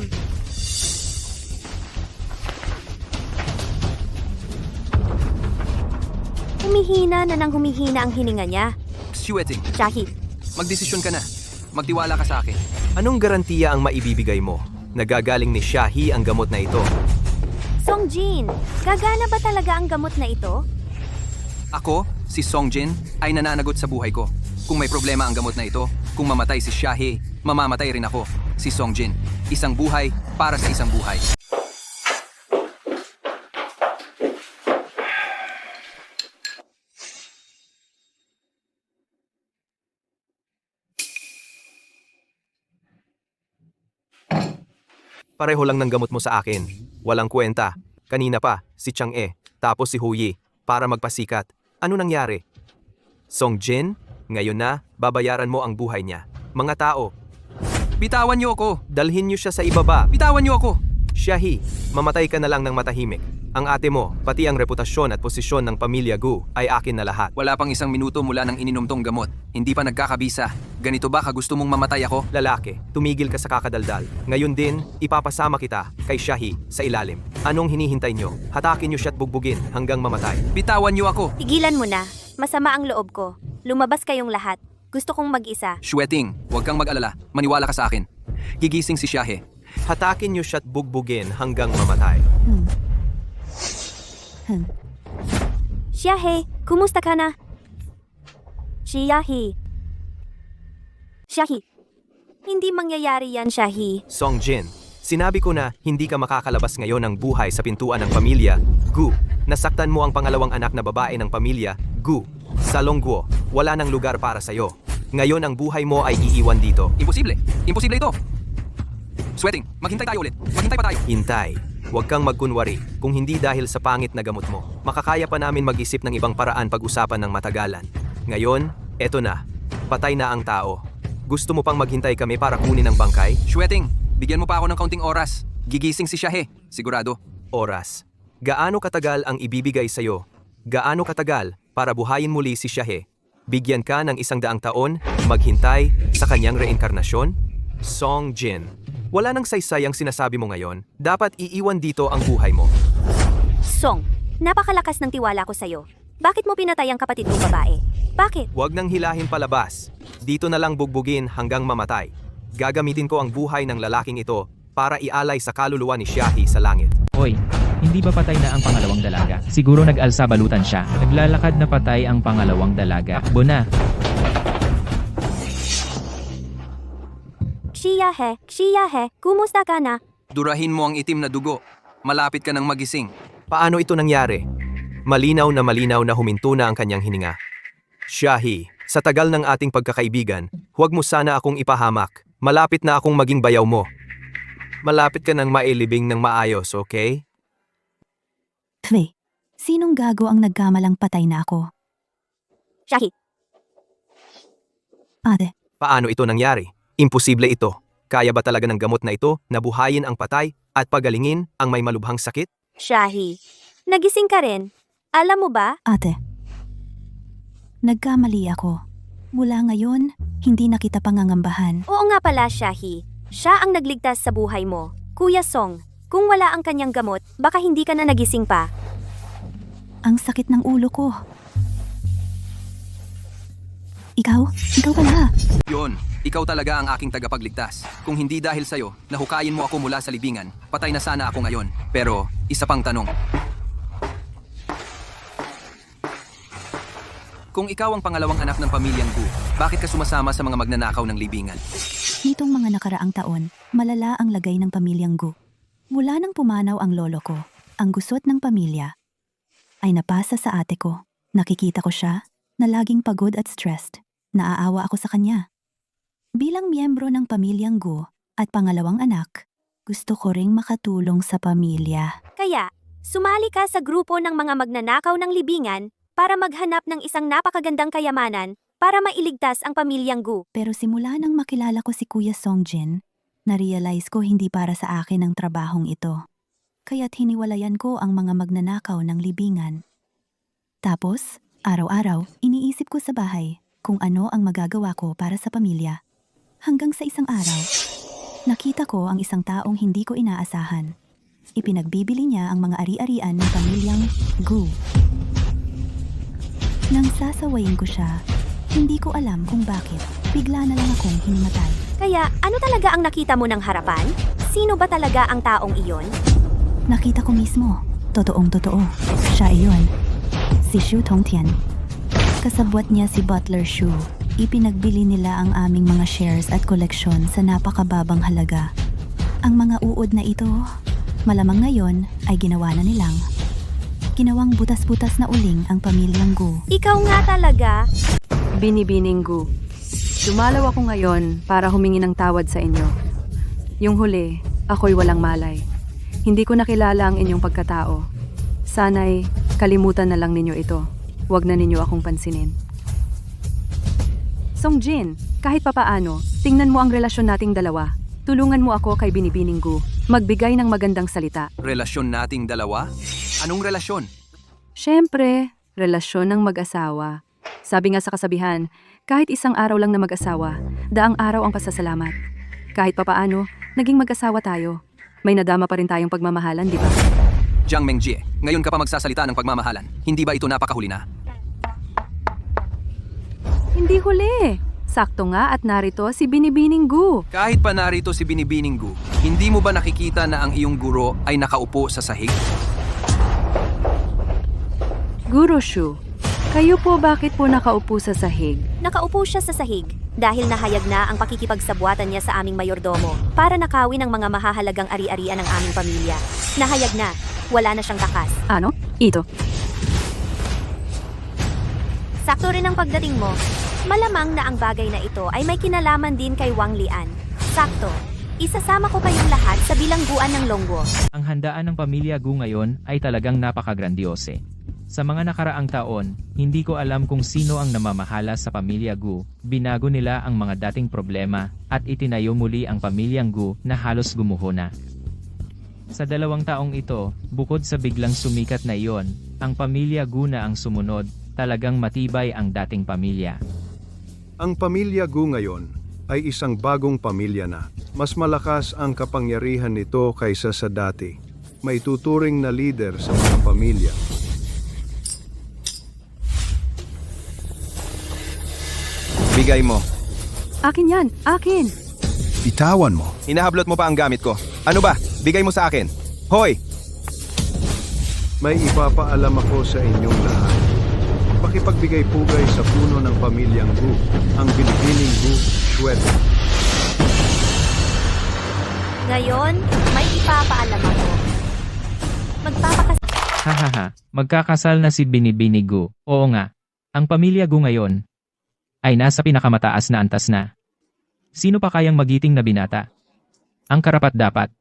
Humihina na nang humihina ang hininga niya. Shweting, Shahi, magdesisyon ka na. Magtiwala ka sa akin. Anong garantiya ang maibibigay mo? Nagagaling ni Xiahi ang gamot na ito. Songjin, gagana ba talaga ang gamot na ito? Ako, si Songjin, ay nananagot sa buhay ko. Kung may problema ang gamot na ito, kung mamatay si Xiahe, mamamatay rin ako. Si Songjin, isang buhay para sa isang buhay. Pareho lang ng gamot mo sa akin. Walang kwenta. Kanina pa, si Chang'e, tapos si Huyi, para magpasikat. Ano nangyari? Songjin, ngayon na, babayaran mo ang buhay niya. Mga tao, Bitawan niyo ako! dalhin niyo siya sa ibaba. Bitawan niyo ako! Xiahi, mamatay ka na lang ng matahimik. Ang ate mo, pati ang reputasyon at posisyon ng pamilya Gu ay akin na lahat. Wala pang isang minuto mula nang ininom tong gamot. Hindi pa nagkakabisa. Ganito ba gusto mong mamatay ako? Lalaki, tumigil ka sa kakadaldal. Ngayon din, ipapasama kita kay Xiahi sa ilalim. Anong hinihintay niyo? Hatakin niyo siya at bugbugin hanggang mamatay. Bitawan niyo ako! Tigilan mo na. Masama ang loob ko. Lumabas kayong lahat. Gusto kong mag-isa. Shweting, huwag kang mag-alala. Maniwala ka sa akin. Gigising si Xiahe. Hatakin niyo siya at bugbugin hanggang mamatay. Xiahe, kumusta ka na? Xiahi. Xiahi. Hindi mangyayari yan, Xiahi. Songjin, sinabi ko na hindi ka makakalabas ngayon ng buhay sa pintuan ng pamilya Gu. Nasaktan mo ang pangalawang anak na babae ng pamilya Gu. Sa Longguo, wala nang lugar para sa'yo. Ngayon ang buhay mo ay iiwan dito. Imposible! Imposible ito! Shweting, maghintay tayo ulit. Maghintay pa tayo. Hintay. Huwag kang magkunwari. Kung hindi dahil sa pangit na gamot mo, makakaya pa namin mag-isip ng ibang paraan pag-usapan ng matagalan. Ngayon, eto na. Patay na ang tao. Gusto mo pang maghintay kami para kunin ang bangkay? Shweting, bigyan mo pa ako ng kaunting oras. Gigising si Xiahe. Sigurado. Oras. Gaano katagal ang ibibigay sa'yo? Gaano katagal para buhayin muli si Xiahe? Bigyan ka ng 100 taon, maghintay sa kanyang reinkarnasyon? Songjin. Wala nang saysay ang sinasabi mo ngayon. Dapat iiwan dito ang buhay mo. Song, napakalakas ng tiwala ko sa'yo. Bakit mo pinatay ang kapatid mong babae? Bakit? Huwag nang hilahin palabas. Dito na lang bugbugin hanggang mamatay. Gagamitin ko ang buhay ng lalaking ito para ialay sa kaluluwa ni Xiahi sa langit. Hoy, hindi ba patay na ang pangalawang dalaga? Siguro nag-alsa balutan siya. Naglalakad na patay ang pangalawang dalaga. Bona, Xiahe, kumusta ka na? Durahin mo ang itim na dugo. Malapit ka nang magising. Paano ito nangyari? Malinaw na huminto na ang kanyang hininga. Xiahi, sa tagal ng ating pagkakaibigan, huwag mo sana akong ipahamak. Malapit na akong maging bayaw mo. Malapit ka nang mailibing ng maayos, okay? Twe, sinong gago ang nagkamalang patay na ako? Xiahi, Ate, Paano ito nangyari? Imposible ito. Kaya ba talaga ng gamot na ito na buhayin ang patay at pagalingin ang may malubhang sakit? Xiahi. Nagising ka rin. Alam mo ba? ate. Nagkamali ako. Mula ngayon, hindi na kita pangangambahan. Oo nga pala, Xiahi. Siya ang nagligtas sa buhay mo. Kuya Song, kung wala ang kanyang gamot, baka hindi ka na nagising pa. Ang sakit ng ulo ko. Ikaw pala. Yun, ikaw talaga ang aking tagapagligtas. Kung hindi dahil sa'yo, nahukayin mo ako mula sa libingan, patay na sana ako ngayon. Pero, isa pang tanong. Kung ikaw ang pangalawang anak ng pamilyang Gu, bakit ka sumasama sa mga magnanakaw ng libingan? Nitong mga nakaraang taon, malala ang lagay ng pamilyang Gu. Mula nang pumanaw ang lolo ko, ang gusot ng pamilya ay napasa sa ate ko. Nakikita ko siya na laging pagod at stressed. Naaawa ako sa kanya. Bilang miyembro ng pamilyang Gu at pangalawang anak, gusto ko ring makatulong sa pamilya. Kaya, sumali ka sa grupo ng mga magnanakaw ng libingan para maghanap ng isang napakagandang kayamanan para mailigtas ang pamilyang Gu. Pero simula nang makilala ko si Kuya Songjin, na-realize ko hindi para sa akin ang trabahong ito. Kaya't hiniwalayan ko ang mga magnanakaw ng libingan. Tapos, araw-araw, iniisip ko sa bahay kung ano ang magagawa ko para sa pamilya. Hanggang sa isang araw, nakita ko ang isang taong hindi ko inaasahan. Ipinagbibili niya ang mga ari-arian ng pamilyang Gu. Nang sasawayin ko siya, hindi ko alam kung bakit. Bigla na lang akong hinimatay. Kaya, ano talaga ang nakita mo ng harapan? Sino ba talaga ang taong iyon? Nakita ko mismo. Totoong-totoo. Siya iyon. Si Shu Tongtian. Kasabwat niya si Butler Shu. Ipinagbili nila ang aming mga shares at koleksyon sa napakababang halaga. Ang mga uod na ito, malamang ngayon ay ginawa na nilang. Ginawang butas-butas na uling ang pamilyang Gu. Ikaw nga talaga. Binibining Gu. Dumalaw ako ngayon para humingi ng tawad sa inyo. Yung huli, ako'y walang malay. Hindi ko nakilala ang inyong pagkatao. Sana'y kalimutan na lang ninyo ito. Huwag na ninyo akong pansinin. Songjin, kahit papaano, tingnan mo ang relasyon nating dalawa. Tulungan mo ako kay Binibining Gu. Magbigay ng magandang salita. Relasyon nating dalawa? Anong relasyon? Siyempre, relasyon ng mag-asawa. Sabi nga sa kasabihan, kahit isang araw lang na mag-asawa, daang araw ang pasasalamat. Kahit papaano, naging mag-asawa tayo. May nadama pa rin tayong pagmamahalan, di ba? Jiang Mengjie, ngayon ka pa magsasalita ng pagmamahalan. Hindi ba ito napakahuli na? Hindi huli. Sakto nga at narito si Binibining Gu. Kahit pa narito si Binibining Gu, hindi mo ba nakikita na ang iyong guro ay nakaupo sa sahig? Guro Shu, kayo po bakit po nakaupo sa sahig? Nakaupo siya sa sahig dahil nahayag na ang pakikipagsabwatan niya sa aming mayordomo para nakawin ang mga mahahalagang ari-arian ng aming pamilya. Nahayag na. Wala na siyang takas. Ano? Ito. Sakto rin ang pagdating mo. Malamang na ang bagay na ito ay may kinalaman din kay Wang Lian. Sakto. Isasama ko kayong lahat sa bilangguan ng Longguo. Ang handaan ng pamilya Gu ngayon ay talagang napakagrandiose. Sa mga nakaraang taon, hindi ko alam kung sino ang namamahala sa pamilya Gu. Binago nila ang mga dating problema at itinayo muli ang pamilyang Gu na halos gumuho na. Sa 2 taong ito, bukod sa biglang sumikat na iyon, ang pamilya Gu na ang sumunod, talagang matibay ang dating pamilya. Ang pamilya Gu ngayon ay isang bagong pamilya na. Mas malakas ang kapangyarihan nito kaysa sa dati. May tuturing na leader sa mga pamilya. Bigay mo. Akin yan! Akin! Bitawan mo. Hinahablot mo pa ang gamit ko. Ano ba? Bigay mo sa akin. Hoy! May ipapaalam ako sa inyong lahat. Pakipagbigay-pugay sa puno ng pamilyang Gu, ang Binibining Gu Shuet. Ngayon, may ipapaalam ako. Hahaha, magkakasal na si Binibining Gu. Oo nga, ang pamilya Gu ngayon ay nasa pinakamataas na antas na. Sino pa kayang magiting na binata? Ang karapat-dapat.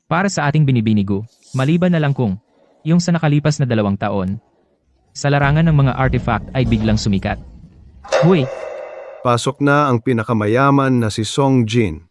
Para sa ating Binibining Gu, maliban na lang kung yung sa nakalipas na 2 taon, sa larangan ng mga artifact ay biglang sumikat. Huy! Pasok na ang pinakamayaman na si Songjin.